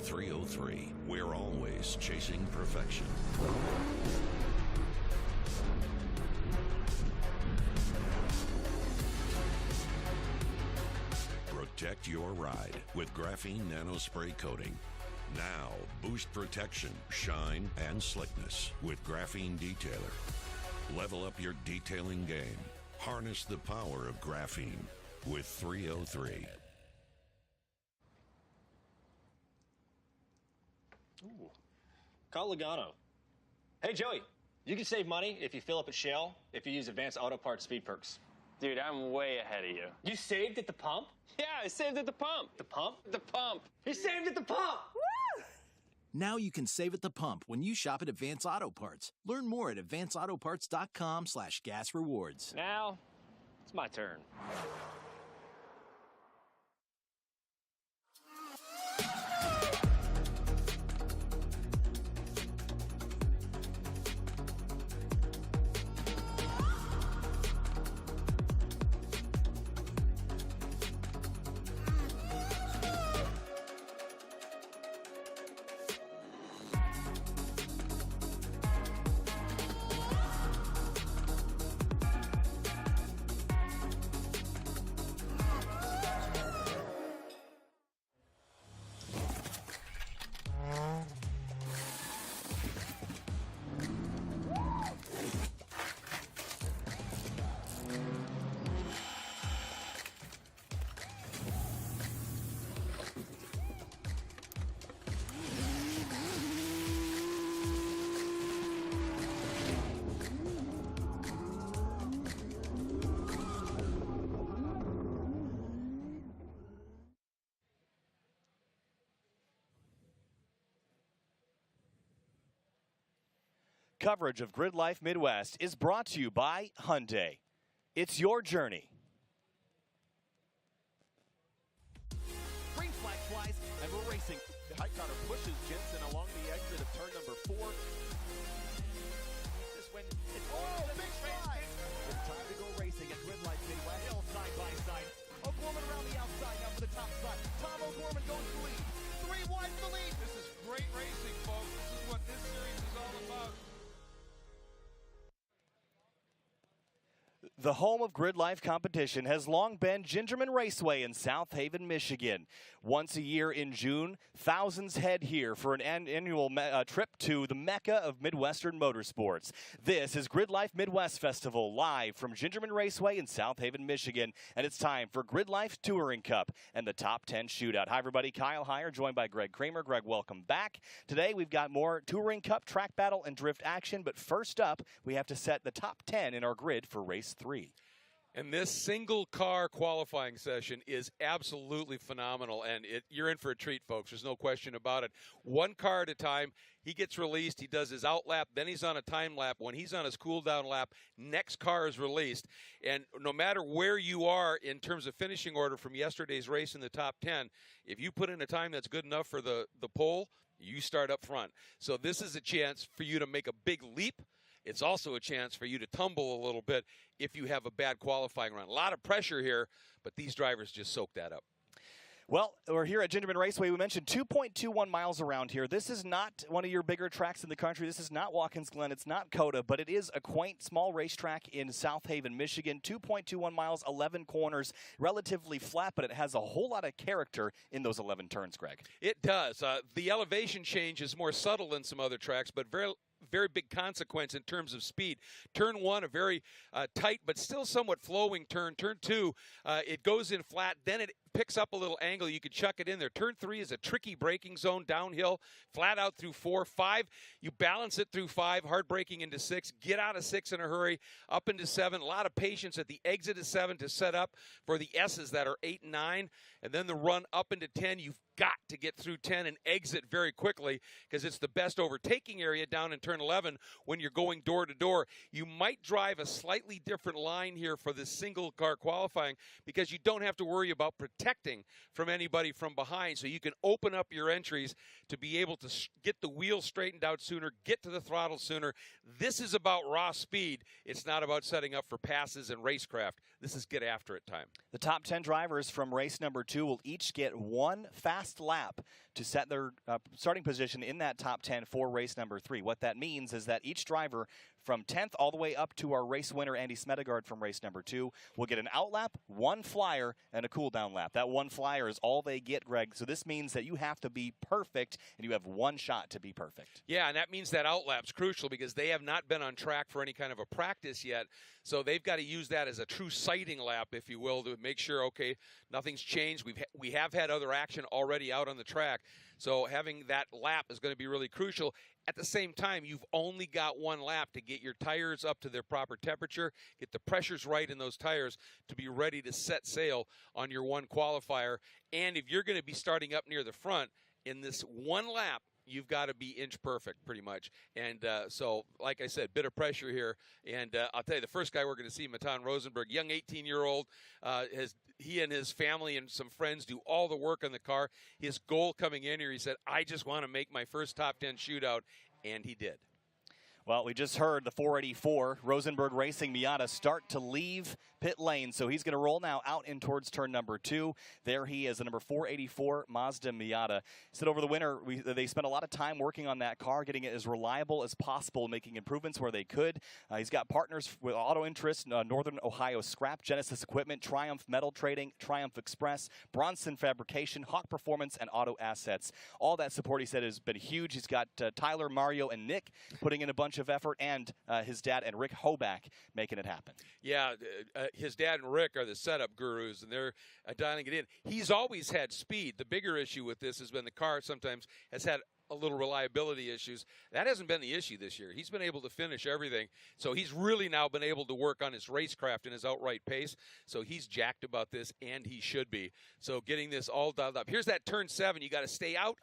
303. We're always chasing perfection. Protect your ride with graphene nanospray coating. Now, boost protection, shine, and slickness with Graphene Detailer. Level up your detailing game. Harness the power of graphene with 303. Ooh. Call Logano. Hey, Joey, you can save money if you fill up at Shell if you use Advanced Auto Parts Speed Perks. Dude, I'm way ahead of you. You saved at the pump? Yeah, I saved at the pump. The pump? The pump. He saved at the pump! Woo! Now you can save at the pump when you shop at Advance Auto Parts. Learn more at advanceautoparts.com/gas rewards. Now, it's my turn. Coverage of Grid Life Midwest is brought to you by Hyundai. It's your journey. Green flag flies, and we're racing. The high cutter pushes Jensen along the exit of turn number 4. This win, it's big slide. It's time to go racing at Grid Life Midwest. Hill side by side. O'Gorman around the outside now for the top spot. Tom O'Gorman goes to lead. 3 wide to lead. This is great racing, folks. This is what this series is all about. The home of Grid Life competition has long been Gingerman Raceway in South Haven, Michigan. Once a year in June, thousands head here for an annual trip to the Mecca of Midwestern motorsports. This is Grid Life Midwest Festival live from Gingerman Raceway in South Haven, Michigan. And it's time for Grid Life Touring Cup and the Top 10 Shootout. Hi, everybody. Kyle Heyer, joined by Greg Kramer. Greg, welcome back. Today, we've got more Touring Cup, track battle, and drift action. But first up, we have to set the top 10 in our grid for race 3. And this single car qualifying session is absolutely phenomenal, and you're in for a treat, folks. There's no question about it. One car at a time. He gets released. He does his out lap. Then he's on a time lap. When he's on his cool down lap, next car is released. And no matter where you are in terms of finishing order from yesterday's race in the top 10, if you put in a time that's good enough for the pole, you start up front. So this is a chance for you to make a big leap. It's also a chance for you to tumble a little bit if you have a bad qualifying run. A lot of pressure here, but these drivers just soak that up. Well, we're here at Gingerman Raceway. We mentioned 2.21 miles around here. This is not one of your bigger tracks in the country. This is not Watkins Glen. It's not COTA, but it is a quaint, small racetrack in South Haven, Michigan. 2.21 miles, 11 corners, relatively flat, but it has a whole lot of character in those 11 turns, Greg. It does. The elevation change is more subtle than some other tracks, but very big consequence in terms of speed. Turn 1, a very tight but still somewhat flowing turn. Turn 2, it goes in flat, then it picks up a little angle. You could chuck it in there. Turn 3 is a tricky braking zone, downhill, flat out through 4. 5, you balance it through 5, hard braking into 6, get out of 6 in a hurry, up into 7. A lot of patience at the exit of 7 to set up for the S's that are 8 and 9, and then the run up into 10. You've got to get through 10 and exit very quickly because it's the best overtaking area down in turn 11 when you're going door to door. You might drive a slightly different line here for this single car qualifying because you don't have to worry about protecting from anybody from behind, so you can open up your entries to be able to get the wheels straightened out sooner, get to the throttle sooner. This is about raw speed. It's not about setting up for passes and racecraft. This is get after it time. The top 10 drivers from race number 2 will each get one fast lap to set their starting position in that top 10 for race number 3. What that means is that each driver from 10th all the way up to our race winner, Andy Smedegard, from race number 2, will get an out lap, 1 flyer, and a cool down lap. That 1 flyer is all they get, Greg. So this means that you have to be perfect, and you have 1 shot to be perfect. Yeah, and that means that out lap's crucial because they have not been on track for any kind of a practice yet. So they've got to use that as a true sighting lap, if you will, to make sure, okay, nothing's changed. We have had other action already out on the track. So having that lap is going to be really crucial. At the same time, you've only got 1 lap to get your tires up to their proper temperature, get the pressures right in those tires to be ready to set sail on your 1 qualifier. And if you're going to be starting up near the front in this 1 lap, you've got to be inch perfect pretty much. And so, like I said, bit of pressure here. And I'll tell you, the first guy we're going to see, Matan Rosenberg, young 18-year-old, he and his family and some friends do all the work on the car. His goal coming in here, he said, I just want to make my first top 10 shootout, and he did. Well, we just heard the 484 Rosenberg Racing Miata start to leave pit lane, so he's going to roll now out in towards turn number 2. There he is, the number 484 Mazda Miata. Said over the winter, they spent a lot of time working on that car, getting it as reliable as possible, making improvements where they could. He's got partners with Auto Interest, Northern Ohio Scrap, Genesis Equipment, Triumph Metal Trading, Triumph Express, Bronson Fabrication, Hawk Performance, and Auto Assets. All that support, he said, has been huge. He's got Tyler, Mario, and Nick putting in a bunch of effort, and his dad and Rick Hoback making it happen. Yeah, his dad and Rick are the setup gurus, and they're dialing it in. He's always had speed. The bigger issue with this has been the car sometimes has had a little reliability issues. That hasn't been the issue this year. He's been able to finish everything. So he's really now been able to work on his racecraft and his outright pace. So he's jacked about this, and he should be. So getting this all dialed up. Here's that turn 7. You got to stay out.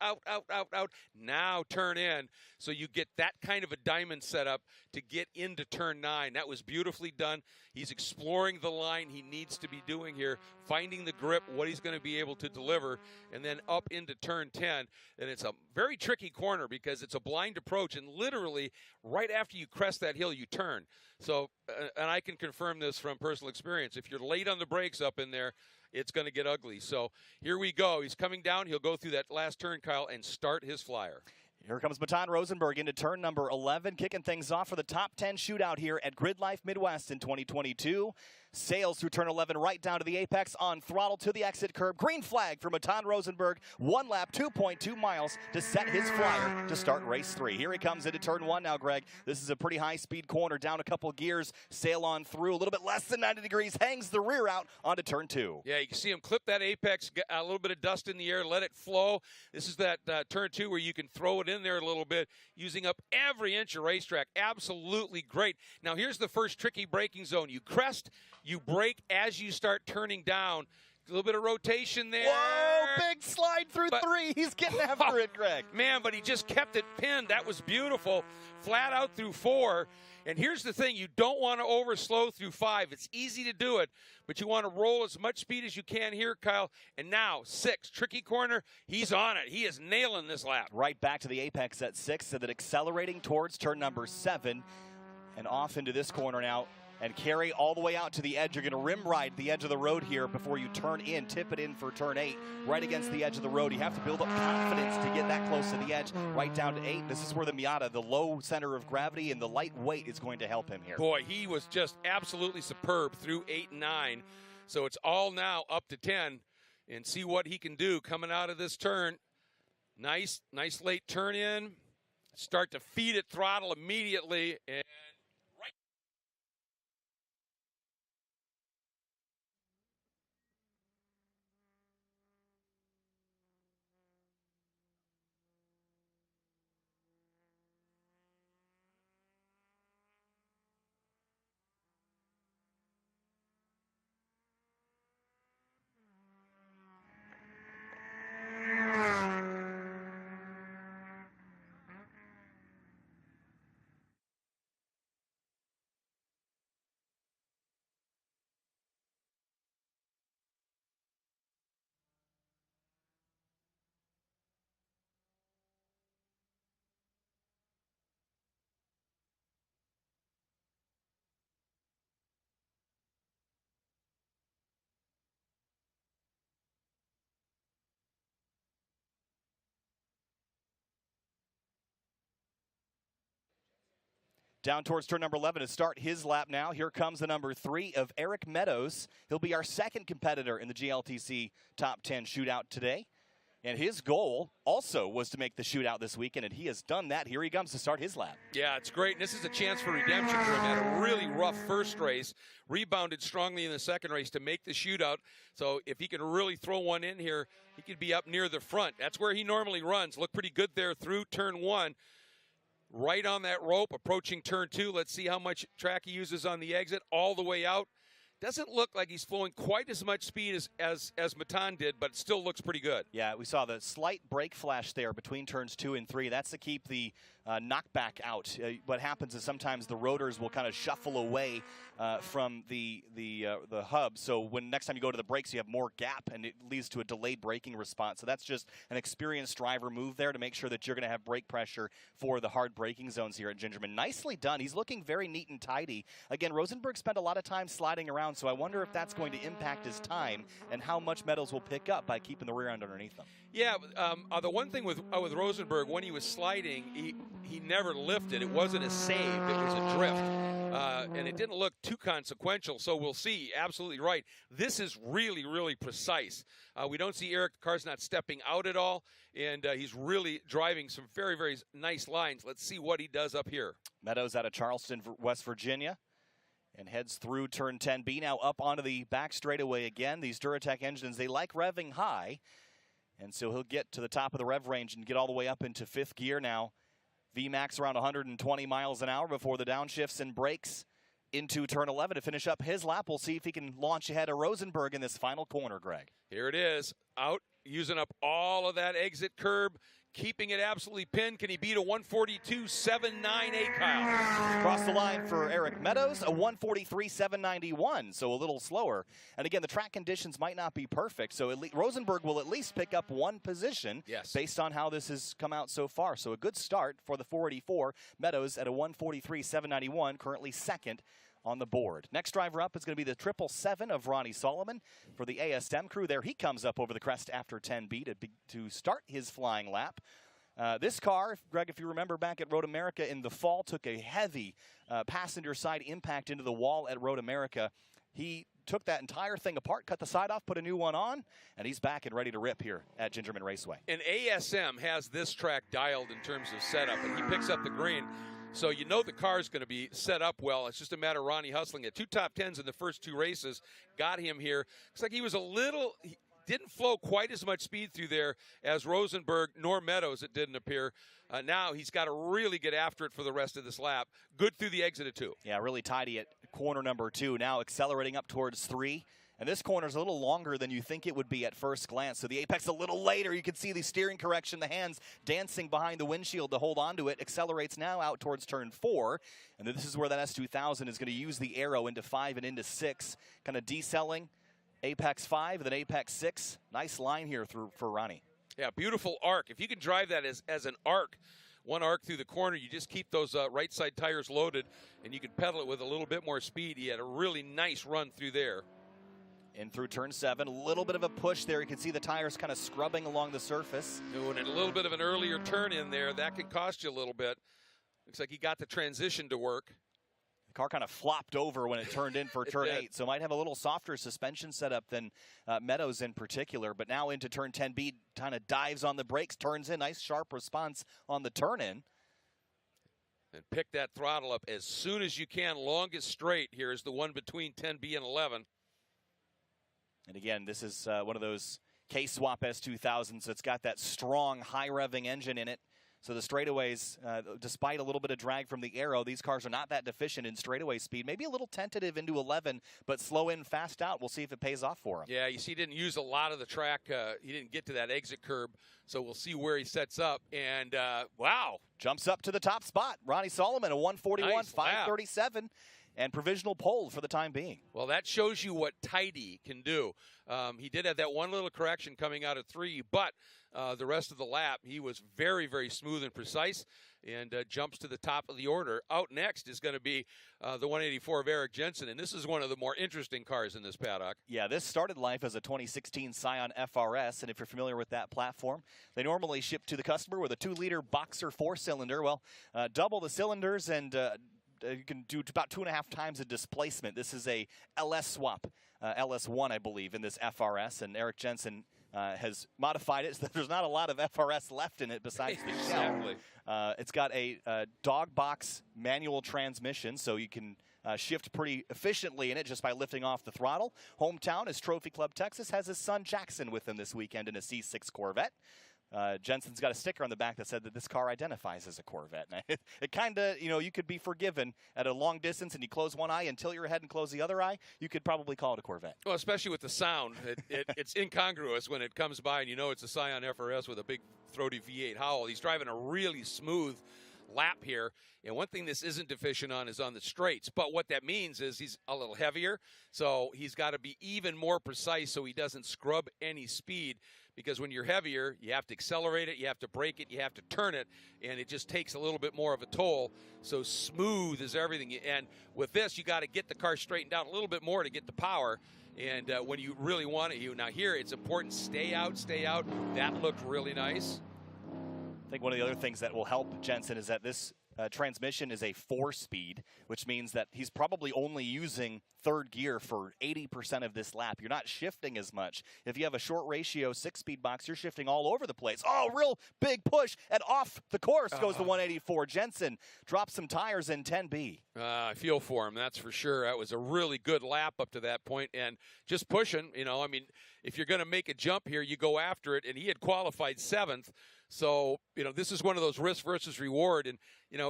Now turn in. So you get that kind of a diamond setup to get into turn 9. That was beautifully done. He's exploring the line he needs to be doing here, finding the grip, what he's going to be able to deliver, and then up into turn 10. And it's a very tricky corner because it's a blind approach, and literally right after you crest that hill, you turn. So, and I can confirm this from personal experience. If you're late on the brakes up in there, it's going to get ugly. So here we go. He's coming down. He'll go through that last turn, Kyle, and start his flyer. Here comes Matan Rosenberg into turn number 11, kicking things off for the top 10 shootout here at GridLife Midwest in 2022. Sails through turn 11 right down to the apex, on throttle to the exit curb. Green flag for Matan Rosenberg. 1 lap, 2.2 miles to set his flyer to start race 3. Here he comes into turn 1 now, Greg. This is a pretty high-speed corner, down a couple gears, sail on through, a little bit less than 90 degrees, hangs the rear out onto turn 2. Yeah, you can see him clip that apex, get a little bit of dust in the air, let it flow. This is that turn 2 where you can throw it in there a little bit, using up every inch of racetrack. Absolutely great. Now, here's the first tricky braking zone. You crest, you brake as you start turning down. A little bit of rotation there. Whoa, big slide through 3. He's getting after it, Greg. Man, but he just kept it pinned. That was beautiful. Flat out through 4. And here's the thing. You don't want to overslow through 5. It's easy to do it, but you want to roll as much speed as you can here, Kyle. And now 6, tricky corner. He's on it. He is nailing this lap. Right back to the apex at 6, so that accelerating towards turn number 7 and off into this corner now. And carry all the way out to the edge. You're going to rim ride the edge of the road here before you turn in, tip it in for turn 8, right against the edge of the road. You have to build up confidence to get that close to the edge, right down to 8. This is where the Miata, the low center of gravity and the light weight is going to help him here. Boy, he was just absolutely superb through 8 and 9. So it's all now up to 10, and see what he can do coming out of this turn. Nice late turn in. Start to feed it throttle immediately, and Down towards turn number 11 to start his lap now. Here comes the number 3 of Eric Meadows. He'll be our second competitor in the GLTC Top 10 Shootout today. And his goal also was to make the shootout this weekend, and he has done that. Here he comes to start his lap. Yeah, it's great. And this is a chance for redemption for him. Had a really rough first race, rebounded strongly in the second race to make the shootout. So if he can really throw one in here, he could be up near the front. That's where he normally runs. Looked pretty good there through turn 1. Right on that rope, approaching turn 2. Let's see how much track he uses on the exit all the way out. Doesn't look like he's flowing quite as much speed as Matan did, but it still looks pretty good. Yeah, we saw the slight brake flash there between turns 2 and 3. That's to keep the knockback out. What happens is sometimes the rotors will kind of shuffle away from the hub. So when next time you go to the brakes, you have more gap, and it leads to a delayed braking response. So that's just an experienced driver move there to make sure that you're going to have brake pressure for the hard braking zones here at Gingerman. Nicely done. He's looking very neat and tidy. Again, Rosenberg spent a lot of time sliding around, so I wonder if that's going to impact his time and how much Meadows will pick up by keeping the rear end underneath him. Yeah, the one thing with Rosenberg, when he was sliding, he never lifted. It wasn't a save, it was a drift. And it didn't look too consequential, so we'll see. Absolutely right. This is really, really precise. We don't see Eric, the car's not stepping out at all, and he's really driving some very, very nice lines. Let's see what he does up here. Meadows out of Charleston, West Virginia, and heads through turn 10B, now up onto the back straightaway again. These Duratec engines, they like revving high, and so he'll get to the top of the rev range and get all the way up into 5th gear now. VMAX around 120 miles an hour before the downshifts and brakes into turn 11 to finish up his lap. We'll see if he can launch ahead of Rosenberg in this final corner, Greg. Here it is, out, using up all of that exit curb, keeping it absolutely pinned. Can he beat a 142.798, Kyle? Across the line for Eric Meadows, a 143.791, so a little slower. And again, the track conditions might not be perfect, so Rosenberg will at least pick up one position based on how this has come out so far. So a good start for the 484. Meadows at a 143.791, currently second on the board. Next driver up is going to be the 777 of Ronnie Solomon for the ASM crew. There he comes up over the crest after 10B to start his flying lap. This car, Greg, if you remember back at Road America in the fall, took a heavy passenger side impact into the wall at Road America. He took that entire thing apart, cut the side off, put a new one on, and he's back and ready to rip here at Gingerman Raceway. And ASM has this track dialed in terms of setup, and he picks up the green. So you know the car is going to be set up well. It's just a matter of Ronnie hustling it. 2 top 10s in the first 2 races got him here. Looks like he was he didn't flow quite as much speed through there as Rosenberg nor Meadows, it didn't appear. Now he's got to really get after it for the rest of this lap. Good through the exit of 2. Yeah, really tidy at corner number 2. Now accelerating up towards 3. And this corner is a little longer than you think it would be at first glance. So the apex a little later. You can see the steering correction, the hands dancing behind the windshield to hold onto it. Accelerates now out towards turn 4. And this is where that S2000 is going to use the arrow into 5 and into 6. Kind of decelling. Apex 5, then Apex 6. Nice line here for Ronnie. Yeah, beautiful arc. If you can drive that as an arc, one arc through the corner, you just keep those right side tires loaded, and you can pedal it with a little bit more speed. He had a really nice run through there. In through turn 7, a little bit of a push there. You can see the tires kind of scrubbing along the surface. Doing a little bit of an earlier turn in there. That can cost you a little bit. Looks like he got the transition to work. The car kind of flopped over when it turned in for turn 8, so might have a little softer suspension setup than Meadows in particular. But now into turn 10B, kind of dives on the brakes, turns in. Nice sharp response on the turn-in. And pick that throttle up as soon as you can. Longest straight here is the one between 10B and 11. And again, this is one of those K-Swap S2000s that's got that strong, high-revving engine in it. So the straightaways, despite a little bit of drag from the arrow, these cars are not that deficient in straightaway speed. Maybe a little tentative into 11, but slow in, fast out. We'll see if it pays off for him. Yeah, you see he didn't use a lot of the track. He didn't get to that exit curb, so we'll see where he sets up. And, wow. Jumps up to the top spot. Ronnie Solomon, a 141.537. Nice and provisional pole for the time being. Well, that shows you what tidy can do. He did have that one little correction coming out of 3, but the rest of the lap, he was very, very smooth and precise and jumps to the top of the order. Out next is going to be the 184 of Eric Jensen, and this is one of the more interesting cars in this paddock. Yeah, this started life as a 2016 Scion FRS, and if you're familiar with that platform, they normally ship to the customer with a 2-liter Boxer 4-cylinder. Well, double the cylinders and you can do about 2.5 times the displacement. This is a LS swap, LS1, I believe, in this FRS, and Eric Jensen has modified it so that there's not a lot of FRS left in it besides the shell. Exactly. It's got a dog box manual transmission, so you can shift pretty efficiently in it just by lifting off the throttle. Hometown is Trophy Club Texas, has his son Jackson with him this weekend in a C6 Corvette. Jensen's got a sticker on the back that said that this car identifies as a Corvette. And it kind of, you could be forgiven at a long distance and you close one eye and tilt your head and close the other eye. You could probably call it a Corvette. Well, especially with the sound. It's incongruous when it comes by and you know it's a Scion FRS with a big throaty V8 howl. He's driving a really smooth lap here. And one thing this isn't deficient on is on the straights. But what that means is he's a little heavier, so he's got to be even more precise so he doesn't scrub any speed. Because when you're heavier, you have to accelerate it, you have to brake it, you have to turn it, and it just takes a little bit more of a toll. So smooth is everything. And with this, you got to get the car straightened out a little bit more to get the power. And when you really want it, now here it's important, stay out, stay out. That looked really nice. I think one of the other things that will help Jensen is that this transmission is a 4-speed, which means that he's probably only using third gear for 80% of this lap. You're not shifting as much. If you have a short ratio 6-speed box, you're shifting all over the place. Oh, real big push, and off the course goes the 184. Jensen drops some tires in 10B. I feel for him, that's for sure. That was a really good lap up to that point, and just pushing, I mean, if you're going to make a jump here, you go after it, and he had qualified 7th. So, this is one of those risk versus reward. And,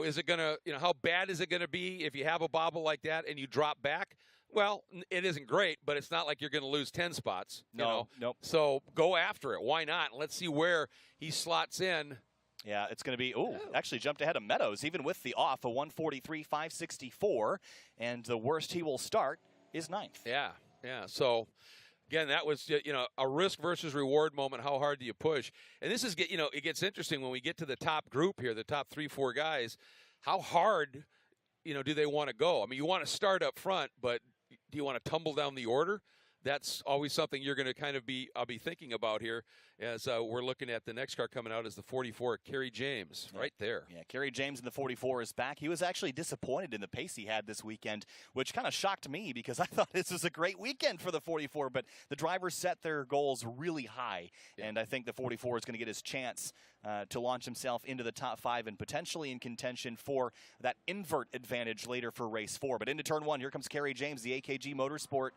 is it going to, how bad is it going to be if you have a bobble like that and you drop back? Well, it isn't great, but it's not like you're going to lose 10 spots. Nope. So go after it. Why not? Let's see where he slots in. Yeah, it's going to be, actually jumped ahead of Meadows, even with the off, a 143.564. And the worst he will start is 9th. Yeah. So, again, that was, a risk versus reward moment. How hard do you push? And this is, it gets interesting when we get to the top group here, the top 3-4 guys. How hard, do they want to go? I mean, you want to start up front, but do you want to tumble down the order? That's always something you're going to kind of I'll be thinking about here as we're looking at the next car coming out is the 44, Kerry James, right there. Yeah, Kerry James in the 44 is back. He was actually disappointed in the pace he had this weekend, which kind of shocked me because I thought this was a great weekend for the 44, but the drivers set their goals really high, and I think the 44 is going to get his chance to launch himself into the top 5 and potentially in contention for that invert advantage later for race 4. But into turn 1, here comes Kerry James, the AKG Motorsport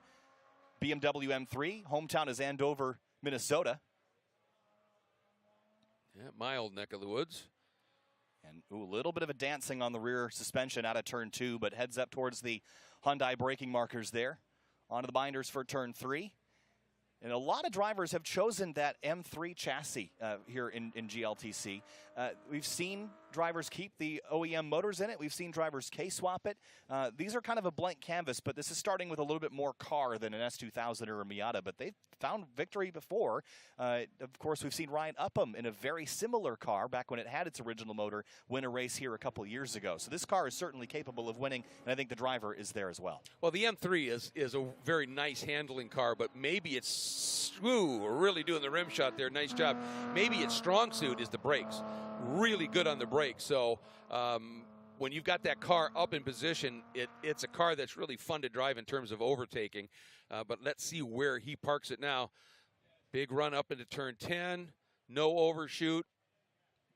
BMW M3. Hometown is Andover, Minnesota. Yeah, my old neck of the woods. And a little bit of a dancing on the rear suspension out of turn 2, but heads up towards the Hyundai braking markers there. Onto the binders for turn 3. And a lot of drivers have chosen that M3 chassis here in GLTC. We've seen drivers keep the OEM motors in it. We've seen drivers K-swap it. These are kind of a blank canvas, but this is starting with a little bit more car than an S2000 or a Miata, but they've found victory before. Of course, we've seen Ryan Upham in a very similar car back when it had its original motor win a race here a couple years ago. So this car is certainly capable of winning, and I think the driver is there as well. Well, the M3 is a very nice handling car, but maybe it's, we're really doing the rim shot there. Nice job. Maybe its strong suit is the brakes. Really good on the brakes. So when you've got that car up in position, it's a car that's really fun to drive in terms of overtaking. But let's see where he parks it now. Big run up into turn 10. No overshoot.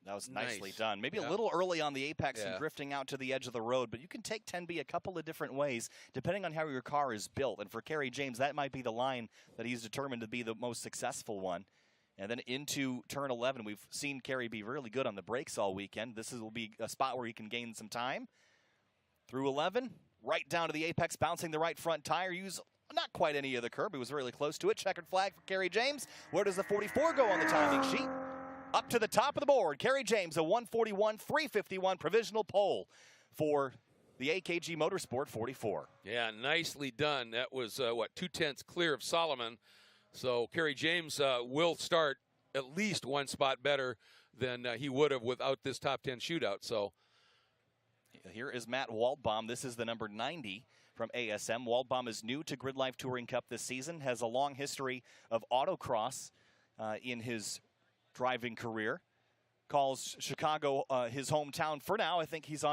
That was nicely done. Maybe a little early on the apex and drifting out to the edge of the road, but you can take 10B a couple of different ways depending on how your car is built. And for Kerry James, that might be the line that he's determined to be the most successful one. And then into turn 11, we've seen Kerry be really good on the brakes all weekend. This will be a spot where he can gain some time. Through 11, right down to the apex, bouncing the right front tire. Use not quite any of the curb. He was really close to it. Checkered flag for Kerry James. Where does the 44 go on the timing sheet? Up to the top of the board. Kerry James, a 141.351 provisional pole for the AKG Motorsport 44. Yeah, nicely done. That was, 2/10 clear of Solomon. So Kerry James will start at least one spot better than he would have without this top 10 shootout. So here is Matt Waldbaum. This is the number 90 from ASM. Waldbaum is new to GRIDLIFE Touring Cup this season, has a long history of autocross in his driving career. calls Chicago his hometown for now. I think he's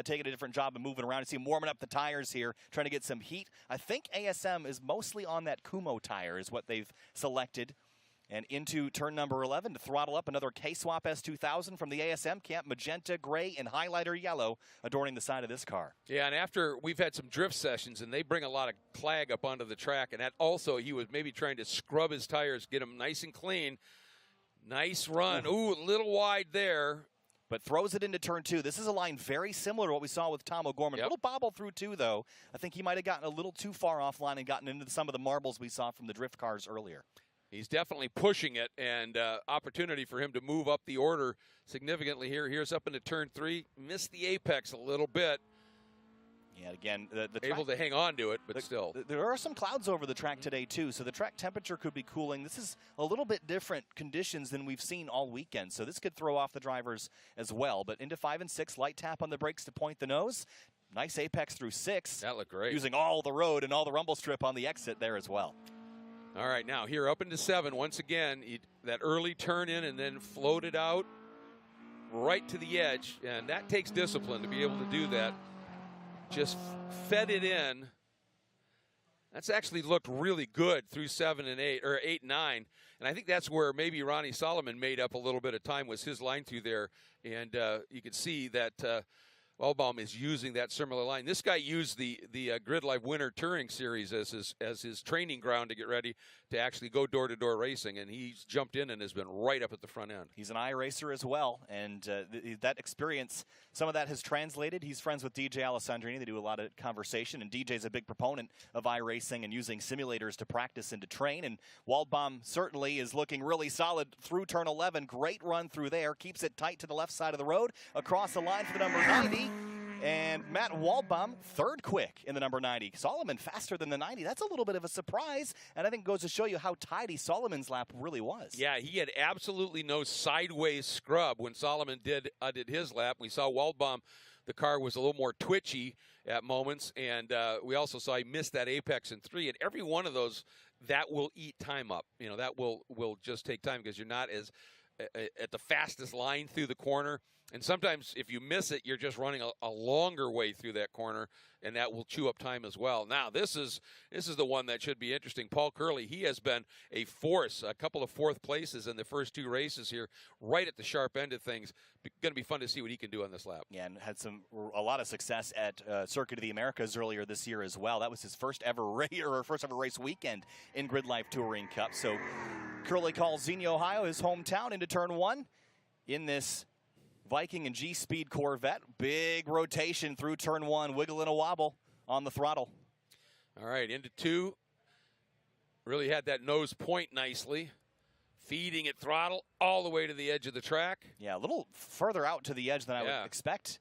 taking a different job and moving around. I see him warming up the tires here, trying to get some heat. I think ASM is mostly on that Kumo tire is what they've selected. And into turn number 11 to throttle up another K-Swap S2000 from the ASM camp, magenta, gray, and highlighter yellow adorning the side of this car. Yeah, and after we've had some drift sessions, and they bring a lot of clag up onto the track, and that also he was maybe trying to scrub his tires, get them nice and clean. Nice run. Ooh, a little wide there. But throws it into turn 2. This is a line very similar to what we saw with Tom O'Gorman. A little bobble through 2, though. I think he might have gotten a little too far offline and gotten into some of the marbles we saw from the drift cars earlier. He's definitely pushing it, and opportunity for him to move up the order significantly here. Here's up into turn 3. Missed the apex a little bit. Yeah, again, the able to hang on to it, but still. There are some clouds over the track today, too, so the track temperature could be cooling. This is a little bit different conditions than we've seen all weekend, so this could throw off the drivers as well. But into 5 and 6, light tap on the brakes to point the nose. Nice apex through 6. That looked great. Using all the road and all the rumble strip on the exit there as well. All right, now here up into 7. Once again, that early turn in and then floated out right to the edge. And that takes discipline to be able to do that. Just fed it in. That's actually looked really good through 7 and 8, or 8 and 9. And I think that's where maybe Ronnie Solomon made up a little bit of time, was his line through there. And you can see that Waldbaum is using that similar line. This guy used the GRIDLIFE Winter Touring Series as his training ground to get ready to actually go door-to-door racing, and he's jumped in and has been right up at the front end. He's an iRacer as well, and that experience, some of that has translated. He's friends with DJ Alessandrini. They do a lot of conversation, and DJ's a big proponent of iRacing and using simulators to practice and to train, and Waldbaum certainly is looking really solid through turn 11. Great run through there. Keeps it tight to the left side of the road. Across the line for the number 90. And Matt Waldbaum, third quick in the number 90. Solomon faster than the 90. That's a little bit of a surprise, and I think it goes to show you how tidy Solomon's lap really was. Yeah, he had absolutely no sideways scrub when Solomon did his lap. We saw Waldbaum, the car was a little more twitchy at moments, and we also saw he missed that apex in 3. And every one of those, that will eat time up. You know, that will just take time because you're not as at the fastest line through the corner. And sometimes if you miss it, you're just running a longer way through that corner, and that will chew up time as well. Now, this is the one that should be interesting. Paul Curley, he has been a force, a couple of 4th places in the first 2 races here, right at the sharp end of things. Going to be fun to see what he can do on this lap. Yeah, and had a lot of success at Circuit of the Americas earlier this year as well. That was his first ever race weekend in GRIDLIFE Touring Cup. So Curley calls Xenia, Ohio, his hometown, into turn 1 in this Viking and G-Speed Corvette. Big rotation through turn 1, wiggle and a wobble on the throttle. All right, into 2. Really had that nose point nicely. Feeding it throttle all the way to the edge of the track. Yeah, a little further out to the edge than I would expect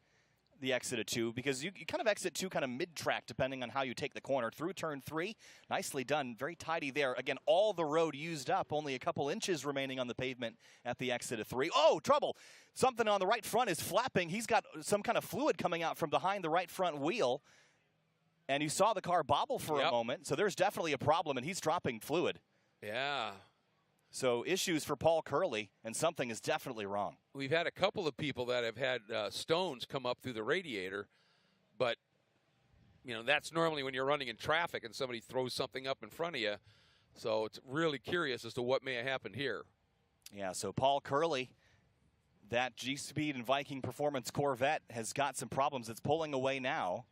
the exit of 2, because you kind of exit 2 kind of mid-track depending on how you take the corner. Through turn 3, nicely done, very tidy there. Again, all the road used up, only a couple inches remaining on the pavement at the exit of 3. Oh, trouble! Something on the right front is flapping. He's got some kind of fluid coming out from behind the right front wheel, and you saw the car bobble for a moment, so there's definitely a problem, and he's dropping fluid. Yeah. So issues for Paul Curley, and something is definitely wrong. We've had a couple of people that have had stones come up through the radiator, but you know that's normally when you're running in traffic and somebody throws something up in front of you. So it's really curious as to what may have happened here. Yeah, so Paul Curley, that G-Speed and Viking Performance Corvette has got some problems. It's pulling away now,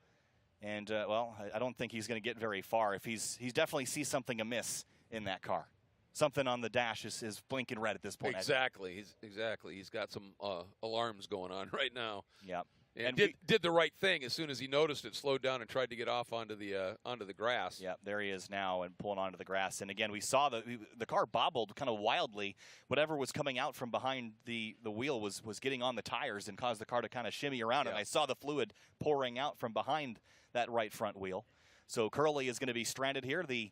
and well, I don't think he's going to get very far. If he's definitely sees something amiss in that car. Something on the dash is blinking red at this point. Exactly. He's got some alarms going on right now. Yep. And did the right thing as soon as he noticed it, slowed down and tried to get off onto the grass. Yep, there he is now and pulling onto the grass. And again, we saw the car bobbled kind of wildly. Whatever was coming out from behind the wheel was getting on the tires and caused the car to kind of shimmy around. And I saw the fluid pouring out from behind that right front wheel. So Curley is going to be stranded here. The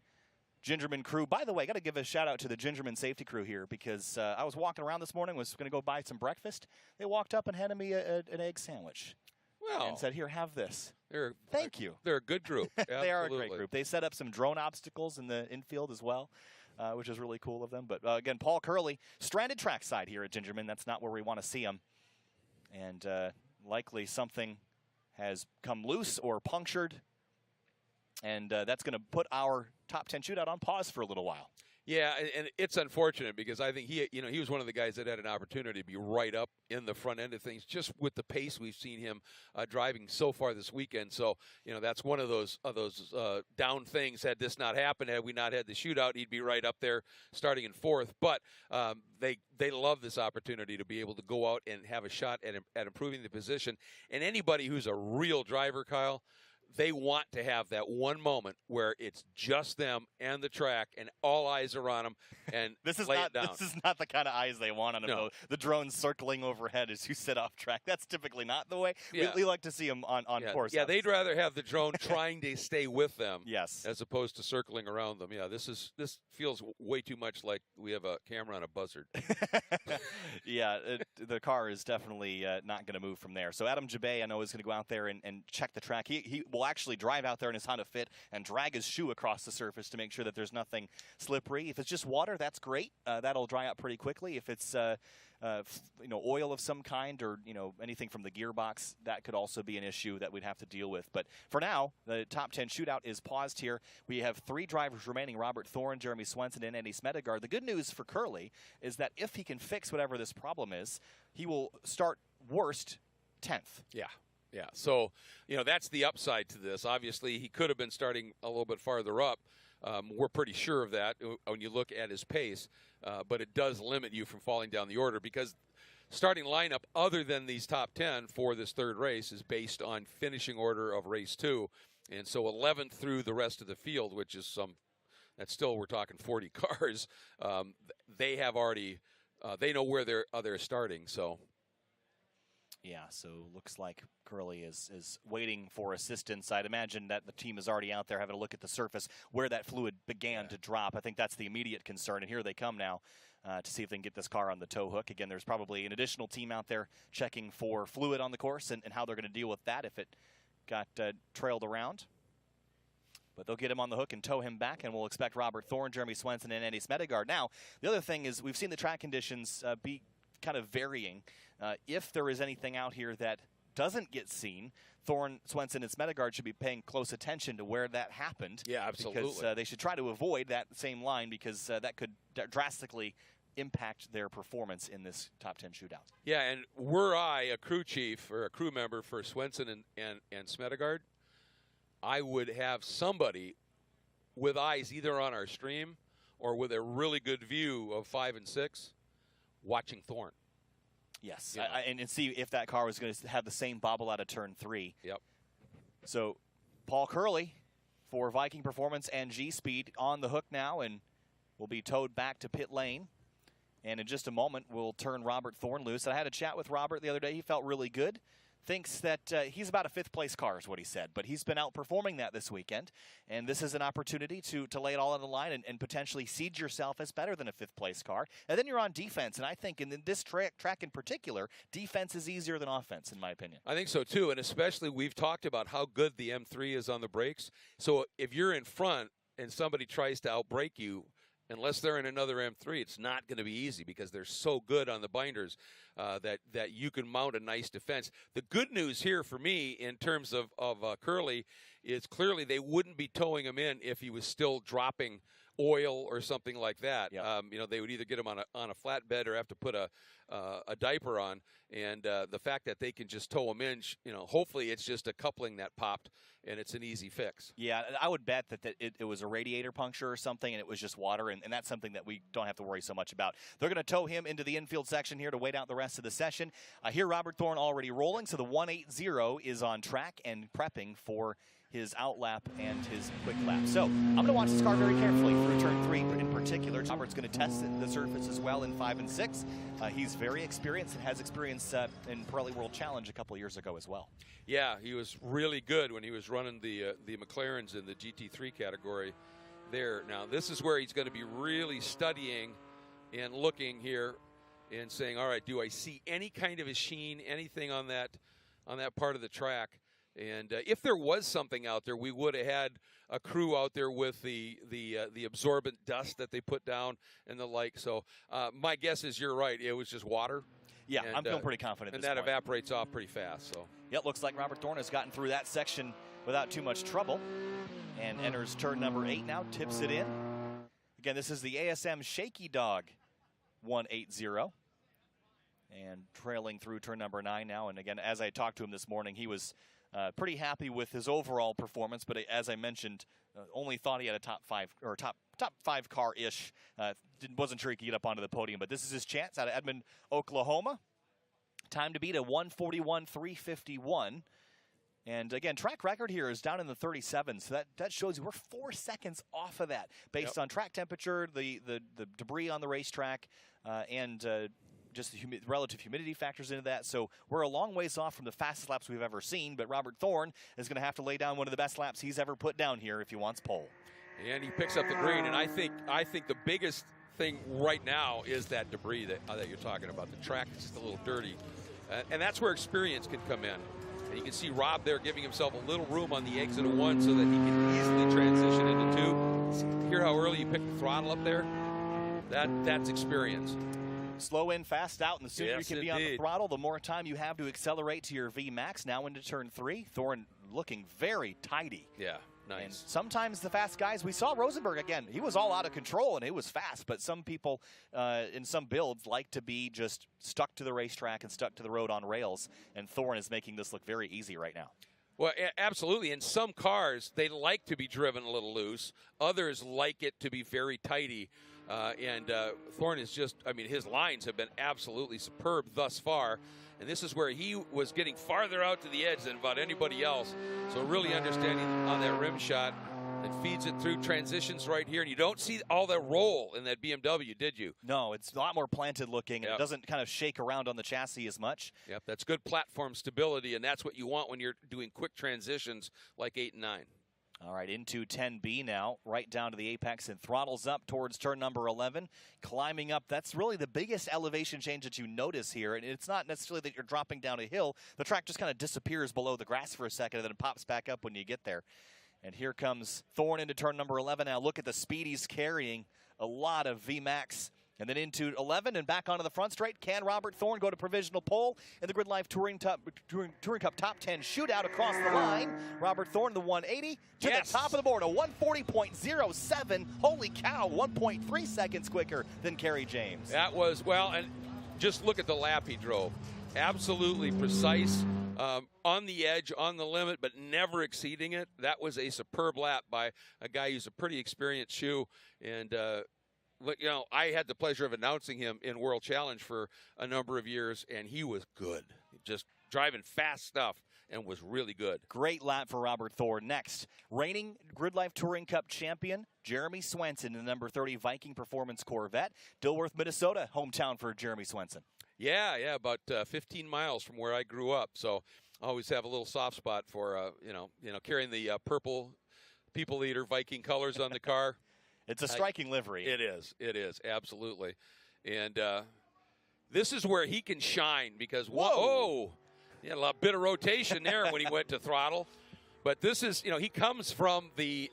Gingerman crew. By the way, I got to give a shout out to the Gingerman safety crew here, because I was walking around this morning, was going to go buy some breakfast. They walked up and handed me an egg sandwich. Well, and said, "Here, have this." Thank you. They're a good group. They are a great group. They set up some drone obstacles in the infield as well. which is really cool of them. But again, Paul Curley, stranded trackside here at Gingerman. That's not where we want to see him. And likely something has come loose or punctured. And that's going to put our top 10 shootout on pause for a little while. Yeah, and it's unfortunate because I think he was one of the guys that had an opportunity to be right up in the front end of things, just with the pace we've seen him driving so far this weekend. So that's one of those down things. Had this not happened, had we not had the shootout, he'd be right up there, starting in 4th. But they love this opportunity to be able to go out and have a shot at improving the position. And anybody who's a real driver, Kyle, they want to have that one moment where it's just them and the track, and all eyes are on them, and This is not the kind of eyes they want on them. No. The drones circling overhead as you sit off track. That's typically not the way. Yeah. We like to see them on course. Yeah, they'd rather have the drone trying to stay with them, Yes. as opposed to circling around them. Yeah, this feels way too much like we have a camera on a buzzard. Yeah, the car is definitely not going to move from there. So Adam Jabay, I know, is going to go out there and check the track. He will actually drive out there in his Honda Fit and drag his shoe across the surface to make sure that there's nothing slippery. If it's just water, that's great. That'll dry out pretty quickly. If it's oil of some kind or anything from the gearbox, that could also be an issue that we'd have to deal with. But for now, the top 10 shootout is paused here. We have 3 drivers remaining: Robert Thorne, Jeremy Swenson, and Andy Smedegaard. The good news for Curley is that if he can fix whatever this problem is, he will start worst 10th. Yeah, so, that's the upside to this. Obviously, he could have been starting a little bit farther up. We're pretty sure of that when you look at his pace, but it does limit you from falling down the order, because starting lineup other than these top 10 for this 3rd race is based on finishing order of race 2. And so 11th through the rest of the field, which is that's still, we're talking 40 cars, they have already, they know where they're starting, so. Yeah, so looks like Curley is waiting for assistance. I'd imagine that the team is already out there having a look at the surface where that fluid began to drop. I think that's the immediate concern, and here they come now to see if they can get this car on the tow hook. Again, there's probably an additional team out there checking for fluid on the course and how they're going to deal with that if it got trailed around. But they'll get him on the hook and tow him back, and we'll expect Robert Thorne, Jeremy Swenson, and Andy Smedegaard. Now, the other thing is we've seen the track conditions be kind of varying. If there is anything out here that doesn't get seen, Thorne, Swenson, and Smedegaard should be paying close attention to where that happened. Yeah, absolutely. Because they should try to avoid that same line, because that could drastically impact their performance in this top 10 shootout. Yeah, and were I a crew chief or a crew member for Swenson and Smedegaard, I would have somebody with eyes either on our stream or with a really good view of 5 and 6 watching Thorne. Yes, Yeah. and see if that car was going to have the same bobble out of turn 3. Yep. So Paul Curley for Viking Performance and G-Speed on the hook now, and will be towed back to pit lane. And in just a moment, we'll turn Robert Thorne loose. I had a chat with Robert the other day. He felt really good. Thinks that he's about a 5th place car is what he said, but he's been outperforming that this weekend, and this is an opportunity to lay it all on the line and potentially seed yourself as better than a 5th place car. And then you're on defense, and I think in this track in particular, defense is easier than offense, in my opinion. I think so too, and especially we've talked about how good the M3 is on the brakes. So if you're in front and somebody tries to outbrake you, unless they're in another M3, it's not going to be easy, because they're so good on the binders that you can mount a nice defense. The good news here for me in terms of Curley is clearly they wouldn't be towing him in if he was still dropping oil or something like that. Yep. They would either get him on a flatbed or have to put a diaper on. And the fact that they can just tow him in, hopefully it's just a coupling that popped and it's an easy fix. Yeah, I would bet that it was a radiator puncture or something, and it was just water, and that's something that we don't have to worry so much about. They're going to tow him into the infield section here to wait out the rest of the session. I hear Robert Thorne already rolling, so the 180 is on track and prepping for his outlap and his quick lap. So I'm going to watch this car very carefully through turn 3 in particular. Robert's going to test the surface as well in 5 and 6. He's very experienced and has experience in Pirelli World Challenge a couple years ago as well. Yeah, he was really good when he was running the McLarens in the GT3 category there. Now, this is where he's going to be really studying and looking here and saying, all right, do I see any kind of a sheen, anything on that part of the track And if there was something out there, we would have had a crew out there with the absorbent dust that they put down and the like. So my guess is you're right. It was just water. Yeah, and, I'm feeling pretty confident. And at that this point. evaporates off pretty fast. So yeah, it looks like Robert Thorne has gotten through that section without too much trouble and enters turn number 8 now, tips it in. Again, this is the ASM Shaky Dog 180. And trailing through turn number 9 now. And again, as I talked to him this morning, he was pretty happy with his overall performance. But as I mentioned, only thought he had a top 5 car-ish. Wasn't sure he could get up onto the podium. But this is his chance out of Edmond, Oklahoma. Time to beat a 1:41.351. And again, track record here is down in the 37s. So that shows you we're 4 seconds off of that based on track temperature, the debris on the racetrack, and just the relative humidity factors into that. So we're a long ways off from the fastest laps we've ever seen, but Robert Thorne is going to have to lay down one of the best laps he's ever put down here if he wants pole. And he picks up the green, and I think the biggest thing right now is that debris that you're talking about. The track is just a little dirty, and that's where experience can come in. And you can see Rob there giving himself a little room on the exit of 1 so that he can easily transition into 2. Hear how early you picked the throttle up there? That's experience. Slow in, fast out, and the sooner Yes, you can be on the indeed. throttle, the more time you have to accelerate to your VMAX. Now into turn 3. Thorne looking very tidy. Yeah, nice. And sometimes the fast guys, we saw Rosenberg again. He was all out of control, and it was fast. But some people in some builds like to be just stuck to the racetrack and stuck to the road on rails. And Thorne is making this look very easy right now. Well, absolutely. In some cars, they like to be driven a little loose. Others like it to be very tighty. And Thorne is just, I mean, his lines have been absolutely superb thus far. And this is where he was getting farther out to the edge than about anybody else. So really understanding on that rim shot that feeds it through transitions right here. And you don't see all that roll in that BMW, did you? No, it's a lot more planted looking. And Yep. it doesn't kind of shake around on the chassis as much. Yep, that's good platform stability, and that's what you want when you're doing quick transitions like 8 and 9. All right, into 10B now, right down to the apex and throttles up towards turn number 11. Climbing up, that's really the biggest elevation change that you notice here. And it's not necessarily that you're dropping down a hill. The track just kind of disappears below the grass for a second and then pops back up when you get there. And here comes Thorne into turn number 11. Now look at the speed he's carrying. A lot of VMAX. And then into 11 and back onto the front straight. Can Robert Thorne go to provisional pole in the GridLife Touring Cup Top 10 shootout across the line? Robert Thorne, the 180 to Yes. the top of the board, a 140.07. Holy cow, 1.3 seconds quicker than Kerry James. That was, well, and just look at the lap he drove. Absolutely precise, on the edge, on the limit, but never exceeding it. That was a superb lap by a guy who's a pretty experienced shoe. And, you know, I had the pleasure of announcing him in World Challenge for a number of years, and he was good. Just driving fast stuff and was really good. Great lap for Robert Thorne. Next, reigning GridLife Touring Cup champion, Jeremy Swenson in the number 30 Viking Performance Corvette. Dilworth, Minnesota, hometown for Jeremy Swenson. Yeah, about 15 miles from where I grew up. So I always have a little soft spot for, you know, carrying the purple People Eater Viking colors on the car. It's a striking livery. It is, absolutely. And this is where he can shine because, whoa, he had a bit of rotation there when he went to throttle. But this is, you know, he comes from the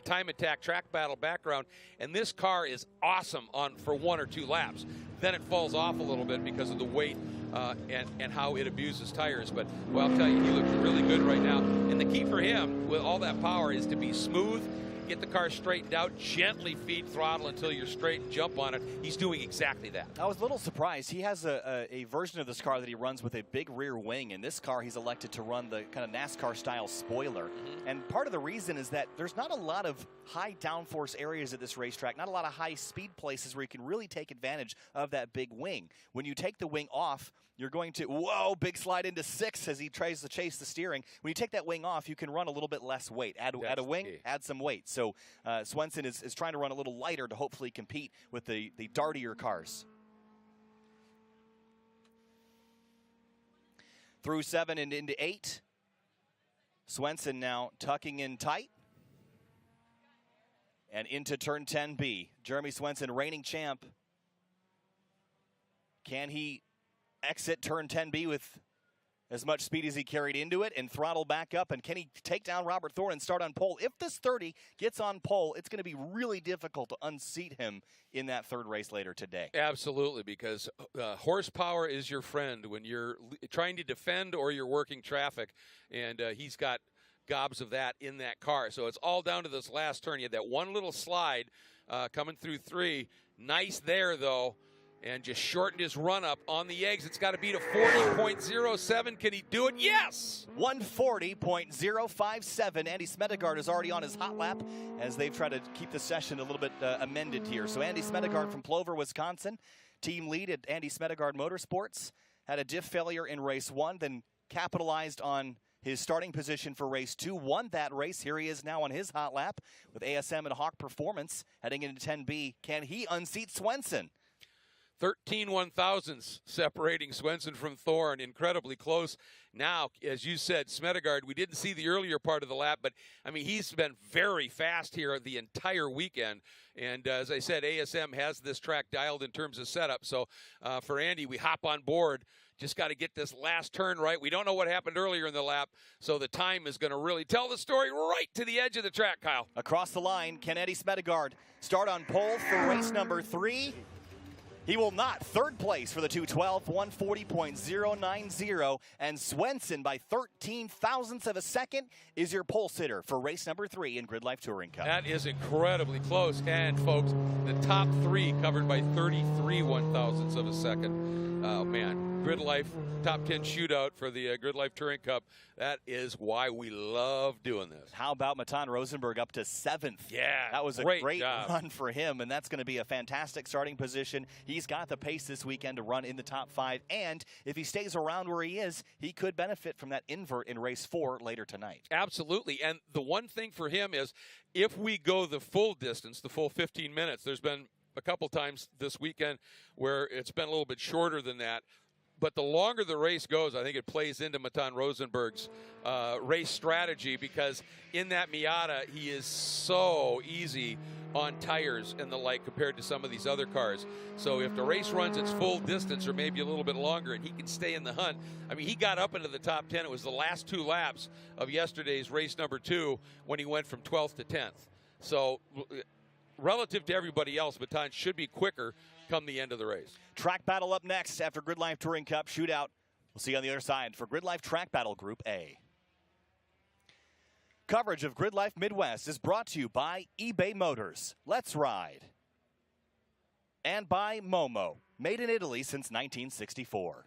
time attack track battle background, and this car is awesome for 1 or 2 laps. Then it falls off a little bit because of the weight and how it abuses tires. But, well, I'll tell you, he looks really good right now. And the key for him with all that power is to be smooth, get the car straightened out, gently feed throttle until you're straight and jump on it. He's doing exactly that. I was a little surprised. He has a version of this car that he runs with a big rear wing. In this car, he's elected to run the kind of NASCAR-style spoiler. Mm-hmm. And part of the reason is that there's not a lot of high downforce areas at this racetrack, not a lot of high-speed places where you can really take advantage of that big wing. When you take the wing off, you're going to, whoa, big slide into 6 as he tries to chase the steering. When you take that wing off, you can run a little bit less weight. Add a wing, add some weight. So Swenson is trying to run a little lighter to hopefully compete with the dartier cars. Through 7 and into 8. Swenson now tucking in tight. And into turn 10B. Jeremy Swenson, reigning champ. Can he exit turn 10B with as much speed as he carried into it and throttle back up. And can he take down Robert Thorne and start on pole? If this 30 gets on pole, it's going to be really difficult to unseat him in that third race later today. Absolutely, because horsepower is your friend when you're trying to defend or you're working traffic, and he's got gobs of that in that car. So it's all down to this last turn. He had that one little slide coming through 3. Nice there, though, and just shortened his run-up on the eggs. It's got to beat a 40.07. Can he do it? Yes! 140.057. Andy Smedegaard is already on his hot lap as they've tried to keep the session a little bit amended here. So Andy Smedegaard from Plover, Wisconsin, team lead at Andy Smedegaard Motorsports, had a diff failure in race 1, then capitalized on his starting position for race 2, won that race. Here he is now on his hot lap with ASM and Hawk Performance heading into 10B. Can he unseat Swenson? 13 1,000ths separating Swenson from Thorne, incredibly close. Now, as you said, Smedegaard, we didn't see the earlier part of the lap, but, I mean, he's been very fast here the entire weekend. And as I said, ASM has this track dialed in terms of setup. So for Andy, we hop on board. Just got to get this last turn right. We don't know what happened earlier in the lap, so the time is going to really tell the story right to the edge of the track, Kyle. Across the line, can Andy Smedegaard start on pole for race number 3? He will not. Third place for the 212, 140.090. And Swenson, by 13 thousandths of a second, is your pole sitter for race number 3 in GRIDLIFE Touring Cup. That is incredibly close. And, folks, the top 3 covered by 33 1,000ths of a second. Oh, man. GRIDLIFE top 10 shootout for the GRIDLIFE Touring Cup. That is why we love doing this. How about Matan Rosenberg up to 7th? Yeah, that was a great run for him, and that's going to be a fantastic starting position. He's got the pace this weekend to run in the top 5, and if he stays around where he is, he could benefit from that invert in race 4 later tonight. Absolutely, and the one thing for him is if we go the full distance, the full 15 minutes, there's been a couple times this weekend where it's been a little bit shorter than that. But the longer the race goes, I think it plays into Matan Rosenberg's race strategy, because in that Miata, he is so easy on tires and the like compared to some of these other cars. So if the race runs its full distance or maybe a little bit longer and he can stay in the hunt, I mean, he got up into the top 10. It was the last 2 laps of yesterday's race number 2 when he went from 12th to 10th. So relative to everybody else, Matan should be quicker come the end of the race. Track battle up next after GRIDLIFE Touring Cup Shootout. We'll see you on the other side for GRIDLIFE Track Battle Group A. Coverage of GRIDLIFE Midwest is brought to you by eBay Motors. Let's ride. And by Momo, made in Italy since 1964.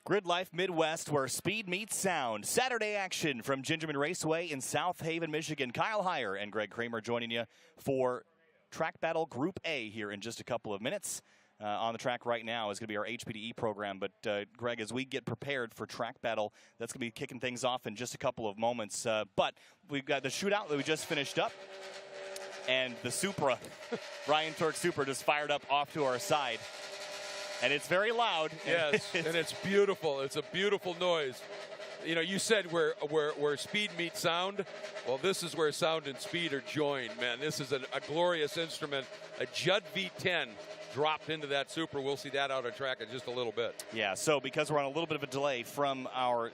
GRIDLIFE Midwest, where speed meets sound. Saturday action from Gingerman Raceway in South Haven, Michigan. Kyle Heyer and Greg Kramer joining you for Track Battle Group A here in just a couple of minutes. On the track right now is going to be our HPDE program. But, Greg, as we get prepared for Track Battle, that's going to be kicking things off in just a couple of moments. But we've got the shootout that we just finished up. And the Supra, Ryan Turk Supra, just fired up off to our side. And it's very loud. Yes, and it's beautiful. It's a beautiful noise. You know, you said where speed meets sound. Well, this is where sound and speed are joined, man. This is a glorious instrument. A Judd V10 dropped into that Supra. We'll see that out on track in just a little bit. Yeah, so because we're on a little bit of a delay from our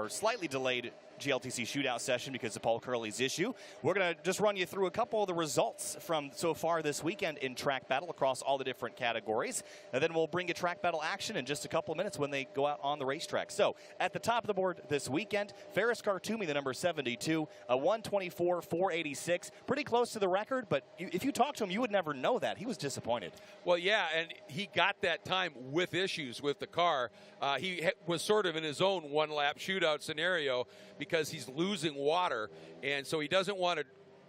slightly delayed GLTC shootout session because of Paul Curley's issue, we're going to just run you through a couple of the results from so far this weekend in Track Battle across all the different categories. And then we'll bring you Track Battle action in just a couple of minutes when they go out on the racetrack. So at the top of the board this weekend, Ferris Khartoumi, the number 72, a 124.486. Pretty close to the record, but if you talk to him, you would never know that. He was disappointed. Well, yeah, and he got that time with issues with the car. He was sort of in his own one-lap shootout scenario because he's losing water, and so he doesn't want to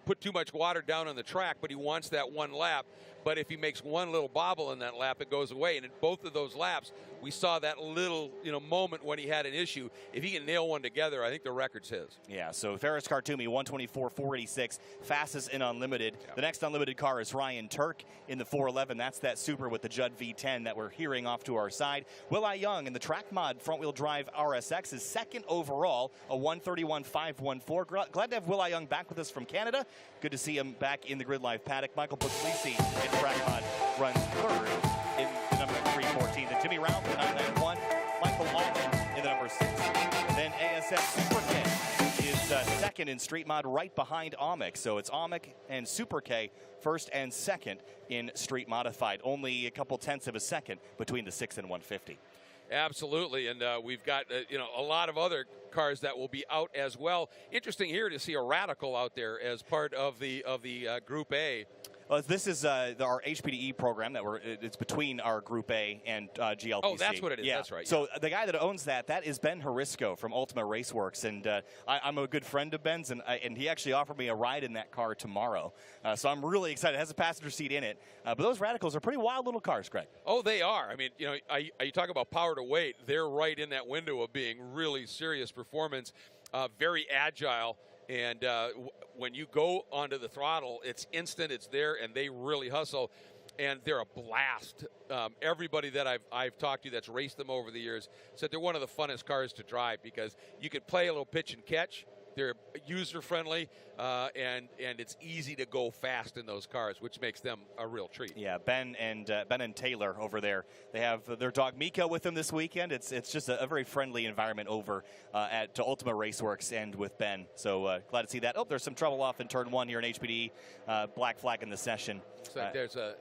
put too much water down on the track, but he wants that one lap. But if he makes one little bobble in that lap, it goes away. And in both of those laps, we saw that little, moment when he had an issue. If he can nail one together, I think the record's his. Yeah, so Ferris Khartoumi, 124.486, fastest in Unlimited. Yeah. The next Unlimited car is Ryan Turk in the 411. That's that Supra with the Judd V10 that we're hearing off to our side. Will-I Young in the Track Mod front-wheel drive RSX is second overall, a 131.514. Glad to have Will-I Young back with us from Canada. Good to see him back in the GRIDLIFE paddock. Michael Puglisi in Track Mod runs third in the number 314. Then Jimmy Ralph in the 991. Michael Allman in the number 6. Then ASF Super K is second in Street Mod right behind Amick. So it's Amick and Super K first and second in Street Modified. Only a couple tenths of a second between the 6 and 150. Absolutely, and we've got a lot of other cars that will be out as well. Interesting here to see a Radical out there as part of the Group A. Well, this is our HPDE program it's between our Group A and GLTC. Oh, that's what it is. Yeah. That's right. Yeah. So the guy that owns that is Ben Harisco from Ultima Raceworks, and I'm a good friend of Ben's, and he actually offered me a ride in that car tomorrow. So I'm really excited. It has a passenger seat in it. But those Radicals are pretty wild little cars, Greg. Oh, they are. I mean, you talk about power to weight. They're right in that window of being really serious performance, very agile. And when you go onto the throttle, it's instant, it's there, and they really hustle. And they're a blast. Everybody that I've talked to that's raced them over the years said they're one of the funnest cars to drive because you could play a little pitch and catch. They're user-friendly, and it's easy to go fast in those cars, which makes them a real treat. Yeah, Ben and Taylor over there, they have their dog Mika with them this weekend. It's just a very friendly environment over to Ultima Raceworks and with Ben. So glad to see that. Oh, there's some trouble off in turn 1 here in HPDE. Black flag in the session. So there's a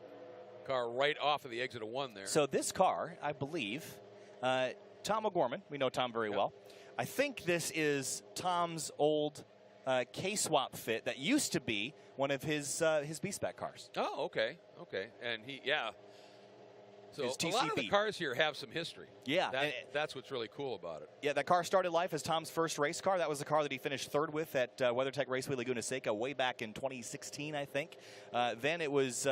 car right off of the exit of 1 there. So this car, I believe, Tom O'Gorman, we know Tom very well. I think this is Tom's old K-swap fit that used to be one of his B-Spec cars. Oh, okay. And so a lot of the cars here have some history. Yeah. That's what's really cool about it. Yeah, that car started life as Tom's first race car. That was the car that he finished third with at WeatherTech Raceway Laguna Seca way back in 2016, I think. Then it was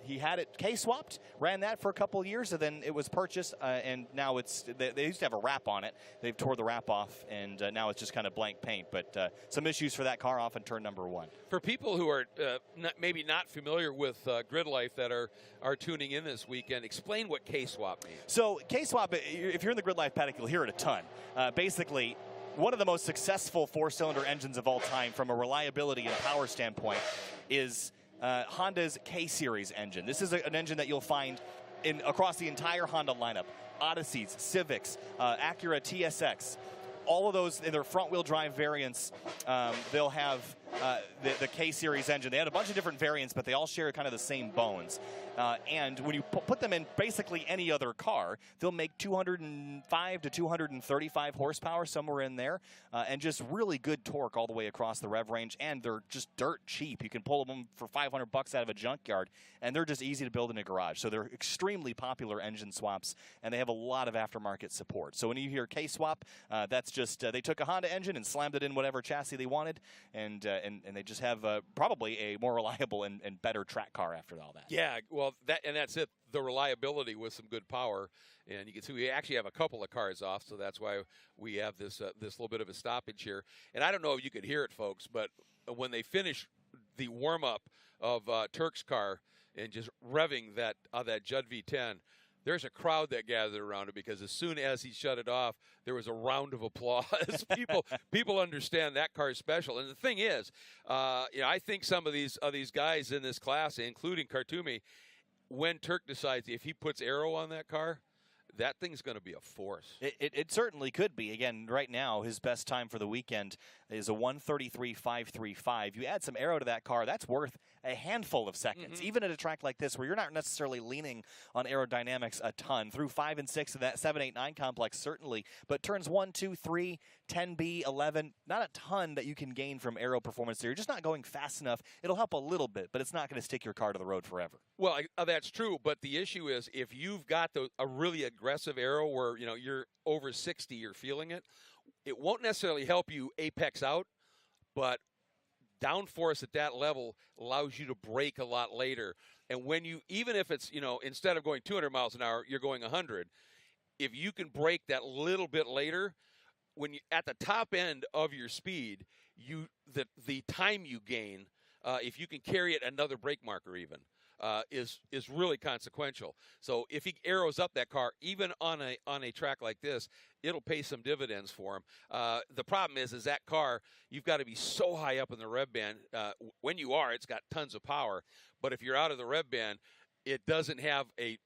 he had it K-swapped, ran that for a couple of years, and then it was purchased, and now they used to have a wrap on it. They've tore the wrap off, and now it's just kind of blank paint. But some issues for that car off in turn number 1. For people who are maybe not familiar with GRIDLIFE that are tuning in this weekend, explain what K-swap means. So K-swap, if you're in the GRIDLIFE paddock, you'll hear it a ton. Basically, one of the most successful 4-cylinder engines of all time from a reliability and power standpoint is Honda's K-Series engine. This is an engine that you'll find across the entire Honda lineup. Odysseys, Civics, Acura TSX, all of those in their front-wheel drive variants, they'll have the K-Series engine. They had a bunch of different variants, but they all share kind of the same bones. And when you put them in basically any other car, they'll make 205 to 235 horsepower, somewhere in there, and just really good torque all the way across the rev range. And they're just dirt cheap. You can pull them for $500 out of a junkyard, and they're just easy to build in a garage. So they're extremely popular engine swaps, and they have a lot of aftermarket support. So when you hear K-swap, that's just they took a Honda engine and slammed it in whatever chassis they wanted, and they just have probably a more reliable and better track car after all that. Yeah, well, that's it. The reliability with some good power, and you can see we actually have a couple of cars off, so that's why we have this little bit of a stoppage here. And I don't know if you could hear it, folks, but when they finish the warm up of Turk's car and just revving that Judd V10. There's a crowd that gathered around it because as soon as he shut it off, there was a round of applause. People understand that car is special. And the thing is, I think some of these guys in this class, including Khartoumi, when Turk decides if he puts aero on that car, that thing's going to be a force. It certainly could be. Again, right now, his best time for the weekend is a 1:33.535. You add some aero to that car, that's worth a handful of seconds. Even at a track like this where you're not necessarily leaning on aerodynamics a ton. Through 5 and 6 of that 7, 8, 9 complex, certainly. But turns 1, 2, 3, 10B, 11, not a ton that you can gain from aero performance there. You're just not going fast enough. It'll help a little bit, but it's not going to stick your car to the road forever. Well, that's true, but the issue is if you've got a really aggressive aero where you're over 60, you're feeling it, it won't necessarily help you apex out, but downforce at that level allows you to brake a lot later. And when even if it's, instead of going 200 miles an hour, you're going 100, if you can brake that little bit later, when you at the top end of your speed, the time you gain, if you can carry it another brake marker even, is really consequential. So if he arrows up that car, even on a track like this, it'll pay some dividends for him. The problem is that car, you've got to be so high up in the rev band. When you are, it's got tons of power. But if you're out of the rev band, it doesn't have a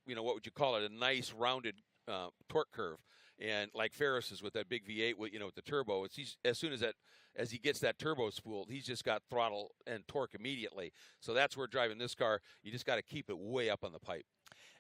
what would you call it, a nice rounded torque curve. And like Ferris's with that big V8 with the turbo, as soon as he gets that turbo spooled, he's just got throttle and torque immediately. So that's where driving this car, you just got to keep it way up on the pipe.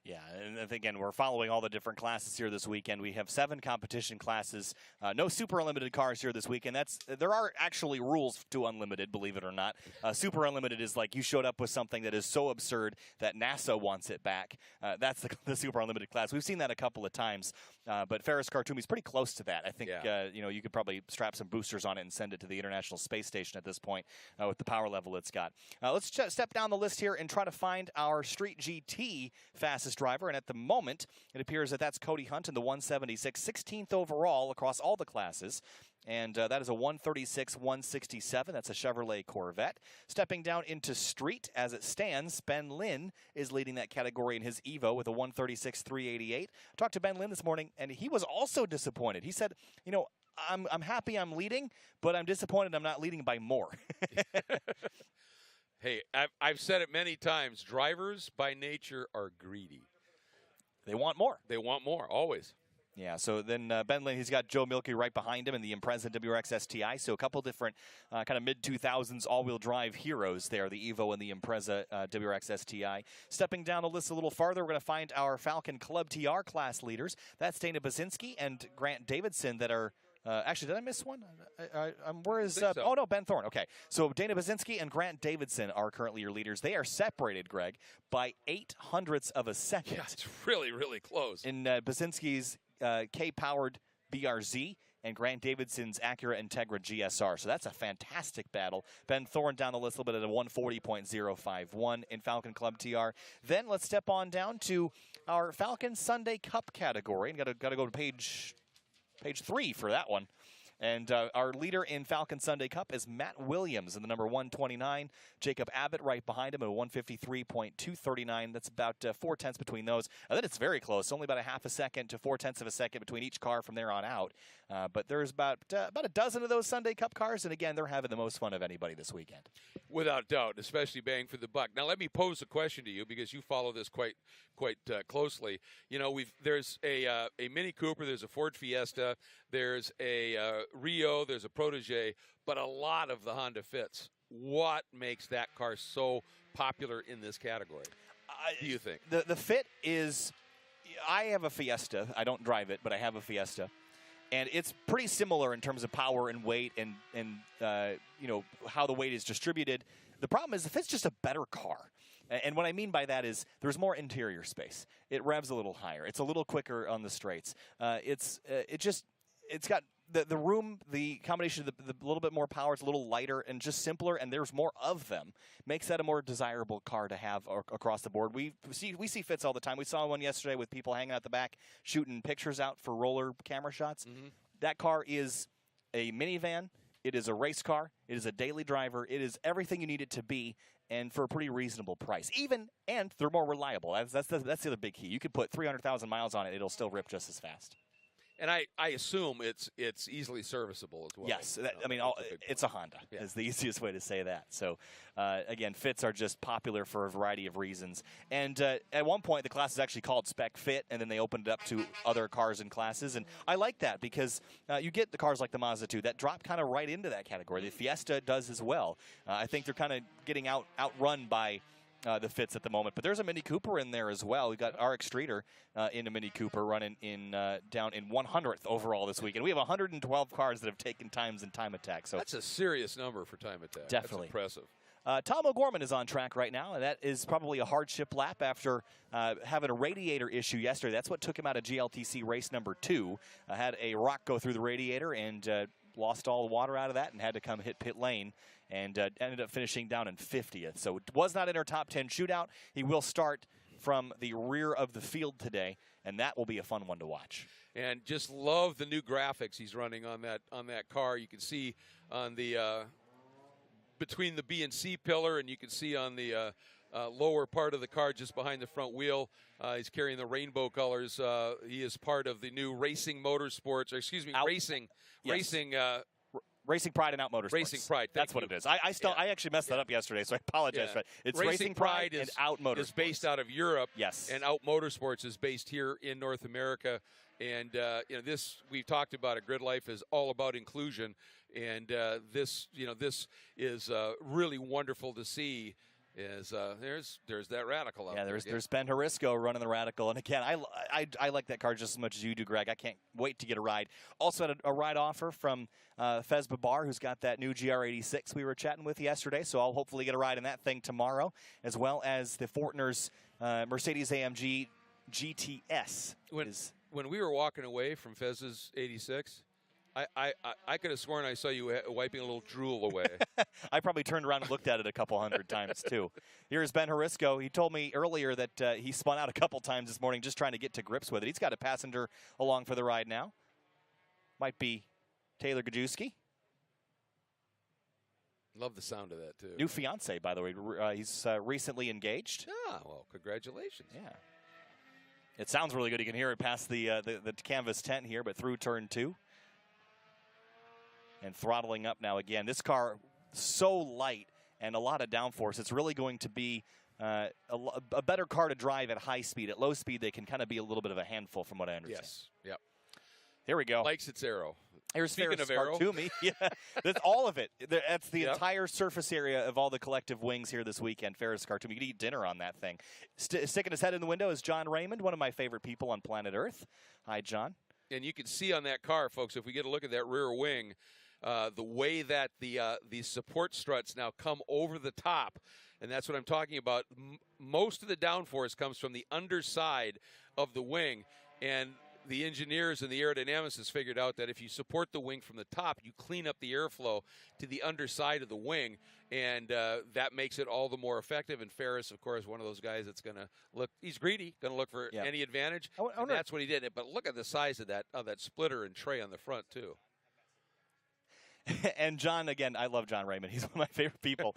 Yeah, and again, we're following all the different classes here this weekend. We have 7 competition classes. No Super Unlimited cars here this weekend. There are actually rules to Unlimited, believe it or not. Super Unlimited is like you showed up with something that is so absurd that NASA wants it back. That's the Super Unlimited class. We've seen that a couple of times, but Ferris Khartoumi is pretty close to that. I think you could probably strap some boosters on it and send it to the International Space Station at this point with the power level it's got. Let's step down the list here and try to find our Street GT fastest driver, and at the moment it appears that's Cody Hunt in the 176, 16th overall across all the classes, and that is a 136.167. That's a Chevrolet Corvette. Stepping down into Street as it stands, Ben Lynn is leading that category in his Evo with a 136.388. I talked to Ben Lynn this morning, and he was also disappointed. He said, I'm happy I'm leading, but I'm disappointed I'm not leading by more. Hey, I've said it many times. Drivers by nature are greedy. They want more. They want more, always. Yeah, so then Ben Lynn, he's got Joe Milkey right behind him in the Impreza WRX STI. So a couple different kind of mid-2000s all-wheel drive heroes there, the Evo and the Impreza WRX STI. Stepping down the list a little farther, we're going to find our Falcon Club TR class leaders. That's Dana Basinski and Grant Davidson that are... actually, did I miss one? Where is... So. Oh, no, Ben Thorne. Okay. So Dana Basinski and Grant Davidson are currently your leaders. They are separated, Greg, by 0.08 of a second. Yeah, it's really, really close. In Basinski's K-powered BRZ and Grant Davidson's Acura Integra GSR. So that's a fantastic battle. Ben Thorne down the list a little bit at a 140.051 in Falcon Club TR. Then let's step on down to our Falcon Sunday Cup category. And got to go to page 3 for that one. And our leader in Falcon Sunday Cup is Matt Williams in the number 129. Jacob Abbott right behind him at 153.239. That's about 4/10 between those. And then it's very close. Only about a half a second to 4/10 of a second between each car from there on out. But there's about a dozen of those Sunday Cup cars. And again, they're having the most fun of anybody this weekend. Without doubt, especially bang for the buck. Now, let me pose a question to you because you follow this quite closely. There's a Mini Cooper, there's a Ford Fiesta, there's a Rio, there's a Protege, but a lot of the Honda Fits. What makes that car so popular in this category, do you think? The Fit is, I have a Fiesta. I don't drive it, but I have a Fiesta. And it's pretty similar in terms of power and weight and you know, how the weight is distributed. The problem is the Fit's just a better car. And what I mean by that is there's more interior space. It revs a little higher. It's a little quicker on the straights. It's got the room, the combination of the little bit more power. It's a little lighter and just simpler, and there's more of them. Makes that a more desirable car to have across the board. We see Fits all the time. We saw one yesterday with people hanging out the back shooting pictures out for roller camera shots. Mm-hmm. That car is a minivan. It is a race car. It is a daily driver. It is everything you need it to be, and for a pretty reasonable price. And they're more reliable. That's the other big key. You could put 300,000 miles on it. It'll still rip just as fast. And I assume it's easily serviceable as well. Yes, it's a Honda. Yeah. Is the easiest way to say that. So, again, Fits are just popular for a variety of reasons. And at one point, the class is actually called Spec Fit, and then they opened it up to other cars and classes. And I like that because you get the cars like the Mazda 2 that drop kind of right into that category. The Fiesta does as well. I think they're kind of getting outrun by the Fits at the moment, but there's a Mini Cooper in there as well. We got RX Streeter in a Mini Cooper running in down in 100th overall this week, and we have 112 cars that have taken times in Time Attack. So that's a serious number for Time Attack. Definitely that's impressive. Tom O'Gorman is on track right now, and that is probably a hardship lap after having a radiator issue yesterday. That's what took him out of GLTC race number 2. Had a rock go through the radiator and lost all the water out of that and had to come hit pit lane. And ended up finishing down in 50th. So it was not in our top 10 shootout. He will start from the rear of the field today, and that will be a fun one to watch. And just love the new graphics he's running on that car. You can see on the between the B and C pillar, and you can see on the lower part of the car just behind the front wheel. He's carrying the rainbow colors. He is part of the new Racing Motorsports, or excuse me, Racing. Racing Pride and Out Motorsports. Racing Pride. That's what it is. I actually messed that up yesterday, so I apologize. Yeah. It's Racing Pride and Out Motorsports. Is based out of Europe. Yes. And Out Motorsports is based here in North America. And this we've talked about it. GRIDLIFE is all about inclusion, and this is really wonderful to see. There's that Radical out there. There's Ben Harisco running the Radical, and again, I like that car just as much as you do, Greg. I can't wait to get a ride. Also had a ride offer from Fez Babar, who's got that new GR86 we were chatting with yesterday, so I'll hopefully get a ride in that thing tomorrow, as well as the Fortner's Mercedes-AMG GTS. When we were walking away from Fez's 86, I could have sworn I saw you wiping a little drool away. I probably turned around and looked at it a couple hundred times, too. Here's Ben Harisco. He told me earlier that he spun out a couple times this morning just trying to get to grips with it. He's got a passenger along for the ride now. Might be Taylor Gajewski. Love the sound of that, too. New fiance, by the way. He's recently engaged. Ah, well, congratulations. Yeah. It sounds really good. You can hear it past the canvas tent here, but through turn 2. And throttling up now again. This car, so light and a lot of downforce. It's really going to be a better car to drive at high speed. At low speed, they can kind of be a little bit of a handful from what I understand. Yes. Yep. Here we go. Likes its aero. Here's Speaking Ferris of aero. Toomey. Yeah, that's all of it. That's the entire surface area of all the collective wings here this weekend. Ferris Toomey. You can eat dinner on that thing. Sticking his head in the window is John Raymond, one of my favorite people on planet Earth. Hi, John. And you can see on that car, folks, if we get a look at that rear wing, the way that the support struts now come over the top, and that's what I'm talking about. Most of the downforce comes from the underside of the wing, and the engineers and the aerodynamicists figured out that if you support the wing from the top, you clean up the airflow to the underside of the wing, and that makes it all the more effective. And Ferris, of course, one of those guys that's going to look, he's greedy, going to look for any advantage, and that's what he did. But look at the size of that splitter and tray on the front, too. And John, again, I love John Raymond. He's one of my favorite people.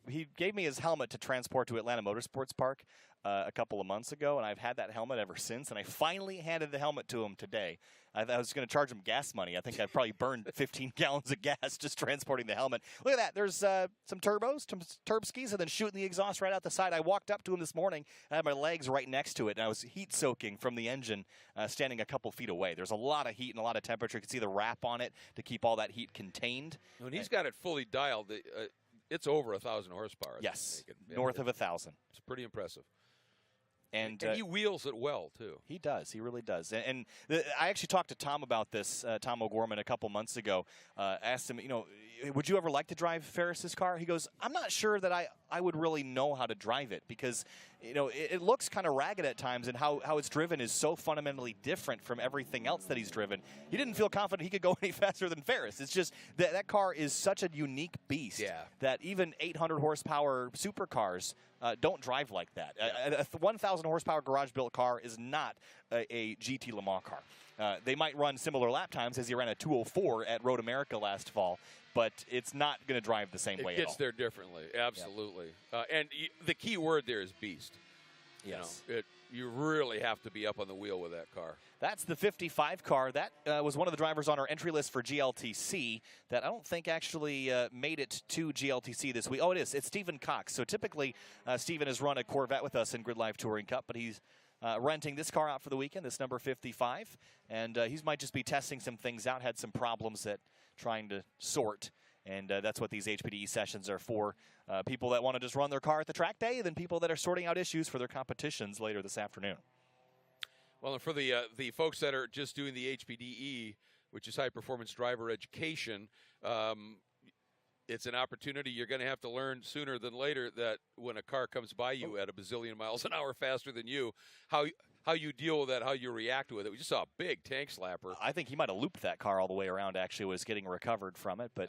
He gave me his helmet to transport to Atlanta Motorsports Park. a couple of months ago, and I've had that helmet ever since, and I finally handed the helmet to him today. I was going to charge him gas money. I think I probably burned 15 gallons of gas just transporting the helmet. Look at that. There's some turbos, some turb skis, and then shooting the exhaust right out the side. I walked up to him this morning. I had my legs right next to it, and I was heat soaking from the engine standing a couple feet away. There's a lot of heat and a lot of temperature. You can see the wrap on it to keep all that heat contained. When he's got it fully dialed, it's over 1,000 horsepower. Yes, north of 1,000. It's pretty impressive. And he wheels it well, too. He does. He really does. And I actually talked to Tom about this, Tom O'Gorman, a couple months ago. Asked him, would you ever like to drive Ferris's car? He goes, I'm not sure that I would really know how to drive it because, it looks kind of ragged at times, and how it's driven is so fundamentally different from everything else that he's driven. He didn't feel confident he could go any faster than Ferris. It's just that car is such a unique beast that even 800 horsepower supercars don't drive like that. A 1,000 horsepower garage-built car is not a GT Le Mans car. They might run similar lap times as he ran a 2:04 at Road America last fall, but it's not going to drive the same way at all. It gets there differently, absolutely. And the key word there is beast. Yes. You really have to be up on the wheel with that car. That's the 55 car. That was one of the drivers on our entry list for GLTC that I don't think actually made it to GLTC this week. Oh, it is. It's Stephen Cox. So typically, Stephen has run a Corvette with us in GridLife Touring Cup, but he's renting this car out for the weekend, this number 55. And he might just be testing some things out, had some problems at trying to sort. And that's what these HPDE sessions are for. People that want to just run their car at the track day, and then people that are sorting out issues for their competitions later this afternoon. Well, and for the folks that are just doing the HPDE, which is High Performance Driver Education, it's an opportunity you're going to have to learn sooner than later that when a car comes by you at a bazillion miles an hour faster than you, how you deal with that, how you react with it. We just saw a big tank slapper. I think he might have looped that car all the way around, actually, was getting recovered from it. But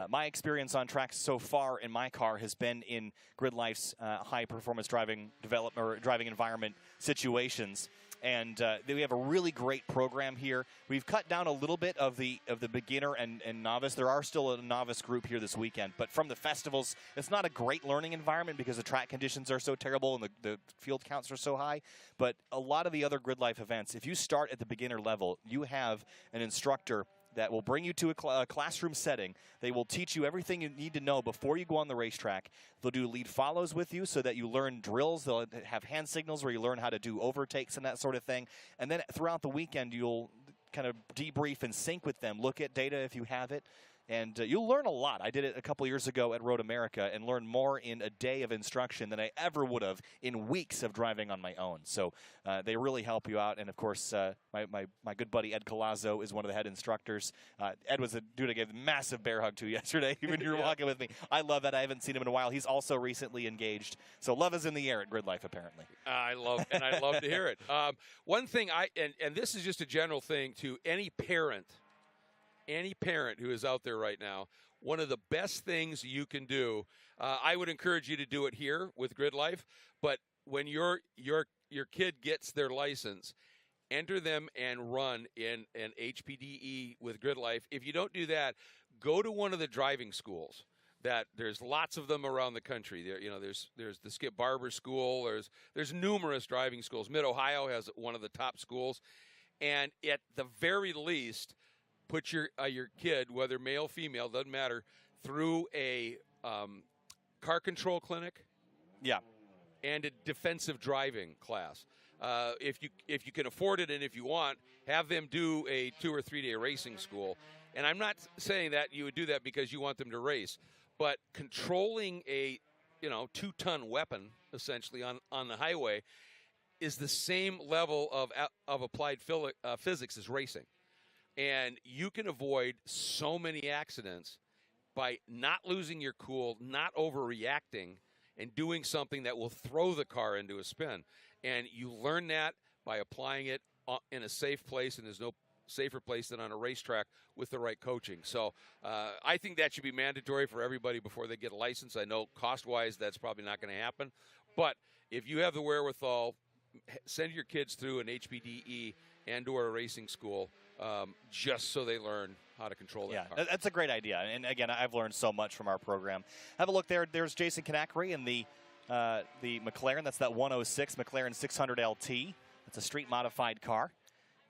my experience on tracks so far in my car has been in GridLife's high-performance driving development or driving environment situations. And we have a really great program here. We've cut down a little bit of the beginner and novice. There are still a novice group here this weekend. But from the festivals, it's not a great learning environment because the track conditions are so terrible and the field counts are so high. But a lot of the other GridLife events, if you start at the beginner level, you have an instructor that will bring you to a classroom setting. They will teach you everything you need to know before you go on the racetrack. They'll do lead follows with you so that you learn drills. They'll have hand signals where you learn how to do overtakes and that sort of thing. And then throughout the weekend, you'll kind of debrief and sync with them, look at data if you have it. And you'll learn a lot. I did it a couple years ago at Road America and learned more in a day of instruction than I ever would have in weeks of driving on my own. So they really help you out. And, of course, my good buddy Ed Colazzo is one of the head instructors. Ed was a dude I gave a massive bear hug to yesterday when you were walking with me. I love that. I haven't seen him in a while. He's also recently engaged. So love is in the air at GridLife, apparently. I love to hear it. One thing and this is just a general thing to any parent who is out there right now, one of the best things you can do, I would encourage you to do it here with GridLife, but when your kid gets their license, enter them and run in an HPDE with GridLife. If you don't do that, go to one of the driving schools. That there's lots of them around the country. There's the Skip Barber School. There's numerous driving schools. Mid-Ohio has one of the top schools, and at the very least, put your kid, whether male, female, doesn't matter, through a car control clinic. Yeah. And a defensive driving class. If you can afford it and if you want, have them do a 2 or 3 day racing school. And I'm not saying that you would do that because you want them to race, but controlling a 2-ton weapon essentially on the highway is the same level of applied physics as racing. And you can avoid so many accidents by not losing your cool, not overreacting, and doing something that will throw the car into a spin. And you learn that by applying it in a safe place, and there's no safer place than on a racetrack with the right coaching. So I think that should be mandatory for everybody before they get a license. I know cost-wise that's probably not going to happen. But if you have the wherewithal, send your kids through an HPDE and or a racing school just so they learn how to control that car. That's a great idea. And, again, I've learned so much from our program. Have a look there. There's Jason Kanakary in the the McLaren. That's that 106 McLaren 600 LT. That's a street-modified car.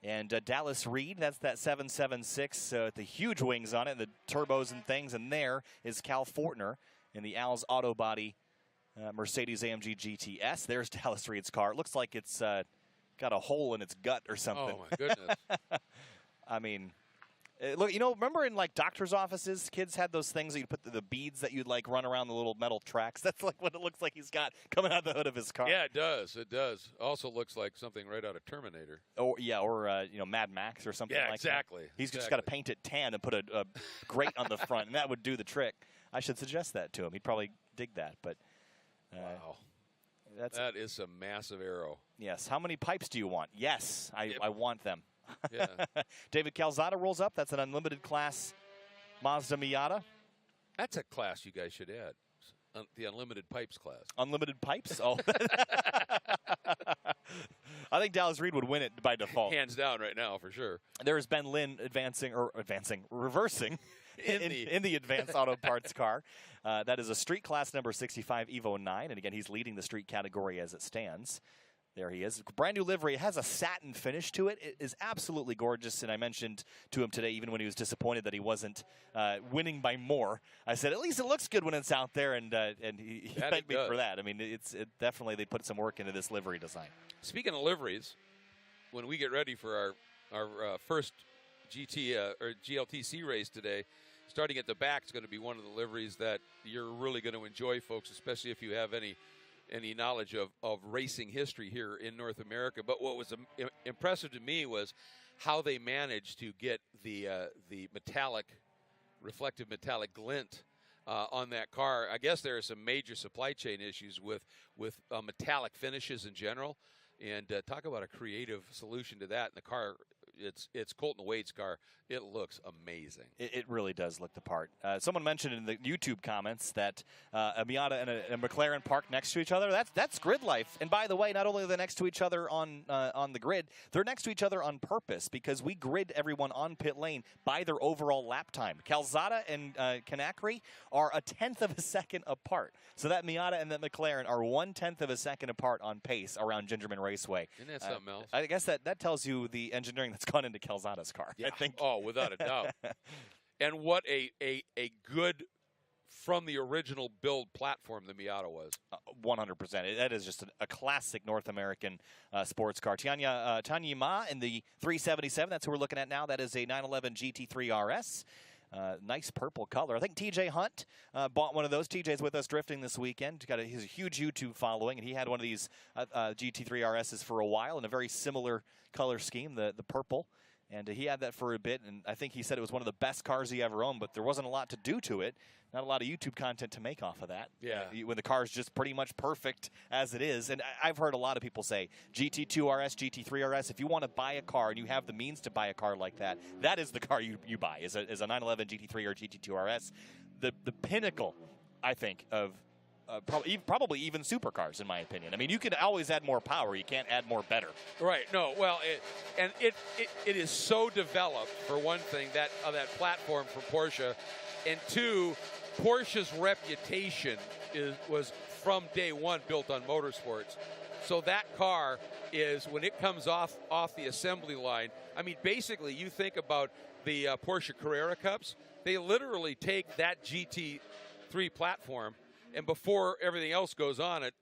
And Dallas Reed, that's that 776 with the huge wings on it, the turbos and things. And there is Cal Fortner in the Al's Auto Body Mercedes AMG GTS. There's Dallas Reed's car. It looks like it's got a hole in its gut or something. Oh, my goodness. I mean, look, you know, remember in like doctor's offices, kids had those things that you put the beads that you'd like run around the little metal tracks. That's like what it looks like he's got coming out the hood of his car. Yeah, it does. It does. Also looks like something right out of Terminator. Or you know, Mad Max or something like exactly. that. He's just got to paint it tan and put a grate on the front, and that would do the trick. I should suggest that to him. He'd probably dig that. But wow, that is a massive arrow. Yes. How many pipes do you want? Yes, I want them. Yeah. David Calzada rolls up. That's an unlimited class Mazda Miata. That's a class you guys should add. The unlimited pipes class. Unlimited pipes? Oh. I think Dallas Reed would win it by default. Hands down right now, for sure. There's Ben Lynn reversing in the Advanced Auto Parts car. That is a street class number 65 Evo 9. And again, he's leading the street category as it stands. There he is. Brand new livery. It has a satin finish to it. It is absolutely gorgeous. And I mentioned to him today, even when he was disappointed that he wasn't winning by more, I said, at least it looks good when it's out there. And he thanked me for that. I mean, definitely they put some work into this livery design. Speaking of liveries, when we get ready for our first GLTC race today, starting at the back is going to be one of the liveries that you're really going to enjoy, folks, especially if you have any knowledge of racing history here in North America. But what was impressive to me was how they managed to get the reflective metallic glint on that car. I guess there are some major supply chain issues with metallic finishes in general. And talk about a creative solution to that. And the car, it's Colton Wade's car. It looks amazing. It really does look the part. Someone mentioned in the YouTube comments that a Miata and a McLaren parked next to each other. That's grid life. And by the way, not only are they next to each other on the grid, they're next to each other on purpose because we grid everyone on pit lane by their overall lap time. Calzada and Kanakri are 1/10 of a second apart. So that Miata and that McLaren are 1/10 of a second apart on pace around Gingerman Raceway. Isn't that something else? I guess that tells you the engineering that's gone into Calzada's car. Yeah. I think. Oh, without a doubt. And what a good from the original build platform the Miata was. 100%. That is just a classic North American sports car. Tanya Ma in the 377. That's who we're looking at now. That is a 911 GT3 RS. Nice purple color. I think TJ Hunt bought one of those. TJ's with us drifting this weekend. He's a huge YouTube following, and he had one of these GT3 RSs for a while in a very similar color scheme, the purple. And he had that for a bit, and I think he said it was one of the best cars he ever owned, but there wasn't a lot to do to it. Not a lot of YouTube content to make off of that. Yeah. When the car is just pretty much perfect as it is. And I've heard a lot of people say, GT2 RS, GT3 RS, if you want to buy a car and you have the means to buy a car like that, that is the car you buy, is a 911 GT3 or GT2 RS. The pinnacle, I think, of probably even supercars, in my opinion. I mean, you can always add more power. You can't add more better. Right. No. Well, it is so developed, for one thing, that platform for Porsche, and two, Porsche's reputation was from day one built on motorsports. So that car is, when it comes off the assembly line, I mean, basically, you think about the Porsche Carrera Cups, they literally take that GT3 platform, and before everything else goes on it,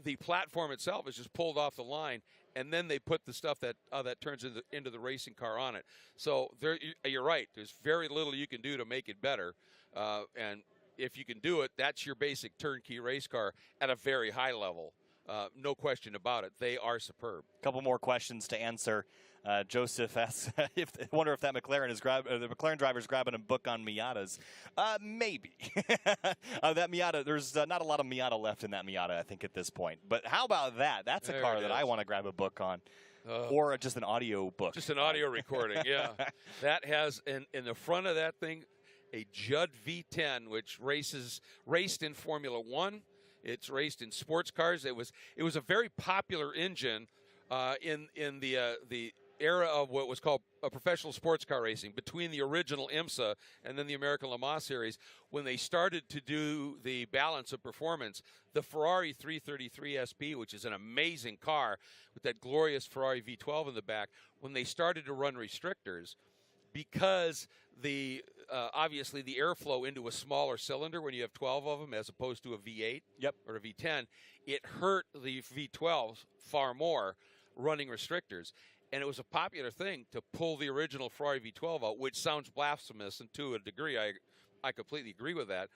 the platform itself is just pulled off the line, and then they put the stuff that turns into the racing car on it. So you're right. There's very little you can do to make it better, and if you can do it, that's your basic turnkey race car at a very high level. No question about it. They are superb. A couple more questions to answer. Joseph asks, wonder if that the McLaren driver's grabbing a book on Miatas. Maybe. That Miata, there's not a lot of Miata left in that Miata, I think, at this point. But how about that? That's a car that I want to grab a book on. Or just an audio book. Just an audio recording, yeah. That has, in the front of that thing, a Judd V10, which raced in Formula One. It's raced in sports cars. It was a very popular engine in the era of what was called a professional sports car racing, between the original IMSA and then the American Le Mans Series, when they started to do the balance of performance, the Ferrari 333 SP, which is an amazing car with that glorious Ferrari V12 in the back, when they started to run restrictors, because the obviously the airflow into a smaller cylinder when you have 12 of them as opposed to a V8 or a V10, it hurt the V12s far more running restrictors. And it was a popular thing to pull the original Ferrari V12 out, which sounds blasphemous, and to a degree I completely agree with that.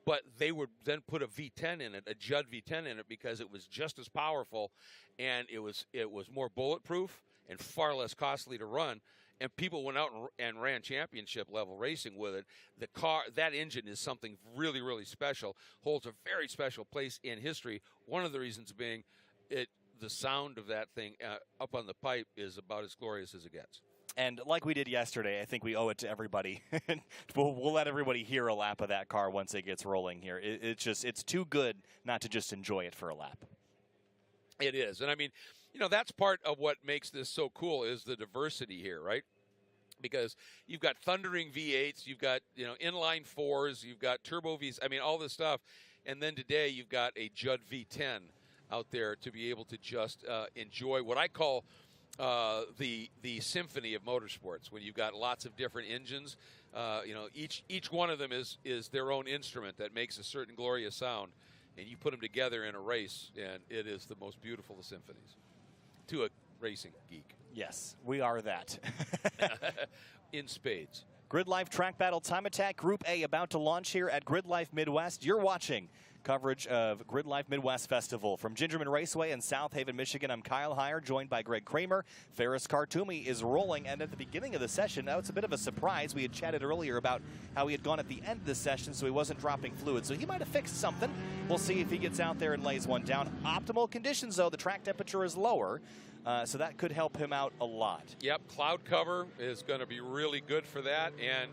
But they would then put a V10 in it, a Judd V10 in it, because it was just as powerful, and it was more bulletproof and far less costly to run. And people went out and ran championship level racing with it. The car, that engine is something really, really special, holds a very special place in history. One of the reasons being the sound of that thing up on the pipe is about as glorious as it gets. And like we did yesterday, I think we owe it to everybody. We'll let everybody hear a lap of that car once it gets rolling here. It's too good not to just enjoy it for a lap. It is. And I mean, that's part of what makes this so cool is the diversity here, right? Because you've got thundering V8s, you've got, inline 4s, you've got turbo Vs, I mean, all this stuff. And then today you've got a Judd V10 out there to be able to just enjoy what I call the symphony of motorsports, when you've got lots of different engines. Each one of them is their own instrument that makes a certain glorious sound, and you put them together in a race, and it is the most beautiful of symphonies to a racing geek. Yes, we are that. In spades. GRIDLIFE Track Battle Time Attack Group A about to launch here at GRIDLIFE Midwest. You're watching coverage of GRIDLIFE Midwest Festival from Gingerman Raceway in South Haven, Michigan. I'm Kyle Heyer, joined by Greg Kramer. Ferris Khartoumi is rolling, and at the beginning of the session, now it's a bit of a surprise. We had chatted earlier about how he had gone at the end of the session, so he wasn't dropping fluid. So he might have fixed something. We'll see if he gets out there and lays one down. Optimal conditions, though. The track temperature is lower, so that could help him out a lot. Yep, cloud cover is going to be really good for that. And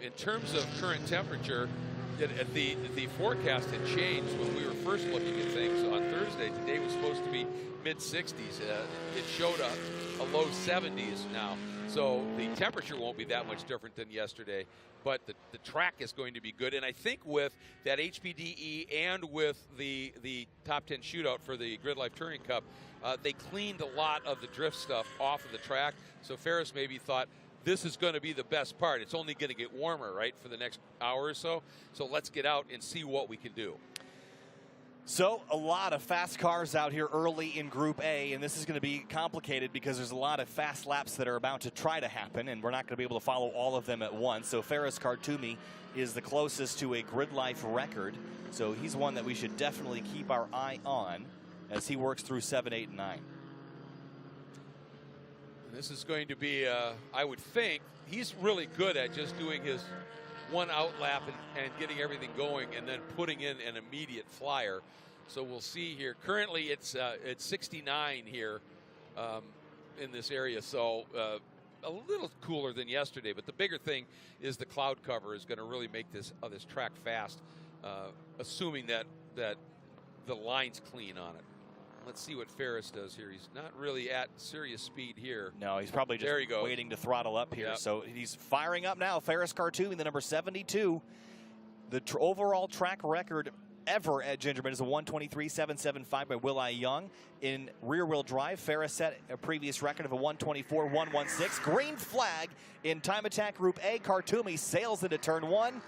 in terms of current temperature, the forecast had changed when we were first looking at things on Thursday. Today was supposed to be mid-60s. It showed a low 70s now. So the temperature won't be that much different than yesterday, but the track is going to be good. And I think with that HPDE and with the top 10 shootout for the GRIDLIFE Touring Cup, they cleaned a lot of the drift stuff off of the track. So Ferris maybe thought, this is going to be the best part. It's only going to get warmer, right, for the next hour or so. So let's get out and see what we can do. So a lot of fast cars out here early in Group A, and this is going to be complicated because there's a lot of fast laps that are about to try to happen, and we're not going to be able to follow all of them at once. So Ferris Khartoumi is the closest to a GRIDLIFE record, so he's one that we should definitely keep our eye on as he works through 7, 8, and 9. This is going to be, I would think, he's really good at just doing his one out lap and getting everything going and then putting in an immediate flyer. So we'll see here. Currently, it's 69 here in this area, so a little cooler than yesterday. But the bigger thing is the cloud cover is going to really make this track fast, assuming that the line's clean on it. Let's see what Ferris does here. He's not really at serious speed here. No, he's probably just waiting to throttle up here. Yep. So he's firing up now. Ferris Khartoumi, the number 72. The overall track record ever at Gingerman is a 123.775 by Will I Young. In rear-wheel drive, Ferris set a previous record of a 124.116. Green flag in Time Attack Group A. Khartoumi sails into turn 1.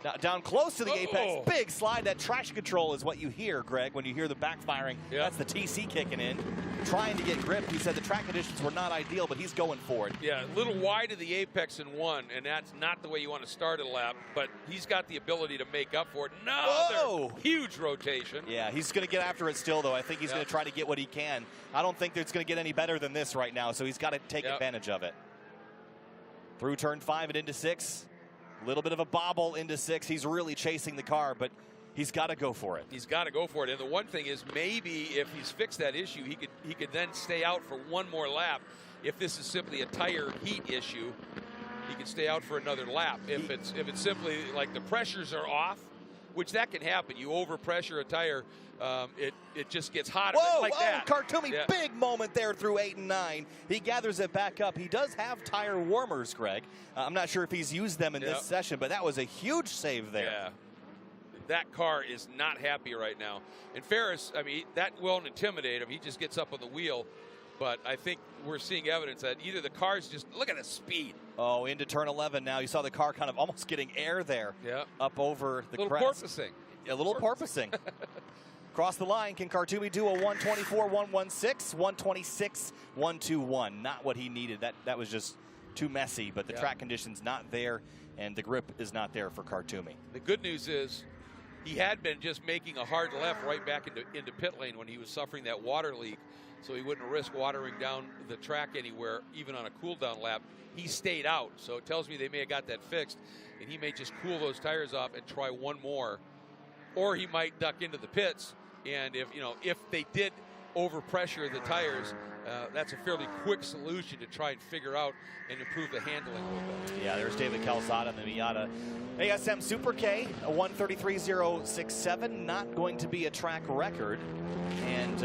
Now, down close to the apex, big slide. That traction control is what you hear, Greg, when you hear the backfiring. Yep. That's the TC kicking in, trying to get grip. He said the track conditions were not ideal, but he's going for it. Yeah, a little wide of the apex in one, and that's not the way you want to start a lap, but he's got the ability to make up for it. No, huge rotation. Yeah, he's going to get after it still, though. I think he's going to try to get what he can. I don't think it's going to get any better than this right now, so he's got to take advantage of it. Through turn 5 and into 6. A little bit of a bobble into 6. He's really chasing the car, but he's got to go for it. He's got to go for it. And the one thing is, maybe if he's fixed that issue, he could then stay out for one more lap. If this is simply a tire heat issue, he can stay out for another lap. If it's simply like the pressures are off, which that can happen. You overpressure a tire, it just gets hot Whoa, like that. Kartumi, Yeah. big moment there through 8 and 9. He gathers it back up. He does have tire warmers, Greg. I'm not sure if he's used them in this session, but that was a huge save there. Yeah. That car is not happy right now. And Ferris, I mean, that won't intimidate him. He just gets up on the wheel. But I think we're seeing evidence that either the car's just, look at the speed. Oh, into turn 11 now. You saw the car kind of almost getting air there. Yeah. Up over the little crest. porpoising. A little porpoising. Across the line, can Kartumi do a 124, 116, 126, 121? Not what he needed. That was just too messy, but the track conditions not there, and the grip is not there for Kartumi. The good news is he had been just making a hard left right back into pit lane when he was suffering that water leak, so he wouldn't risk watering down the track anywhere, even on a cool down lap. He stayed out, so it tells me they may have got that fixed, and he may just cool those tires off and try one more, or he might duck into the pits. And if they did overpressure the tires, that's a fairly quick solution to try and figure out and improve the handling a little bit. Yeah, there's David Calzada in the Miata ASM Super K, a 133.067, not going to be a track record, and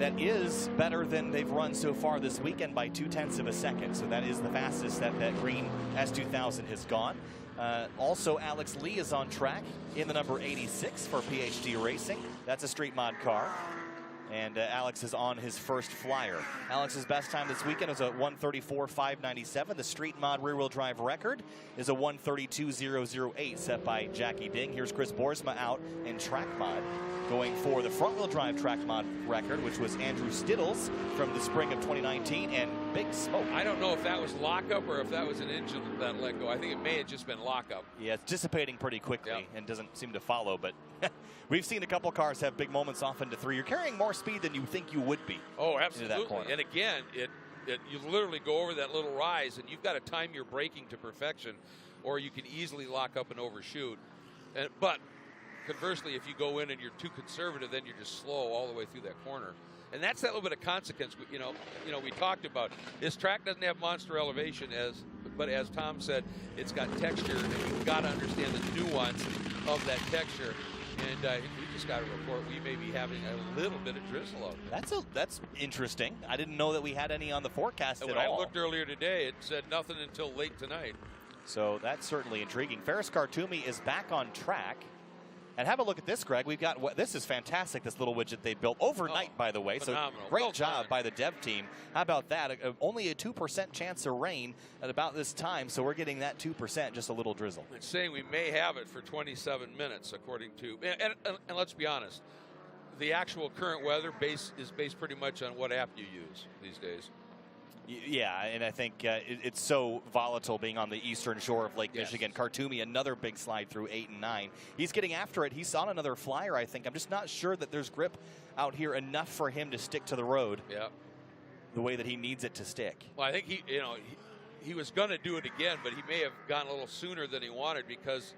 that is better than they've run so far this weekend by 0.2 of a second. So that is the fastest that green S2000 has gone. Also, Alex Lee is on track in the number 86 for PhD Racing. That's a street mod car. And Alex is on his first flyer. Alex's best time this weekend is a 134.597. The street mod rear-wheel drive record is a 132.008 set by Jackie Ding. Here's Chris Boersma out in track mod, going for the front-wheel drive track mod record, which was Andrew Stittles from the spring of 2019, and big smoke. I don't know if that was lockup or if that was an engine that let go. I think it may have just been lockup. Yeah, it's dissipating pretty quickly and doesn't seem to follow, but we've seen a couple cars have big moments off into 3. You're carrying more speed than you think you would be. Oh, absolutely. And again, you literally go over that little rise, and you've got to time your braking to perfection, or you can easily lock up and overshoot. But conversely, if you go in and you're too conservative, then you're just slow all the way through that corner. And that's that little bit of consequence. We talked about this track doesn't have monster elevation, but as Tom said, it's got texture, and you've got to understand the nuance of that texture. And we just got a report we may be having a little bit of drizzle out. That's interesting. I didn't know that we had any on the forecast at all. When I looked earlier today, it said nothing until late tonight. So that's certainly intriguing. Ferris Kartumi is back on track. And have a look at this, Greg. We've got, this is fantastic, this little widget they built overnight, by the way. Phenomenal. So great job by the dev team. How about that? Only a 2% chance of rain at about this time, so we're getting that 2%, just a little drizzle. It's saying we may have it for 27 minutes, according to, and let's be honest, the actual current weather is based pretty much on what app you use these days. Yeah, and I think it's so volatile being on the eastern shore of Lake Michigan. Kartumi, another big slide through 8 and 9. He's getting after it. He's on another flyer, I think. I'm just not sure that there's grip out here enough for him to stick to the road the way that he needs it to stick. Well, I think he was going to do it again, but he may have gone a little sooner than he wanted because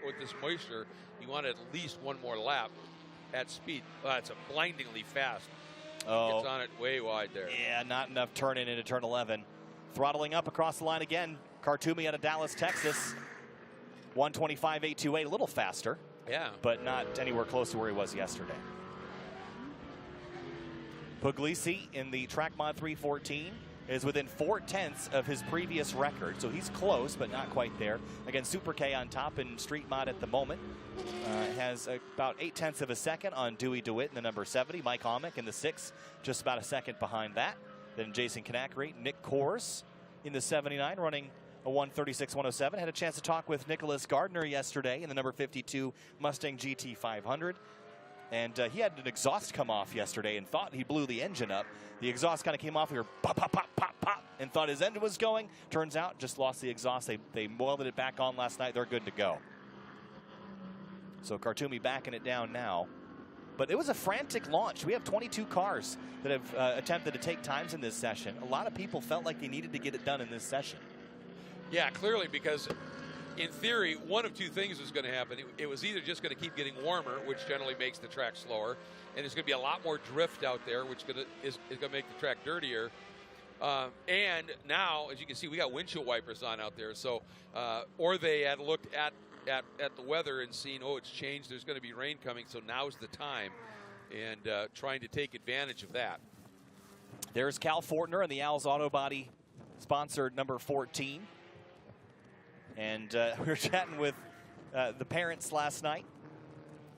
with this moisture, he wanted at least one more lap at speed. It's a blindingly fast. Oh, gets on it way wide there. Yeah, not enough turning into turn 11. Throttling up across the line again. Kartumi out of Dallas, Texas. 125.828, a little faster. Yeah. But not anywhere close to where he was yesterday. Puglisi in the Track Mod 314 is within 0.4 of his previous record, so he's close, but not quite there. Again, Super K on top in Street Mod at the moment. Has about 0.8 of a second on Dewey DeWitt in the number 70. Mike Amick in the 6, just about a second behind that. Then Jason Kanakri, Nick Kors in the 79, running a 136.107. Had a chance to talk with Nicholas Gardner yesterday in the number 52 Mustang GT 500. And he had an exhaust come off yesterday and thought he blew the engine up. The exhaust kind of came off here, pop, pop, pop, pop, pop, and thought his engine was going. Turns out, just lost the exhaust. They welded it back on last night. They're good to go. So Kartumi backing it down now. But it was a frantic launch. We have 22 cars that have attempted to take times in this session. A lot of people felt like they needed to get it done in this session. Yeah, clearly, because in theory, one of two things was going to happen. It was either just going to keep getting warmer, which generally makes the track slower, and there's going to be a lot more drift out there, which is going to make the track dirtier. And now, as you can see, we got windshield wipers on out there. So, or they had looked at at the weather and seen, oh, it's changed, there's going to be rain coming, so now's the time, and trying to take advantage of that. There's Cal Fortner and the Al's Auto Body sponsored number 14. And we were chatting with the parents last night,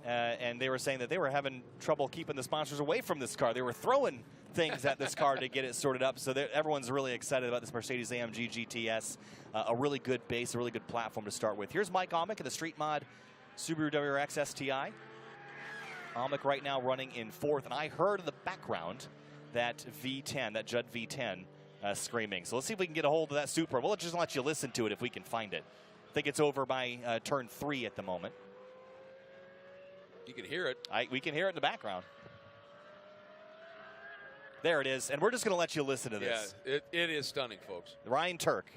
and they were saying that they were having trouble keeping the sponsors away from this car. They were throwing things at this car to get it sorted up. So everyone's really excited about this Mercedes-AMG GTS. A really good base, a really good platform to start with. Here's Mike Amick in the Street Mod Subaru WRX STI. Amick right now running in 4th, and I heard in the background that V10, that Judd V10 screaming. So let's see if we can get a hold of that Supra. We'll just let you listen to it if we can find it. I think it's over by turn 3 at the moment. You can hear it. We can hear it in the background. There it is, and we're just going to let you listen to this. Yeah, it is stunning, folks. Ryan Turk.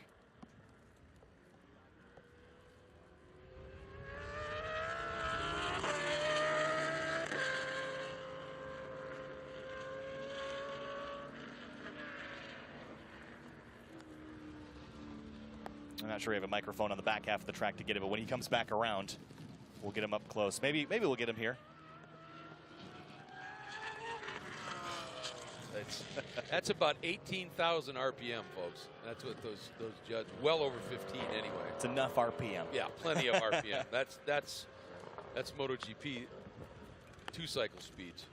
I'm not sure we have a microphone on the back half of the track to get it, but when he comes back around, we'll get him up close. Maybe we'll get him here. That's about 18,000 RPM, folks. That's what those Judds, well over 15 anyway. It's enough RPM. Yeah, plenty of RPM. That's MotoGP 2-cycle speeds.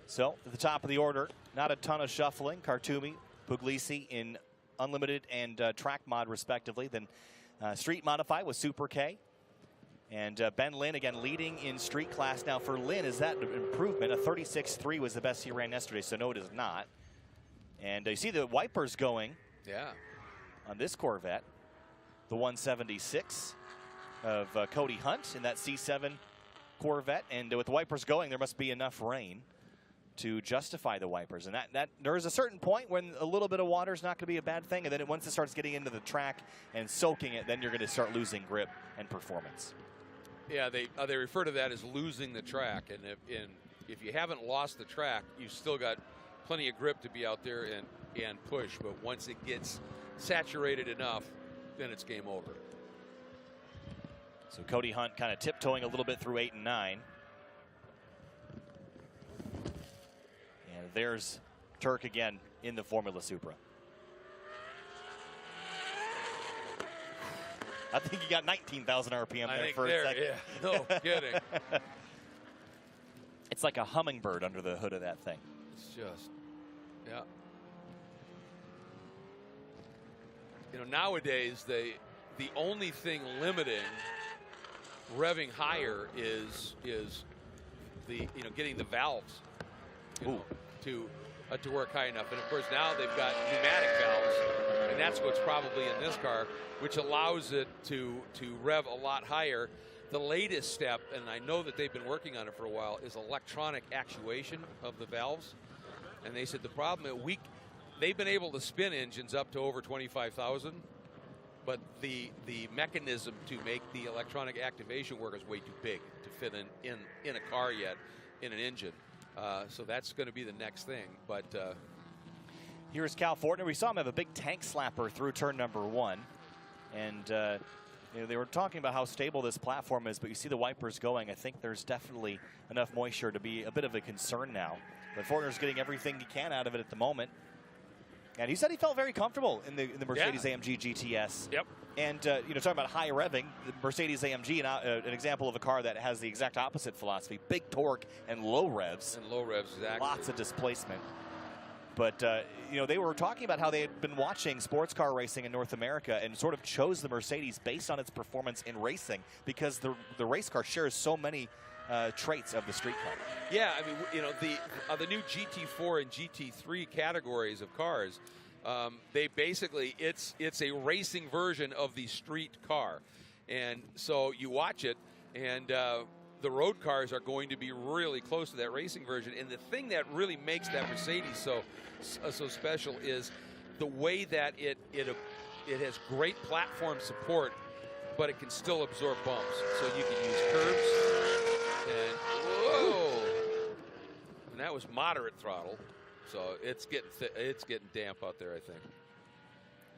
So at the top of the order, not a ton of shuffling. Kartumi, Puglisi in Unlimited and Track Mod respectively. Then Street Modify with Super K. And Ben Lynn, again, leading in street class. Now, for Lynn, is that an improvement? A 36.3 was the best he ran yesterday, so no, it is not. And you see the wipers going on this Corvette. The 176 of Cody Hunt in that C7 Corvette. And with the wipers going, there must be enough rain to justify the wipers. And that there is a certain point when a little bit of water is not going to be a bad thing. And then once it starts getting into the track and soaking it, then you're going to start losing grip and performance. Yeah, they refer to that as losing the track, and if you haven't lost the track, you've still got plenty of grip to be out there and push. But once it gets saturated enough, then it's game over. So Cody Hunt kind of tiptoeing a little bit through 8 and 9. And there's Turk again in the Formula Supra. I think he got 19,000 RPM there for a second. Yeah, no kidding. It's like a hummingbird under the hood of that thing. It's just, yeah. You know, nowadays the only thing limiting revving higher is the getting the valves to work high enough. And of course now they've got pneumatic valves, and that's what's probably in this car, which allows it to rev a lot higher. The latest step, and I know that they've been working on it for a while, is electronic actuation of the valves. And they said the problem is they've been able to spin engines up to over 25,000, but the mechanism to make the electronic activation work is way too big to fit in a car yet, in an engine. So that's going to be the next thing. But here's Cal Fortner. We saw him have a big tank slapper through turn number 1. And they were talking about how stable this platform is, but you see the wipers going. I think there's definitely enough moisture to be a bit of a concern now. But Fortner's getting everything he can out of it at the moment. And he said he felt very comfortable in the Mercedes-AMG GTS. Yep. And, talking about high revving, the Mercedes-AMG, an example of a car that has the exact opposite philosophy. Big torque and low revs. And low revs, exactly. Lots of displacement. But, they were talking about how they had been watching sports car racing in North America and sort of chose the Mercedes based on its performance in racing because the race car shares so many traits of the street car. Yeah, I mean, the new GT4 and GT3 categories of cars, they basically, it's a racing version of the street car. And so you watch it, and the road cars are going to be really close to that racing version. And the thing that really makes that Mercedes so special is the way that it has great platform support, but it can still absorb bumps. So you can use curbs, and whoa, and that was moderate throttle. So it's getting damp out there, I think.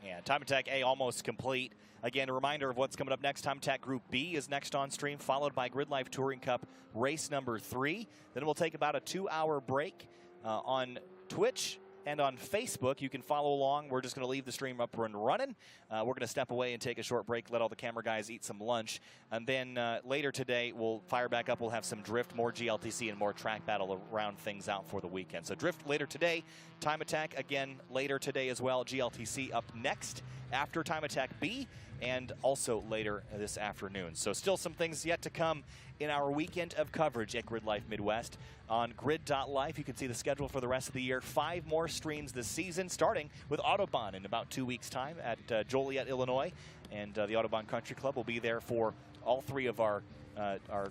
Yeah, Time Attack A almost complete. Again, a reminder of what's coming up next. Time Attack Group B is next on stream, followed by GridLife Touring Cup race number 3. Then we'll take about a 2-hour break on Twitch and on Facebook. You can follow along. We're just going to leave the stream up and running. We're going to step away and take a short break, let all the camera guys eat some lunch. And then later today, we'll fire back up. We'll have some Drift, more GLTC, and more Track Battle to round things out for the weekend. So Drift later today. Time Attack again later today as well. GLTC up next after Time Attack B, and also later this afternoon. So still some things yet to come in our weekend of coverage at GridLife Midwest. On grid.life, you can see the schedule for the rest of the year. 5 more streams this season, starting with Autobahn in about 2 weeks' time at Joliet, Illinois. And the Autobahn Country Club will be there for all 3 of our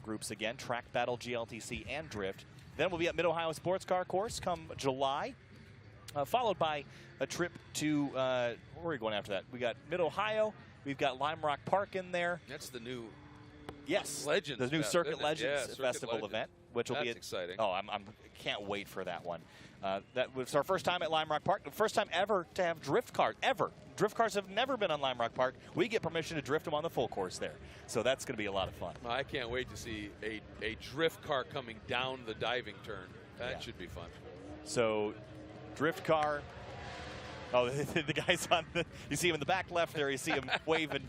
groups again, Track Battle, GLTC, and Drift. Then we'll be at Mid-Ohio Sports Car Course come July, followed by a trip to, where are we going after that? We got Mid-Ohio. We've got Lime Rock Park in there. That's the new Legends, the new Circuit Legends Festival event, which will be exciting. Oh, I can't wait for that one. That was our first time at Lime Rock Park. The first time ever to have drift cars ever. Drift cars have never been on Lime Rock Park. We get permission to drift them on the full course there, so that's going to be a lot of fun. I can't wait to see a drift car coming down the diving turn. That should be fun. So, drift car. Oh, the guy's on the. You see him in the back left there. You see him waving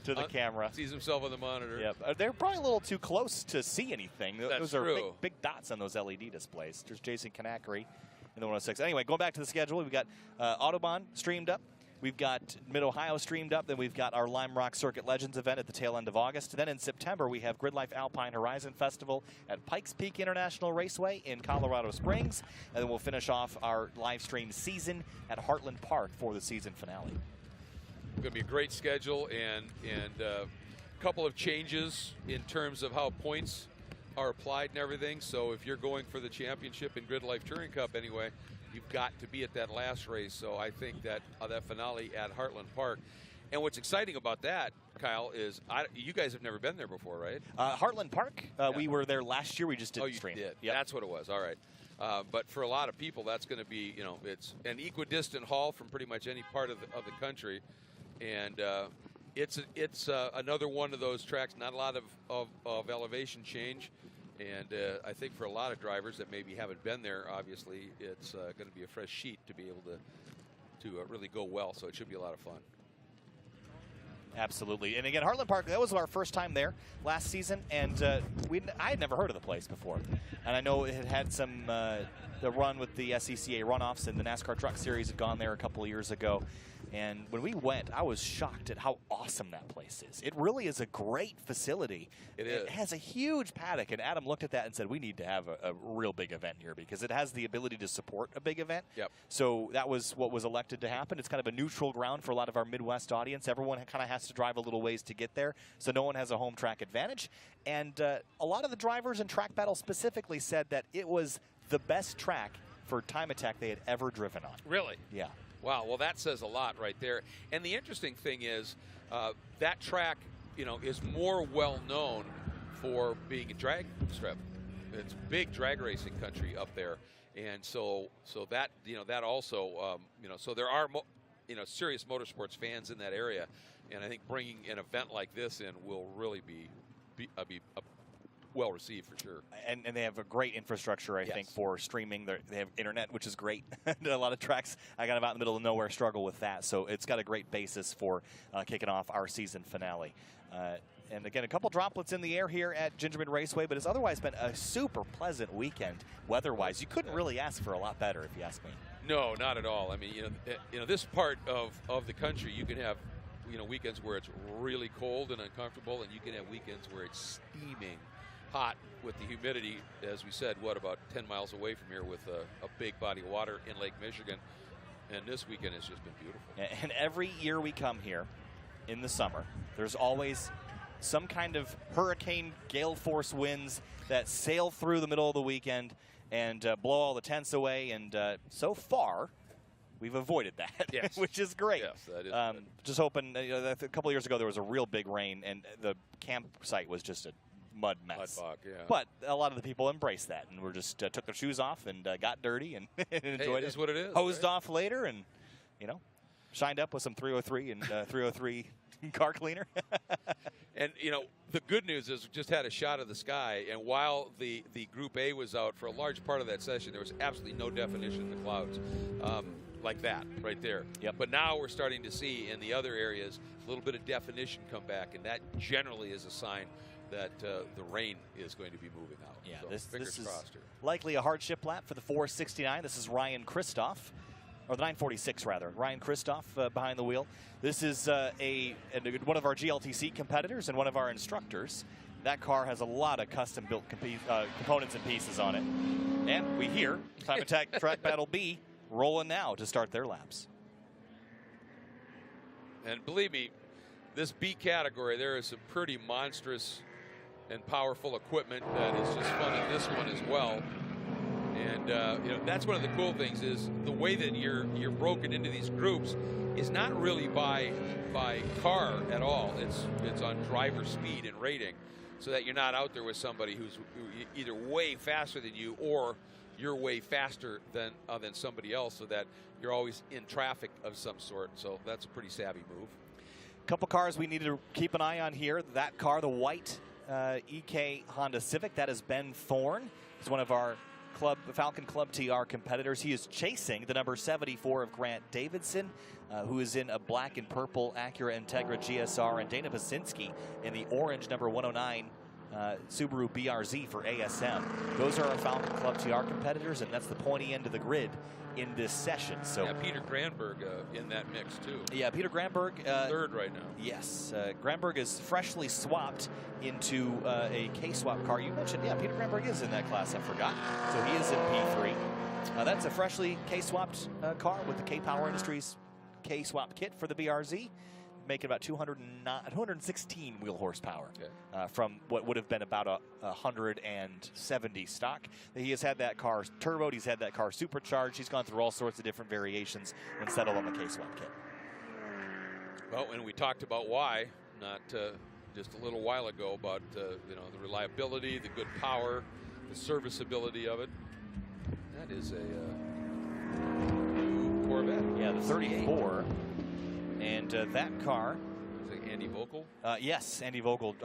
to the camera. Sees himself on the monitor. Yep. They're probably a little too close to see anything. That's those are true. big dots on those LED displays. There's Jason Kanakary in the 106. Anyway, going back to the schedule, we've got Autobahn streamed up. We've got Mid-Ohio streamed up. Then we've got our Lime Rock Circuit Legends event at the tail end of August. Then in September, we have GridLife Alpine Horizon Festival at Pikes Peak International Raceway in Colorado Springs. And then we'll finish off our live stream season at Heartland Park for the season finale. Going to be a great schedule and a couple of changes in terms of how points are applied and everything. So if you're going for the championship in GridLife Touring Cup anyway, you've got to be at that last race. So I think that that finale at Heartland Park. And what's exciting about that, Kyle, is you guys have never been there before, right? Heartland Park, we were there last year. We just didn't stream. Oh, you did. Yep. That's what it was. All right. But for a lot of people, that's going to be, it's an equidistant haul from pretty much any part of the country. And it's another one of those tracks, not a lot of elevation change. And I think for a lot of drivers that maybe haven't been there, obviously, it's going to be a fresh sheet to be able to really go well. So it should be a lot of fun. Absolutely. And again, Heartland Park, that was our first time there last season. And I had never heard of the place before. And I know it had some, the run with the SCCA runoffs and the NASCAR Truck Series had gone there a couple of years ago. And when we went, I was shocked at how awesome that place is. It really is a great facility. It is. It has a huge paddock, and Adam looked at that and said, we need to have a real big event here because it has the ability to support a big event. Yep. So that was what was elected to happen. It's kind of a neutral ground for a lot of our Midwest audience. Everyone kind of has to drive a little ways to get there, so no one has a home track advantage. And a lot of the drivers in Track Battle specifically said that it was the best track for Time Attack they had ever driven on. Really? Yeah. Wow, well, that says a lot right there. And the interesting thing is that track, is more well-known for being a drag strip. It's big drag racing country up there. And so that, that also, so there are, serious motorsports fans in that area. And I think bringing an event like this in will really be well received for sure. And they have a great infrastructure, I think, for streaming. They have internet, which is great. A lot of tracks, I got out in the middle of nowhere, struggle with that. So it's got a great basis for kicking off our season finale. And again, a couple droplets in the air here at Gingerman Raceway, but it's otherwise been a super pleasant weekend weather-wise. You couldn't really ask for a lot better, if you ask me. No, not at all. I mean, this part of the country, you can have, weekends where it's really cold and uncomfortable, and you can have weekends where it's steaming hot with the humidity, as we said, about 10 miles away from here with a big body of water in Lake Michigan. And this weekend has just been beautiful. And every year we come here in the summer, there's always some kind of hurricane gale force winds that sail through the middle of the weekend and blow all the tents away. And so far, we've avoided that, which is great. Yes, that is just hoping, a couple of years ago there was a real big rain, and the campsite was just a mud mess. Mud bog, yeah. But a lot of the people embraced that, and were just took their shoes off and got dirty and enjoyed it. Is what it is. Hosed off later, and shined up with some 303 and 303 car cleaner. And, you know, the good news is we just had a shot of the sky, and while the Group A was out for a large part of that session, there was absolutely no definition in the clouds like that right there. Yep. But now we're starting to see in the other areas a little bit of definition come back, and that generally is a sign that the rain is going to be moving out. Yeah, so this fingers is crossed here. likely a hardship lap for the 469. This is Ryan Kristoff, or the 946 rather. Ryan Kristoff behind the wheel. This is one of our GLTC competitors and one of our instructors. That car has a lot of custom built components and pieces on it. And we hear Time Attack Track Battle B rolling now to start their laps. And believe me, this B category, there is some pretty monstrous and powerful equipment that is just fun in this one as well. And you know, that's one of the cool things is the way that you're broken into these groups is not really by car at all. It's on driver speed and rating, so that you're not out there with somebody who's either way faster than you or you're way faster than somebody else, so that you're always in traffic of some sort. So that's a pretty savvy move. Couple cars we need to keep an eye on here. That car, the white EK Honda Civic, that is Ben Thorne. He's one of our Falcon Club TR competitors. He is chasing the number 74 of Grant Davidson, who is in a black and purple Acura Integra GSR, and Dana Pasinski in the orange number 109 Subaru BRZ for ASM. Those are our Falcon Club TR competitors, and that's the pointy end of the grid in this session. So yeah, Peter Granberg in that mix too. Yeah, Peter Granberg. Third right now. Yes, Granberg is freshly swapped into a K-swap car. You mentioned, yeah, Peter Granberg is in that class, I forgot. So he is in P3. That's a freshly K-swapped car with the K-Power Industries K-swap kit for the BRZ, making about 216 wheel horsepower from what would have been about 170 stock. He has had that car turboed, he's had that car supercharged, he's gone through all sorts of different variations and settled on the K-swap kit. Well, and we talked about why, not just a little while ago, about you know, the reliability, the good power, the serviceability of it. That is a new Corvette. Yeah, the 34. And that car, is it Andy Vogel? Yes, Andy Vogel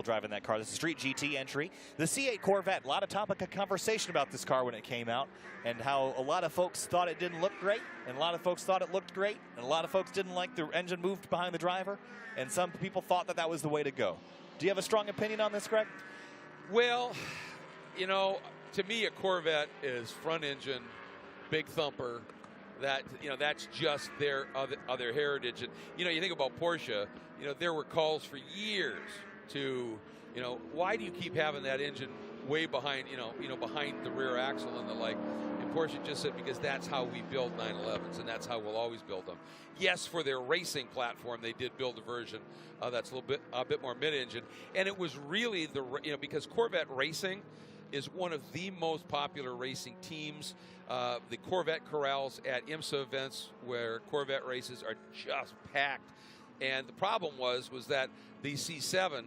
driving that car. This is a Street GT entry. The C8 Corvette, a lot of topic of conversation about this car when it came out, and how a lot of folks thought it didn't look great, and a lot of folks thought it looked great, and a lot of folks didn't like the engine moved behind the driver, and some people thought that that was the way to go. Do you have a strong opinion on this, Greg? Well, you know, to me a Corvette is front engine, big thumper. That, you know, that's just their other heritage. And, you know, you think about Porsche, you know, there were calls for years to, you know, why do you keep having that engine way behind, you know, behind the rear axle and the like? And Porsche just said, because that's how we build 911s, and that's how we'll always build them. Yes, for their racing platform, they did build a version that's a bit more mid-engine, and it was really because Corvette racing is one of the most popular racing teams. The Corvette corrals at IMSA events where Corvette races are just packed. And the problem was that the C7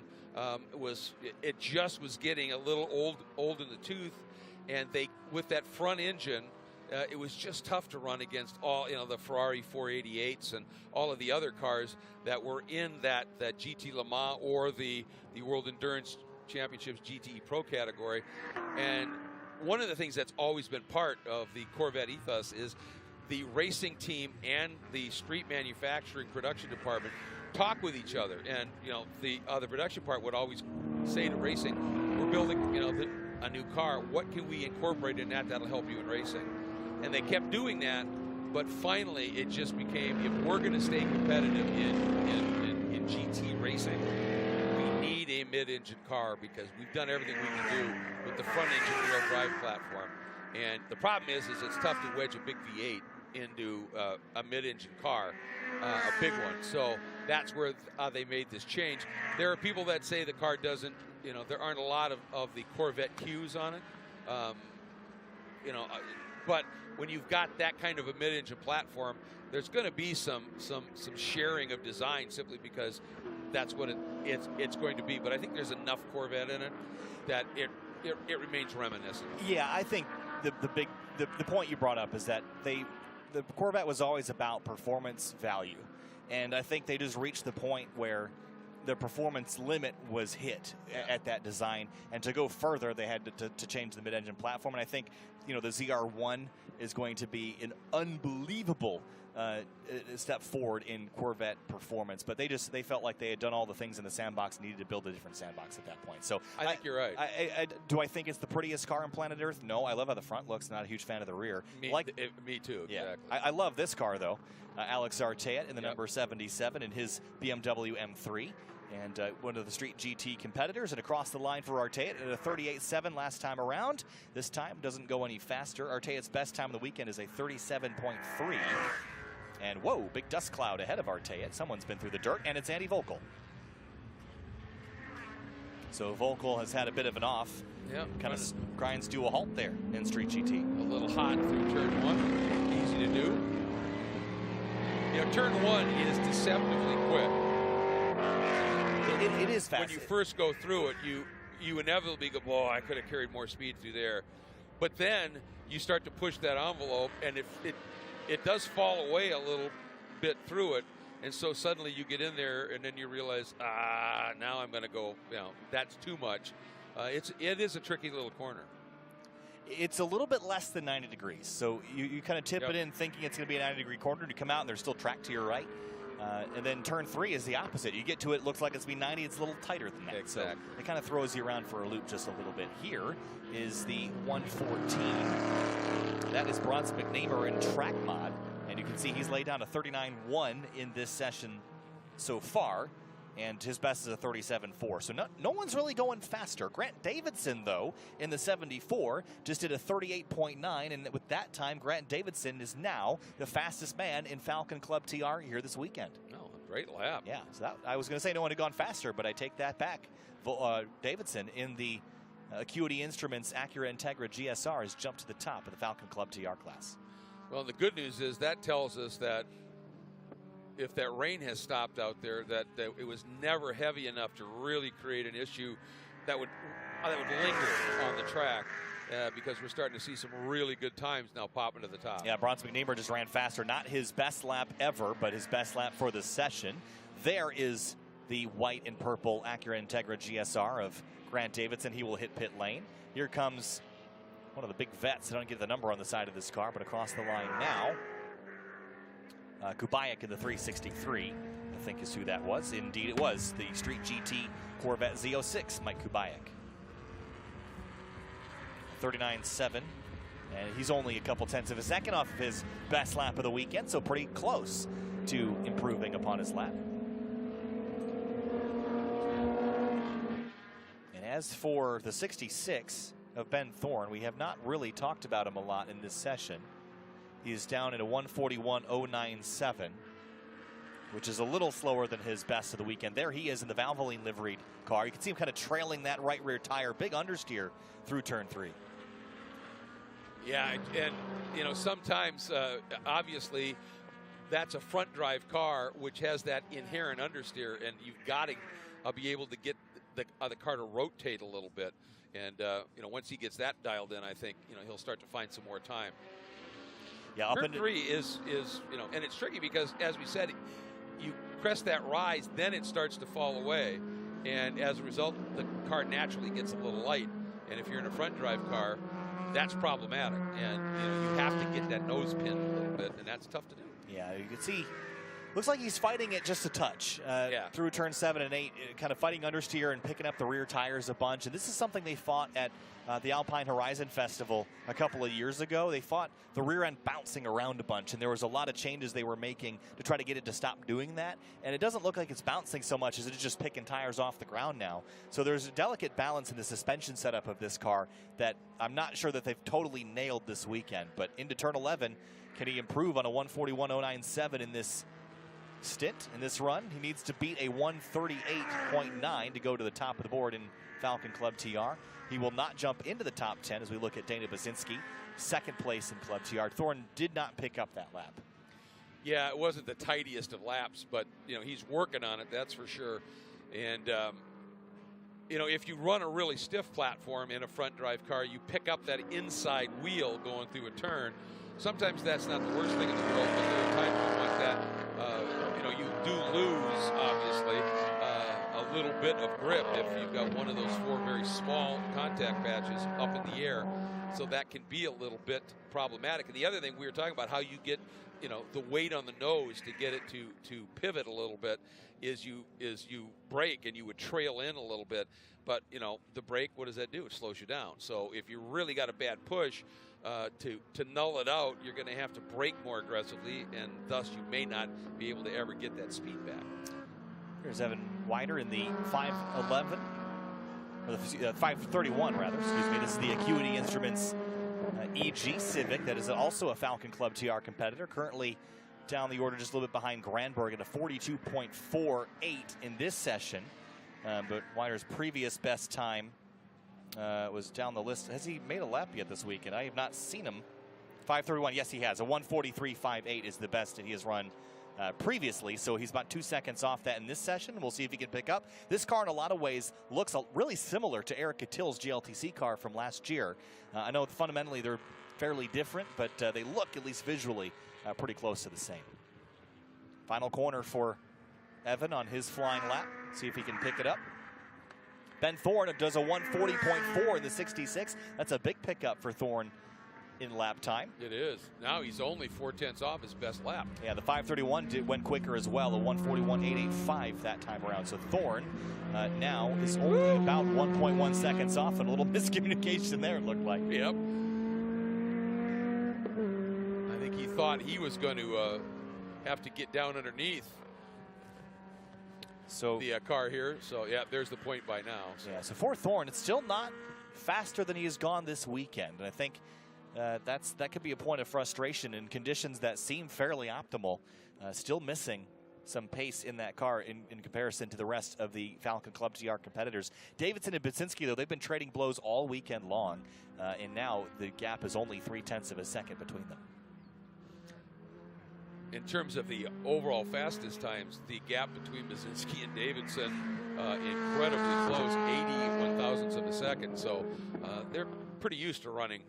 just was getting a little old in the tooth, and with that front engine, it was just tough to run against all, you know, the Ferrari 488s and all of the other cars that were in that GT Le Mans or the World Endurance Championships GTE Pro category. And one of the things that's always been part of the Corvette ethos is the racing team and the street manufacturing production department talk with each other. And, you know, the production part would always say to racing, we're building, you know, a new car. What can we incorporate in that'll help you in racing? And they kept doing that, but finally it just became, if we're going to stay competitive in GT racing, need a mid-engine car, because we've done everything we can do with the front engine wheel drive platform. And the problem is it's tough to wedge a big V8 into a mid-engine car, a big one. So that's where they made this change. There are people that say the car doesn't, you know, there aren't a lot of the Corvette cues on it. You know, but when you've got that kind of a mid-engine platform, there's going to be some sharing of design, simply because that's what it's going to be. But I think there's enough Corvette in it that it remains reminiscent. Yeah, I think the point you brought up is that the Corvette was always about performance value. And I think they just reached the point where the performance limit was hit at that design. And to go further, they had to change the mid-engine platform. And I think, you know, the ZR1 is going to be an unbelievable step forward in Corvette performance, but they felt like they had done all the things in the sandbox and needed to build a different sandbox at that point. So I think you're right. Do I think it's the prettiest car on planet Earth? No, I love how the front looks. Not a huge fan of the rear. Me too. Yeah, exactly. I love this car though. Alex Arteat in the number 77 in his BMW M3. And one of the Street GT competitors, and across the line for Arteat at a 38.7 last time around. This time doesn't go any faster. Arteat's best time of the weekend is a 37.3. And whoa, big dust cloud ahead of Arteat. Someone's been through the dirt, and it's Andy Volkel. So Volkel has had a bit of an off. Yeah, kind of grinds to a halt there in Street GT. A little hot through turn 1. Easy to do. You know, turn 1 is deceptively quick. It is fast. When you first go through it, you inevitably go, "Boy, I could have carried more speed through there." But then you start to push that envelope, and it does fall away a little bit through it, and so suddenly you get in there, and then you realize, now I'm going to go. You know, that's too much. It is a tricky little corner. It's a little bit less than 90 degrees, so you kind of tip it in thinking it's going to be a 90-degree corner, and you come out and there's still track to your right. And then turn 3 is the opposite. You get to it, looks like it's going to be 90. It's a little tighter than that. Exactly. So it kind of throws you around for a loop just a little bit. Here is the 114. That is Bronson McNamer in track mod. And you can see he's laid down a 39.1 in this session so far. And his best is a 37.4. So no one's really going faster. Grant Davidson, though, in the 74, just did a 38.9. And with that time, Grant Davidson is now the fastest man in Falcon Club TR here this weekend. Oh, a great lap. Yeah, so I was going to say no one had gone faster, but I take that back. Davidson in the Acuity Instruments Acura Integra GSR has jumped to the top of the Falcon Club TR class. Well, the good news is that tells us that if that rain has stopped out there, that it was never heavy enough to really create an issue that would linger on the track, because we're starting to see some really good times now popping to the top. Yeah, Bronson McNamer just ran faster. Not his best lap ever, but his best lap for the session. There is the white and purple Acura Integra GSR of Grant Davidson. He will hit pit lane. Here comes one of the big vets. I don't get the number on the side of this car, but across the line now, Kubayak in the 363, I think is who that was. Indeed it was, the Street GT Corvette Z06, Mike Kubayak. 39.7, and he's only a couple tenths of a second off of his best lap of the weekend, so pretty close to improving upon his lap. And as for the 66 of Ben Thorne, we have not really talked about him a lot in this session. He is down at a 141.097, which is a little slower than his best of the weekend. There he is in the Valvoline liveried car. You can see him kind of trailing that right rear tire. Big understeer through turn 3. Yeah, and you know, sometimes obviously that's a front drive car which has that inherent understeer, and you've got to be able to get the car to rotate a little bit. And you know, once he gets that dialed in, I think, you know, he'll start to find some more time. Yeah, turn 3 is you know, and it's tricky because, as we said, you crest that rise, then it starts to fall away, and as a result, the car naturally gets a little light. And if you're in a front drive car, that's problematic, and you know, you have to get that nose pinned a little bit, and that's tough to do. Yeah, you can see. Looks like he's fighting it just a touch through turn 7 and 8, kind of fighting understeer and picking up the rear tires a bunch. And this is something they fought at the Alpine Horizon Festival a couple of years ago. They fought the rear end bouncing around a bunch, and there was a lot of changes they were making to try to get it to stop doing that. And it doesn't look like it's bouncing so much as it's just picking tires off the ground now. So there's a delicate balance in the suspension setup of this car that I'm not sure that they've totally nailed this weekend. But into turn 11, can he improve on a 141.097 in this stint, in this run? He needs to beat a 138.9 to go to the top of the board in Falcon Club TR. He will not jump into the top 10 as we look at Dana Basinski, second place in Club TR. Thorne did not pick up that lap. Yeah, it wasn't the tidiest of laps, but you know, he's working on it, that's for sure. And you know, if you run a really stiff platform in a front drive car, you pick up that inside wheel going through a turn. sometimes that's not the worst thing in the world, but there are times you want that. You know, you do lose, obviously, a little bit of grip if you've got one of those 4 very small contact patches up in the air. So that can be a little bit problematic. And the other thing we were talking about, how you get, you know, the weight on the nose to get it to pivot a little bit, is you brake and you would trail in a little bit. But, you know, the brake, what does that do? It slows you down. So if you really got a bad push, to null it out, you're going to have to brake more aggressively, and thus you may not be able to ever get that speed back. Here's Evan Wider in the 511, or the 531 rather, excuse me. This is the Acuity Instruments EG Civic that is also a Falcon Club TR competitor, currently down the order just a little bit behind Granberg at a 42.48 in this session. But Wider's previous best time was down the list. Has he made a lap yet this weekend? I have not seen him. 5:31, yes he has. A 1:43.58 is the best that he has run previously, so he's about 2 seconds off that in this session. We'll see if he can pick up. This car in a lot of ways looks really similar to Eric Cattill's GLTC car from last year. I know fundamentally they're fairly different, but they look, at least visually, pretty close to the same. Final corner for Evan on his flying lap. See if he can pick it up. Ben Thorne does a 1:40.4 in the 66. That's a big pickup for Thorne in lap time. It is. Now he's only 4/10 off his best lap. Yeah, the 5:31 went quicker as well, a 1:41.885 that time around. So Thorne now is only about 1.1 seconds off, and a little miscommunication there, it looked like. Yep. I think he thought he was going to have to get down underneath the car here. So, yeah, there's the point by now. So. Yeah, so for Thorne, it's still not faster than he has gone this weekend. And I think that could be a point of frustration in conditions that seem fairly optimal. Still missing some pace in that car in comparison to the rest of the Falcon Club TR competitors. Davidson and Basinski, though, they've been trading blows all weekend long. And now the gap is only 0.3 of a second between them. In terms of the overall fastest times, the gap between Basinski and Davidson incredibly close, 81 thousandths of a second. So they're pretty used to running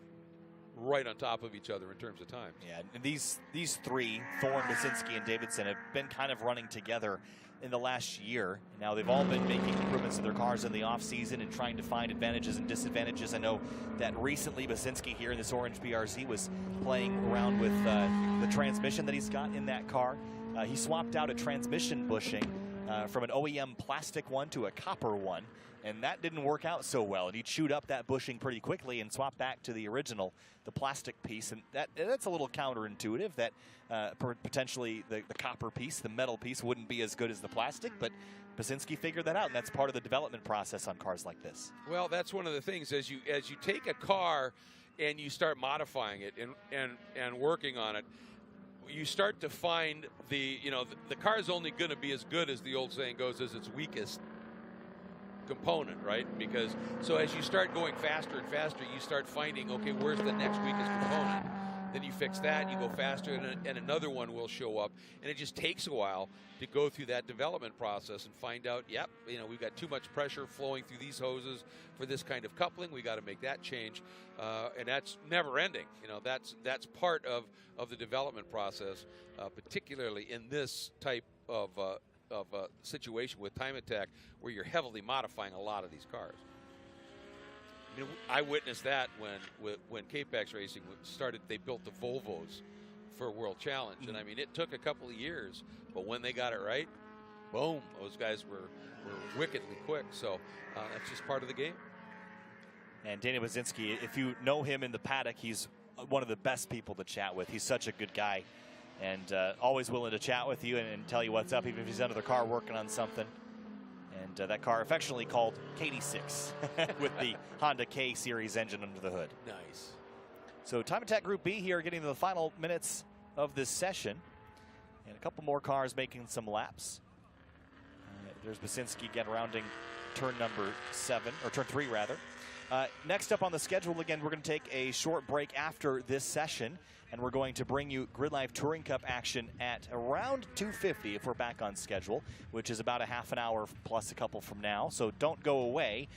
right on top of each other in terms of time. Yeah, and these three, Thorne, Basinski, and Davidson, have been kind of running together in the last year. Now they've all been making improvements to their cars in the offseason and trying to find advantages and disadvantages. I know that recently Basinski here in this orange BRZ was playing around with the transmission that he's got in that car. He swapped out a transmission bushing from an OEM plastic one to a copper one, and that didn't work out so well. And he chewed up that bushing pretty quickly and swapped back to the original, the plastic piece. And that's a little counterintuitive that potentially the copper piece, the metal piece, wouldn't be as good as the plastic. But Basinski figured that out, and that's part of the development process on cars like this. Well, that's one of the things. As you take a car and you start modifying it and working on it, you start to find the car is only going to be as good as the old saying goes, as its weakest component, right? Because so as you start going faster and faster, you start finding, okay, where's the next weakest component? Then you fix that, you go faster, and another one will show up. And it just takes a while to go through that development process and find out, yep, we've got too much pressure flowing through these hoses for this kind of coupling. We got to make that change, and that's never ending. That's part of the development process, particularly in this type of situation with time attack, where you're heavily modifying a lot of these cars. I witnessed that when K-Pax Racing started. They built the Volvos for World Challenge, and I mean, it took a couple of years, but when they got it right, boom, those guys were wickedly quick. So that's just part of the game. And Danny Basinski, if you know him in the paddock, he's one of the best people to chat with. He's such a good guy, and always willing to chat with you and tell you what's up, even if he's under the car working on something. And that car affectionately called KD6 with the Honda K Series engine under the hood. Nice. So Time Attack Group B here, getting to the final minutes of this session. And a couple more cars making some laps. There's Basinski rounding turn number 7, or turn 3 rather. Next up on the schedule, again, we're going to take a short break after this session, and we're going to bring you GridLife Touring Cup action at around 2:50 if we're back on schedule, which is about a half an hour plus a couple from now. So don't go away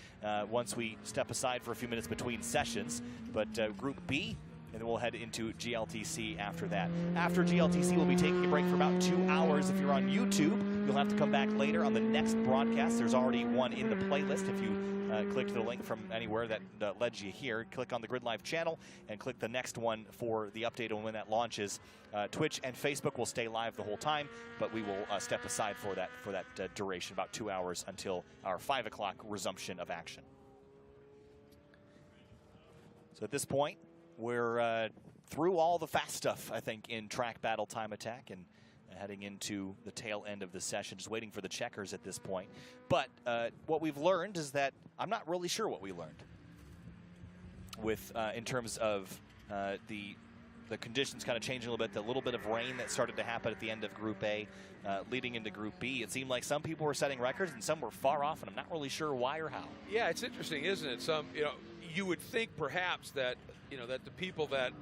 once we step aside for a few minutes between sessions. But Group B and then we'll head into GLTC after that. After GLTC, we'll be taking a break for about 2 hours. If you're on YouTube, you'll have to come back later on the next broadcast. There's already one in the playlist. If you clicked the link from anywhere that led you here, click on the GridLife channel and click the next one for the update on when that launches. Twitch and Facebook will stay live the whole time, but we will step aside for that duration, about 2 hours until our 5 o'clock resumption of action. So at this point, we're through all the fast stuff, I think, in track battle time attack, and heading into the tail end of the session, just waiting for the checkers at this point. But what we've learned is that I'm not really sure what we learned with in terms of the conditions kind of changing a little bit, the little bit of rain that started to happen at the end of Group A, leading into Group B. It seemed like some people were setting records and some were far off, and I'm not really sure why or how. Yeah, it's interesting, isn't it? Some, you would think perhaps that, that the people that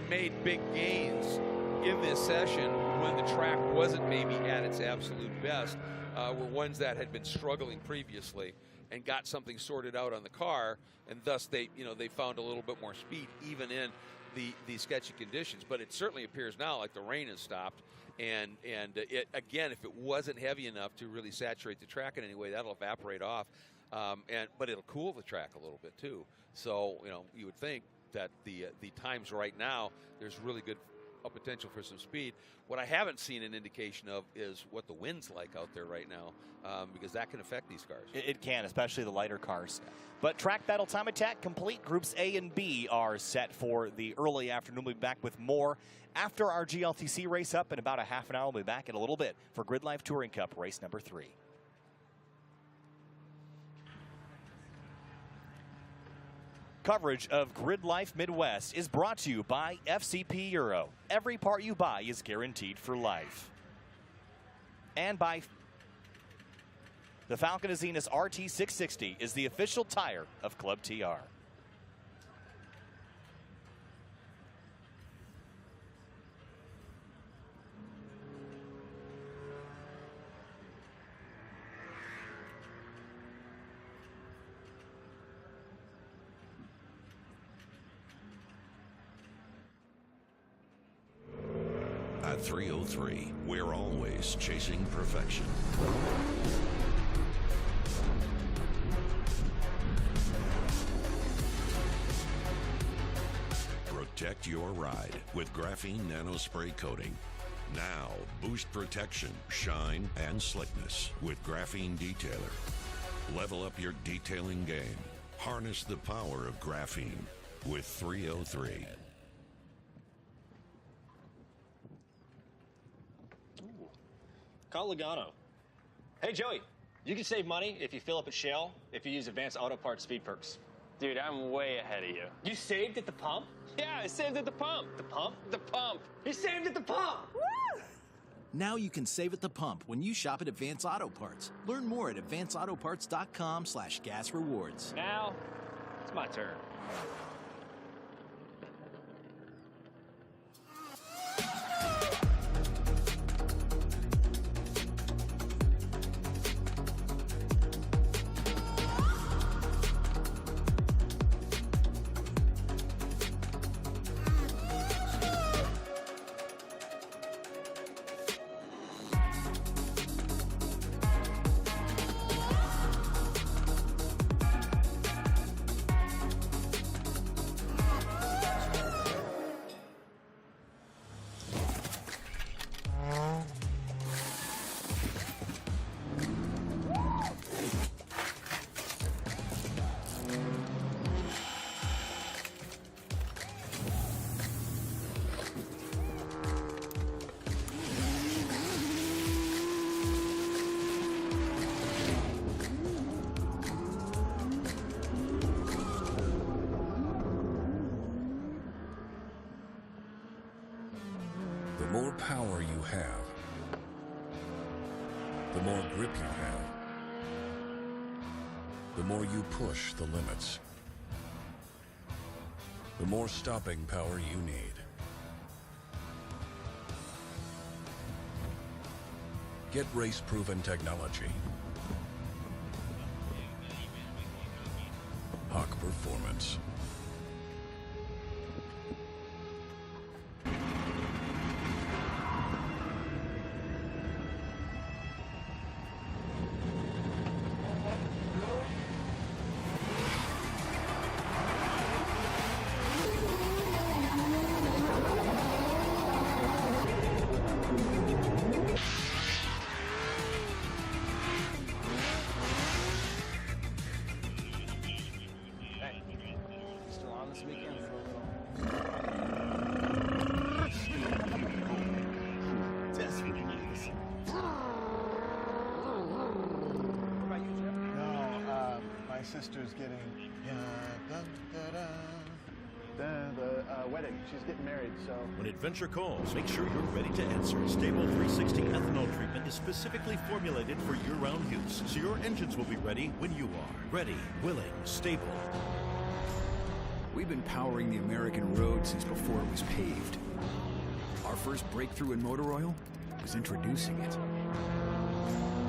made big gains in this session when the track wasn't maybe at its absolute best were ones that had been struggling previously and got something sorted out on the car, and thus they found a little bit more speed even in the sketchy conditions. But it certainly appears now like the rain has stopped, and it, again, if it wasn't heavy enough to really saturate the track in any way, that'll evaporate off, but it'll cool the track a little bit too. So you would think that the times right now, there's really good potential for some speed. What I haven't seen an indication of is what the wind's like out there right now, because that can affect these cars. It can, especially the lighter cars. But track battle time attack complete. Groups A and B are set for the early afternoon. We'll be back with more after our GLTC race up in about a half an hour. We'll be back in a little bit for GridLife Touring Cup race number 3. Coverage of GridLife Midwest is brought to you by FCP Euro. Every part you buy is guaranteed for life. And by the Falcon Azenas RT660 is the official tire of Club TR. At 303, we're always chasing perfection. Protect your ride with graphene nanospray coating. Now, boost protection, shine, and slickness with Graphene Detailer. Level up your detailing game. Harness the power of graphene with 303. Call Logano. Hey, Joey, you can save money if you fill up at Shell if you use Advanced Auto Parts Speed Perks. Dude, I'm way ahead of you. You saved at the pump? Yeah, I saved at the pump. The pump? The pump. He saved at the pump! Woo! Now you can save at the pump when you shop at Advanced Auto Parts. Learn more at advancedautoparts.com/gas rewards. Now, it's my turn. The more power you have, the more grip you have, the more you push the limits, the more stopping power you need. Get race-proven technology. Hawk Performance. performance. Still on this weekend for a little desperate news. What about you, Jim? No, my sister's getting the wedding. She's getting married, so. When adventure calls, make sure you're ready to answer. Stable 360 ethanol treatment is specifically formulated for year-round use, so your engines will be ready when you are. Ready, willing, stable. We've been powering the American road since before it was paved. Our first breakthrough in motor oil was introducing it.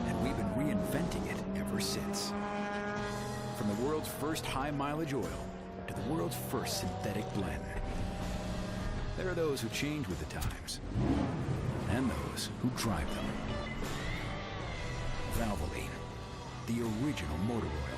And we've been reinventing it ever since. From the world's first high-mileage oil to the world's first synthetic blend. There are those who change with the times, and those who drive them. Valvoline, the original motor oil.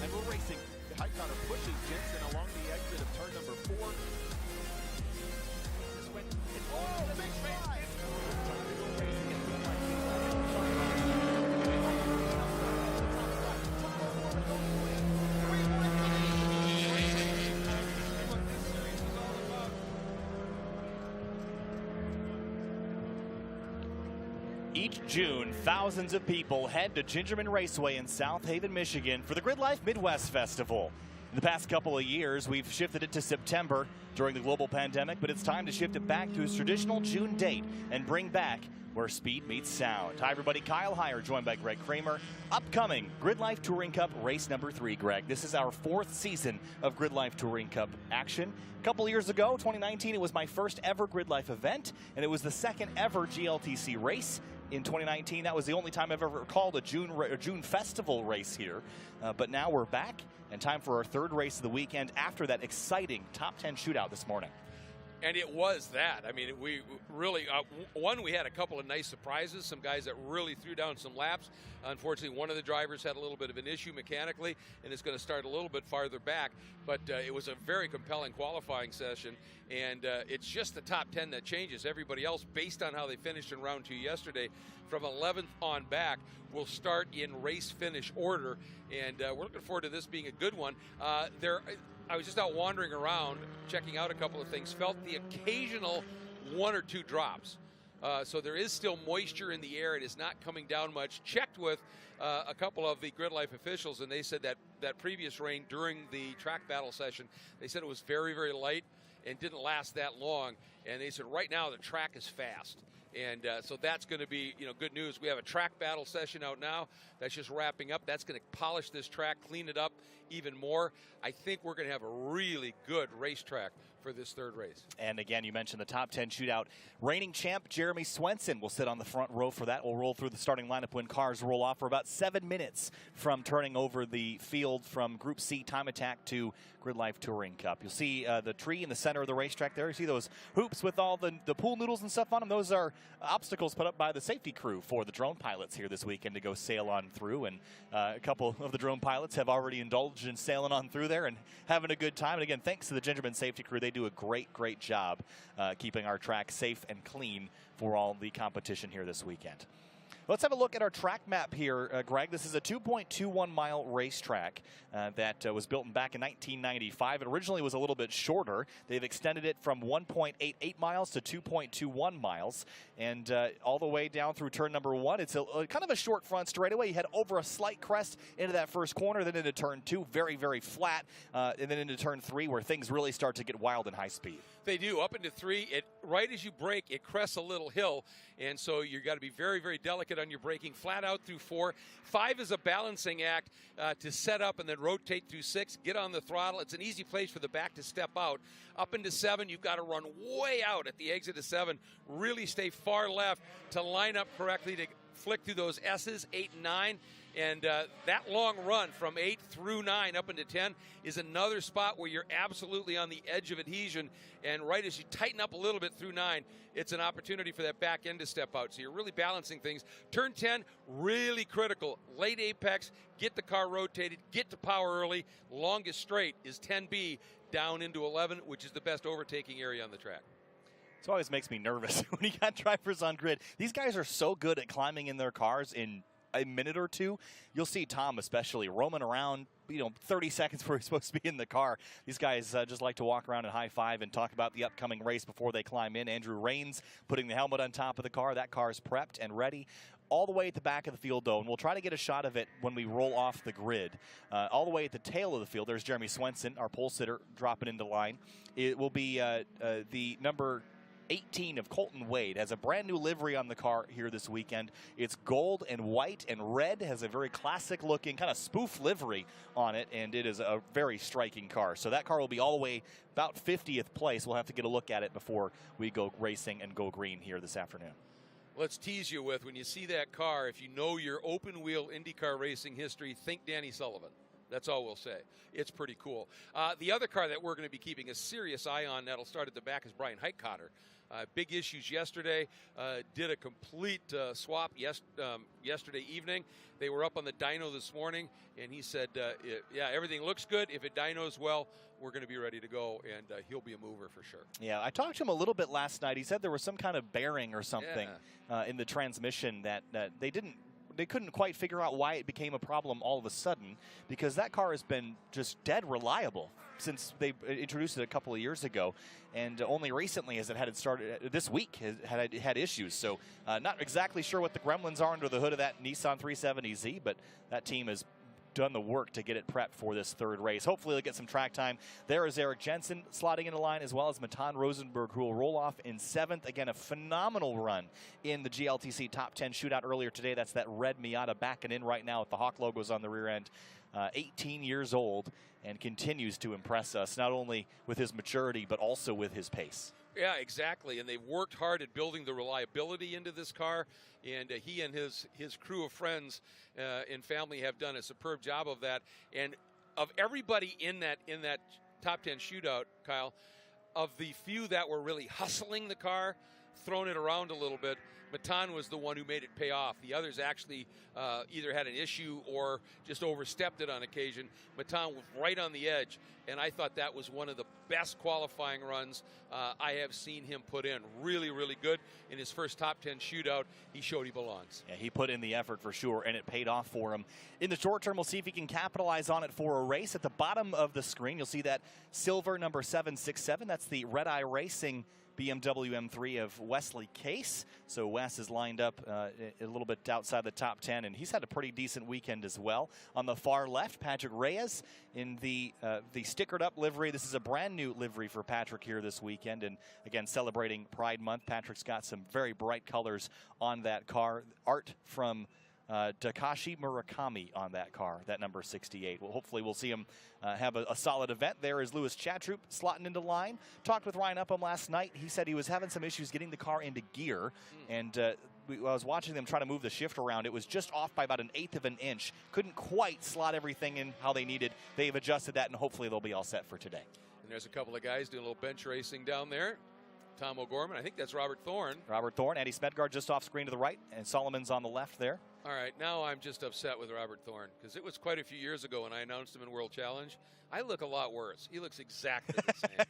And we're racing. The high counter pushes Jensen along the exit of turn number 4. This went, oh, big slide! Time to go racing at Gridlife Each June, thousands of people head to Gingerman Raceway in South Haven, Michigan for the GRIDLIFE Midwest Festival. In the past couple of years, we've shifted it to September during the global pandemic, but it's time to shift it back to its traditional June date and bring back where speed meets sound. Hi, everybody. Kyle Heyer, joined by Greg Kramer. Upcoming GRIDLIFE Touring Cup race number 3, Greg. This is our 4th season of GRIDLIFE Touring Cup action. A couple years ago, 2019, it was my first ever GRIDLIFE event, and it was the 2nd ever GLTC race. In 2019, that was the only time I've ever called a June festival race here. But now we're back, and time for our 3rd race of the weekend after that exciting top 10 shootout this morning. And it was that. I mean, we really, we had a couple of nice surprises, some guys that really threw down some laps. Unfortunately, one of the drivers had a little bit of an issue mechanically, and it's going to start a little bit farther back. But it was a very compelling qualifying session, and it's just the top 10 that changes. Everybody else, based on how they finished in round 2 yesterday, from 11th on back, will start in race finish order, and we're looking forward to this being a good one. I was just out wandering around, checking out a couple of things, felt the occasional 1 or 2 drops. So there is still moisture in the air. It is not coming down much. Checked with a couple of the GRIDLIFE officials, and they said that previous rain during the track battle session, they said it was very, very light and didn't last that long. And they said right now the track is fast. And so that's going to be, good news. We have a track battle session out now. That's just wrapping up. That's going to polish this track, clean it up even more. I think we're going to have a really good racetrack for this 3rd race. And again, you mentioned the top 10 shootout. Reigning champ Jeremy Swenson will sit on the front row for that. We'll roll through the starting lineup when cars roll off for about 7 minutes from turning over the field from Group C time attack to GRIDLIFE Touring Cup. You'll see the tree in the center of the racetrack there. You see those hoops with all the pool noodles and stuff on them. Those are obstacles put up by the safety crew for the drone pilots here this weekend to go sail on through. And a couple of the drone pilots have already indulged in sailing on through there and having a good time. And again, thanks to the Gingerman safety crew. They do a great job keeping our track safe and clean for all the competition here this weekend. Let's have a look at our track map here, Greg. This is a 2.21-mile racetrack that was built back in 1995. It originally was a little bit shorter. They've extended it from 1.88 miles to 2.21 miles. And all the way down through turn number 1, it's kind of a short front straightaway. You head over a slight crest into that first corner, then into turn 2, very, very flat, and then into turn 3 where things really start to get wild and high speed. They do. Up into 3, right as you brake, it crests a little hill, and so you've got to be very, very delicate on your braking. Flat out through 4. 5 is a balancing act to set up and then rotate through 6, get on the throttle. It's an easy place for the back to step out. Up into 7, you've got to run way out at the exit of 7, really stay far left to line up correctly to flick through those S's, 8 and 9. And that long run from 8 through 9 up into 10 is another spot where you're absolutely on the edge of adhesion. And right as you tighten up a little bit through 9, it's an opportunity for that back end to step out. So you're really balancing things. Turn 10, really critical. Late apex, get the car rotated, get to power early. Longest straight is 10B down into 11, which is the best overtaking area on the track. It always makes me nervous when you got drivers on grid. These guys are so good at climbing in their cars in a minute or two. You'll see Tom especially roaming around, 30 seconds before he's supposed to be in the car. These guys just like to walk around and high five and talk about the upcoming race before they climb in. Andrew Raines putting the helmet on top of the car. That car is prepped and ready. All the way at the back of the field, though, and we'll try to get a shot of it when we roll off the grid. All the way at the tail of the field, there's Jeremy Swenson, our pole sitter, dropping into line. It will be the number 18 of Colton Wade. Has a brand new livery on the car here this weekend. It's gold and white and red, has a very classic looking kind of spoof livery on it, and it is a very striking car. So that car will be all the way about 50th place. We'll have to get a look at it before we go racing and go green here this afternoon. Let's tease you with, when you see that car, if you know your open wheel IndyCar racing history, think Danny Sullivan. That's all we'll say. It's pretty cool. The other car that we're going to be keeping a serious eye on that'll start at the back is Brian Heitkotter. Big issues yesterday. Did a complete swap yesterday evening. They were up on the dyno this morning, and he said, yeah, everything looks good. If it dynos well, we're going to be ready to go, and he'll be a mover for sure. Yeah, I talked to him a little bit last night. He said there was some kind of bearing or something in the transmission that they couldn't quite figure out why it became a problem all of a sudden, because that car has been just dead reliable since they introduced it a couple of years ago, and only recently as it had started this week had issues. So not exactly sure what the gremlins are under the hood of that Nissan 370Z, but that team has done the work to get it prepped for this third race. Hopefully they'll get some track time. There is Eric Jensen slotting into line, as well as Matan Rosenberg, who will roll off in 7th. Again, a phenomenal run in the GLTC Top 10 shootout earlier today. That's that red Miata backing in right now with the Hawk logos on the rear end. 18 years old and continues to impress us, not only with his maturity, but also with his pace. Yeah, exactly. And they've worked hard at building the reliability into this car. And he and his crew of friends and family have done a superb job of that. And of everybody in that top 10 shootout, Kyle, of the few that were really hustling the car, throwing it around a little bit, Matan was the one who made it pay off. The others actually either had an issue or just overstepped it on occasion. Matan was right on the edge, and I thought that was one of the best qualifying runs I have seen him put in. Really, really good. In his first top 10 shootout, he showed he belongs. Yeah, he put in the effort for sure, and it paid off for him. In the short term, we'll see if he can capitalize on it for a race. At the bottom of the screen, you'll see that silver number 767. That's the Red Eye Racing BMW M3 of Wesley Case. So Wes is lined up a little bit outside the top 10, and he's had a pretty decent weekend as well. On the far left, Patrick Reyes in the stickered up livery. This is a brand new livery for Patrick here this weekend, and again, celebrating Pride Month. Patrick's got some very bright colors on that car. Art from Takashi Murakami on that car, that number 68. Well, hopefully we'll see him have a solid event. There is Louis Chatroop slotting into line. Talked with Ryan Upham last night. He said he was having some issues getting the car into gear, and I was watching them try to move the shift around. It was just off by about 1/8 of an inch. Couldn't quite slot everything in how they needed. They've adjusted that, and hopefully they'll be all set for today. And there's a couple of guys doing a little bench racing down there. Tom O'Gorman, I think that's Robert Thorne. Robert Thorne, Andy Smedgard just off screen to the right, and Solomon's on the left there. All right, now I'm just upset with Robert Thorne, because it was quite a few years ago when I announced him in World Challenge. I look a lot worse. He looks exactly the same.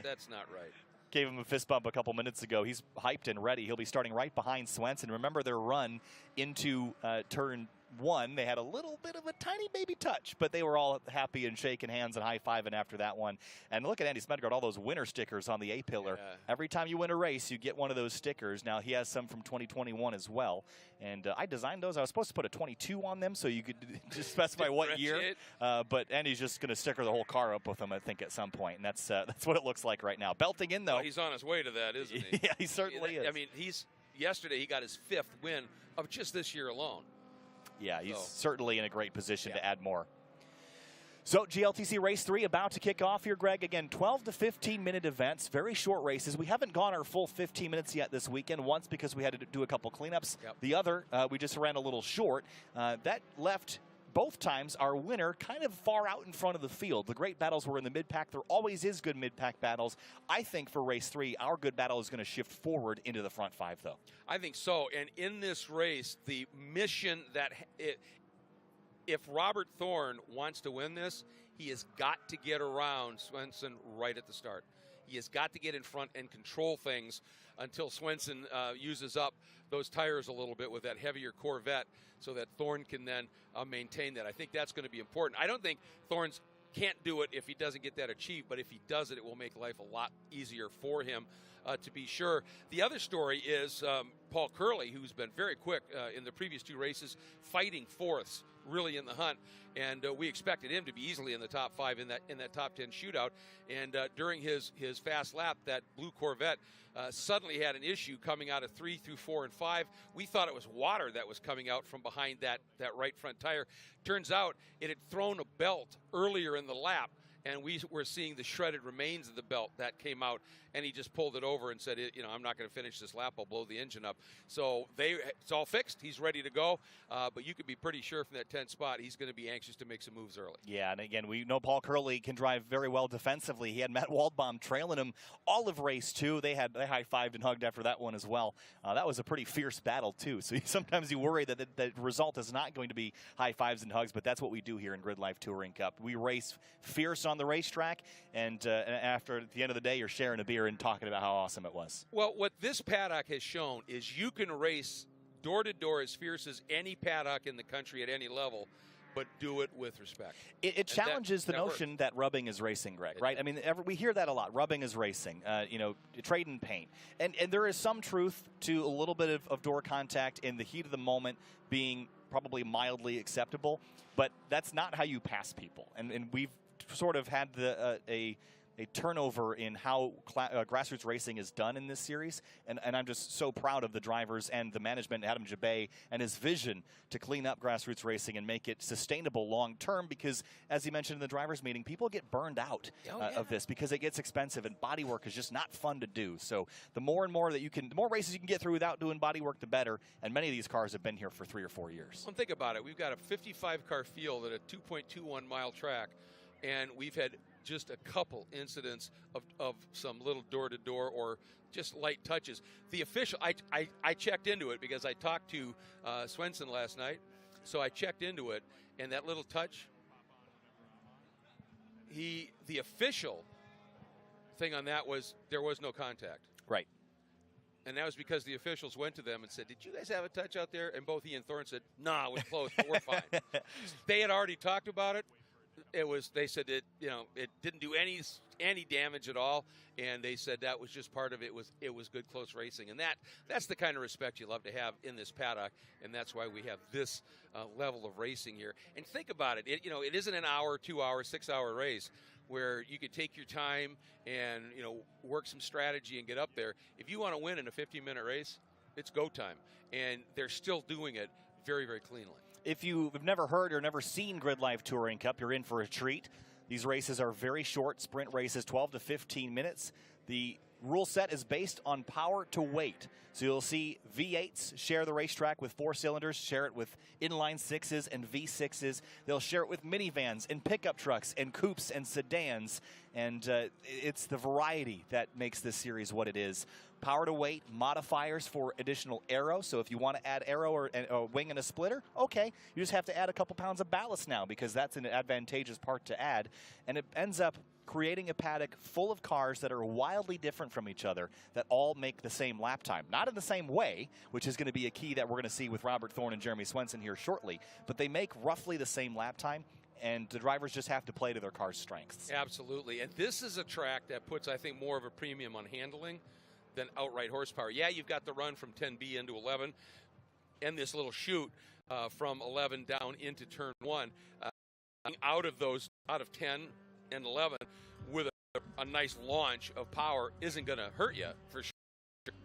That's not right. Gave him a fist bump a couple minutes ago. He's hyped and ready. He'll be starting right behind Swenson. Remember their run into turn 1. They had a little bit of a tiny baby touch, but they were all happy and shaking hands and high-fiving after that one. And look at Andy Smedgard, all those winner stickers on the A-pillar. Yeah. Every time you win a race, you get one of those stickers. Now, he has some from 2021 as well. And I designed those. I was supposed to put a 22 on them so you could just specify what year. But Andy's just going to sticker the whole car up with them, I think, at some point. And that's what it looks like right now. Belting in, though. Well, he's on his way to that, isn't he? Yeah, he certainly is. I mean, yesterday he got his 5th win of just this year alone. Yeah, he's certainly in a great position to add more. So GLTC Race 3 about to kick off here, Greg. Again, 12 to 15-minute events, very short races. We haven't gone our full 15 minutes yet this weekend, once because we had to do a couple cleanups. Yep. The other, we just ran a little short. That left both times our winner kind of far out in front of the field. The great battles were in the mid-pack. There always is good mid-pack battles. I think for Race 3, our good battle is going to shift forward into the front 5, though. I think so. And in this race, the mission that if Robert Thorne wants to win this, he has got to get around Swenson right at the start. He has got to get in front and control things until Swenson uses up those tires a little bit with that heavier Corvette so that Thorne can then maintain that. I think that's going to be important. I don't think Thorne's can't do it if he doesn't get that achieved, but if he does it, it will make life a lot easier for him, to be sure. The other story is Paul Curley, who's been very quick in the previous 2 races, fighting fourths, really in the hunt, and we expected him to be easily in the top 5 in that top 10 shootout. And during his fast lap, that blue Corvette suddenly had an issue coming out of 3 through 4 and 5. We thought it was water that was coming out from behind that right front tire. Turns out it had thrown a belt earlier in the lap, and we were seeing the shredded remains of the belt that came out, and he just pulled it over and said, you know, I'm not going to finish this lap. I'll blow the engine up. So it's all fixed. He's ready to go. But you can be pretty sure from that 10th spot, he's going to be anxious to make some moves early. Yeah, and again, we know Paul Curley can drive very well defensively. He had Matt Waldbaum trailing him all of race 2. They high-fived and hugged after that one as well. That was a pretty fierce battle, too. So sometimes you worry that the result is not going to be high fives and hugs, but that's what we do here in Grid Life Touring Cup. We race fierce on the racetrack, and after at the end of the day, you're sharing a beer and talking about how awesome it was. Well, what this paddock has shown is you can race door-to-door as fierce as any paddock in the country at any level, but do it with respect. It challenges the notion that rubbing is racing, Greg, right? I mean, we hear that a lot. Rubbing is racing, you know, trade and paint. And there is some truth to a little bit of door contact in the heat of the moment being probably mildly acceptable, but that's not how you pass people. And we've sort of had a turnover in how grassroots racing is done in this series, and I'm just so proud of the drivers and the management, Adam Jabay, and his vision to clean up grassroots racing and make it sustainable long term, because as he mentioned in the drivers meeting, people get burned out of this because it gets expensive and body work is just not fun to do. So the more and more that the more races you can get through without doing body work, the better, and many of these cars have been here for 3 or 4 years. Well, think about it. We've got a 55-car field at a 2.21-mile track, and we've had just a couple incidents of some little door-to-door or just light touches. The official, I checked into it because I talked to Swenson last night, so I checked into it, and that little touch, the official thing on that was there was no contact. Right. And that was because the officials went to them and said, did you guys have a touch out there? And both he and Thorne said, nah, it was close, but we're fine. They had already talked about it. They said it, you know, it didn't do any damage at all, and they said that was just part of it. It was good close racing, and that's the kind of respect you love to have in this paddock, and that's why we have this level of racing here. And think about it. You know, it isn't an hour, 2 hour, 6 hour race where you could take your time and, you know, work some strategy and get up there. If you want to win in a 15-minute race, it's go time, and they're still doing it very, very cleanly. If you've never heard or never seen Grid Life Touring Cup, you're in for a treat. These races are very short sprint races, 12 to 15 minutes. The rule set is based on power to weight. So you'll see V8s share the racetrack with 4 cylinders, share it with inline 6s and V6s. They'll share it with minivans and pickup trucks and coupes and sedans. And it's the variety that makes this series what it is. Power to weight, modifiers for additional aero. So if you want to add aero or a wing and a splitter, okay. You just have to add a couple pounds of ballast now because that's an advantageous part to add. And it ends up creating a paddock full of cars that are wildly different from each other that all make the same lap time. Not in the same way, which is going to be a key that we're going to see with Robert Thorne and Jeremy Swenson here shortly, but they make roughly the same lap time, and the drivers just have to play to their car's strengths. Absolutely, and this is a track that puts, I think, more of a premium on handling than outright horsepower. Yeah, you've got the run from 10B into 11 and this little chute from 11 down into turn 1. Out of 10 and 11 with a nice launch of power isn't going to hurt you for sure.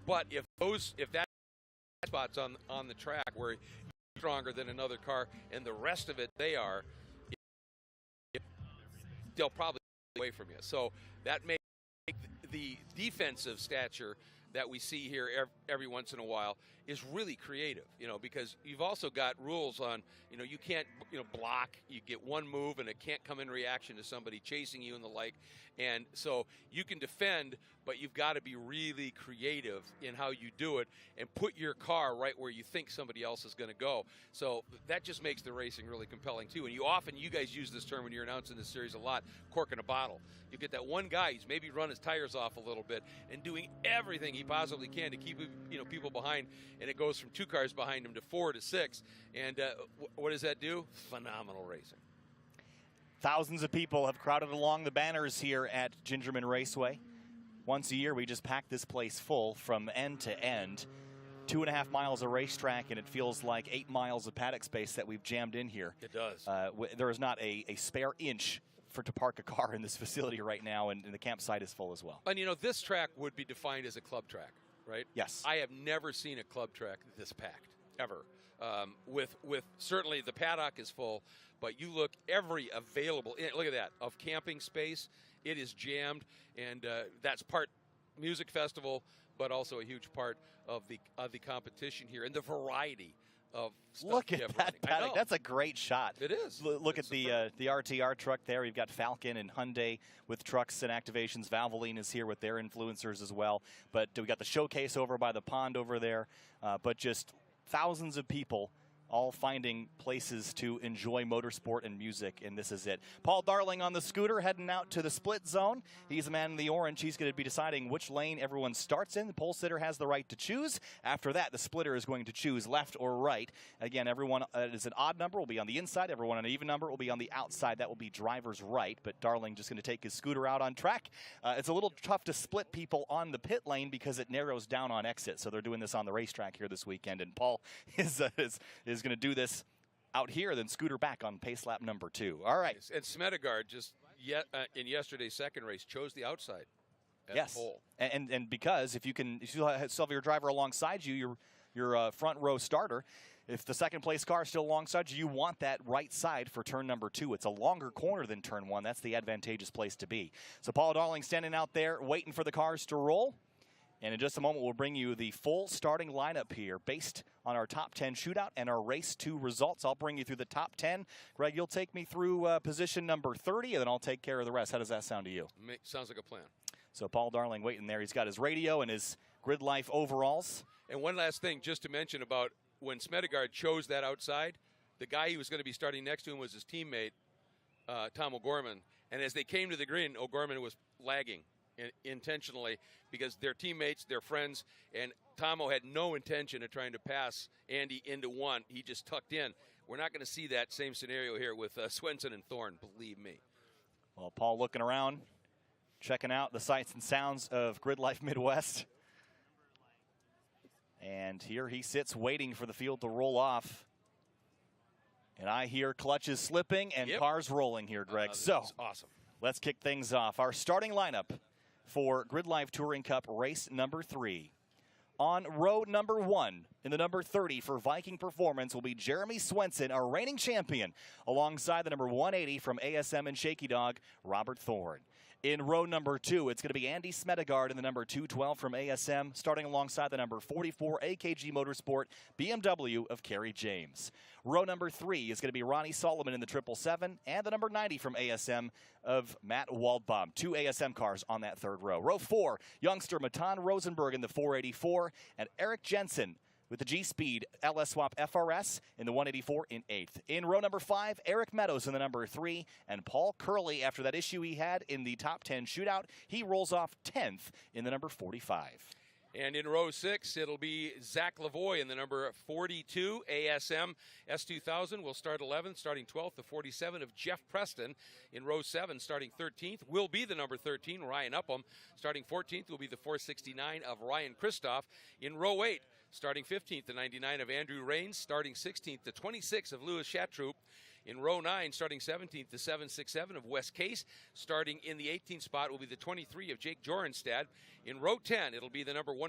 But if that spot's on the track where you're stronger than another car and the rest of it they'll probably get away from you. So that makes the defensive stature that we see here every once in a while is really creative, you know, because you've also got rules on, you know, you can't, you know, block. You get one move and it can't come in reaction to somebody chasing you and the like. And so you can defend, but you've got to be really creative in how you do it and put your car right where you think somebody else is going to go. So that just makes the racing really compelling too. And you guys use this term when you're announcing this series a lot, cork in a bottle. You get that one guy who's maybe run his tires off a little bit and doing everything he possibly can to keep, you know, people behind, and it goes from 2 cars behind him to 4 to 6. And what does that do? Phenomenal racing. Thousands of people have crowded along the banners here at Gingerman Raceway. Once a year, we just pack this place full from end to end. 2.5 miles of racetrack, and it feels like 8 miles of paddock space that we've jammed in here. It does. There is not a spare inch to park a car in this facility right now, and the campsite is full as well. And, you know, this track would be defined as a club track, right? Yes. I have never seen a club track this packed. ever. With certainly the paddock is full, but you look every available, look at that, of camping space, it is jammed, and that's part music festival, but also a huge part of the competition here and the variety of stuff. Look at that paddock. That's a great shot. It is. Look at the RTR truck there. We've got Falcon and Hyundai with trucks and activations. Valvoline is here with their influencers as well. But we got the showcase over by the pond over there. But just thousands of people all finding places to enjoy motorsport and music, and this is it. Paul Darling on the scooter heading out to the split zone. He's the man in the orange. He's going to be deciding which lane everyone starts in. The pole sitter has the right to choose. After that, the splitter is going to choose left or right. Again, everyone that is an odd number will be on the inside. Everyone on an even number will be on the outside. That will be driver's right, but Darling just going to take his scooter out on track. It's a little tough to split people on the pit lane because it narrows down on exit, so they're doing this on the racetrack here this weekend, and Paul is going to do this out here, then scooter back on pace lap number 2. All right. And Smedegard just in yesterday's second race chose the outside. Yes. Pole. And because if you still have your driver alongside you, your front row starter, if the second place car is still alongside you, you want that right side for turn number 2. It's a longer corner than turn 1. That's the advantageous place to be. So Paul Darling standing out there waiting for the cars to roll. And in just a moment, we'll bring you the full starting lineup here based on our top 10 shootout and our race 2 results. I'll bring you through the top 10. Greg, you'll take me through position number 30, and then I'll take care of the rest. How does that sound to you? Sounds like a plan. So Paul Darling waiting there. He's got his radio and his GRIDLIFE overalls. And one last thing just to mention about when Smedegard chose that outside, the guy he was going to be starting next to him was his teammate, Tom O'Gorman. And as they came to the green, O'Gorman was lagging intentionally because they're teammates, they're friends, and Tomo had no intention of trying to pass Andy into one. He just tucked in. We're not going to see that same scenario here with Swenson and Thorne, believe me. Well, Paul looking around, checking out the sights and sounds of GRIDLIFE Midwest. And here he sits waiting for the field to roll off. And I hear clutches slipping and cars rolling here, Greg. So awesome. Let's kick things off. Our starting lineup for GRIDLIFE Touring Cup race number 3. On row number 1, in the number 30 for Viking Performance will be Jeremy Swenson, our reigning champion, alongside the number 180 from ASM and Shaky Dog, Robert Thorne. In row number 2, it's going to be Andy Smedegard in the number 212 from ASM, starting alongside the number 44 AKG Motorsport BMW of Kerry James. Row number 3 is going to be Ronnie Solomon in the 777 and the number 90 from ASM of Matt Waldbaum. 2 ASM cars on that third row. Row 4, youngster Matan Rosenberg in the 484 and Eric Jensen with the G-Speed LS Swap FRS in the 184 in 8th. In row number 5, Eric Meadows in the number 3, and Paul Curley, after that issue he had in the top 10 shootout, he rolls off 10th in the number 45. And in row 6, it'll be Zach Lavoie in the number 42 ASM S2000 will start 11th, starting 12th. The 47 of Jeff Preston in row 7, starting 13th, will be the number 13, Ryan Upham. Starting 14th will be the 469 of Ryan Christoph. In row 8, starting 15th, the 99 of Andrew Rains. Starting 16th, the 26 of Louis Chatroop. In row 9, starting 17th, the 767 of Wes Case. Starting in the 18th spot will be the 23 of Jake Jorenstad. In row 10, it'll be the number 1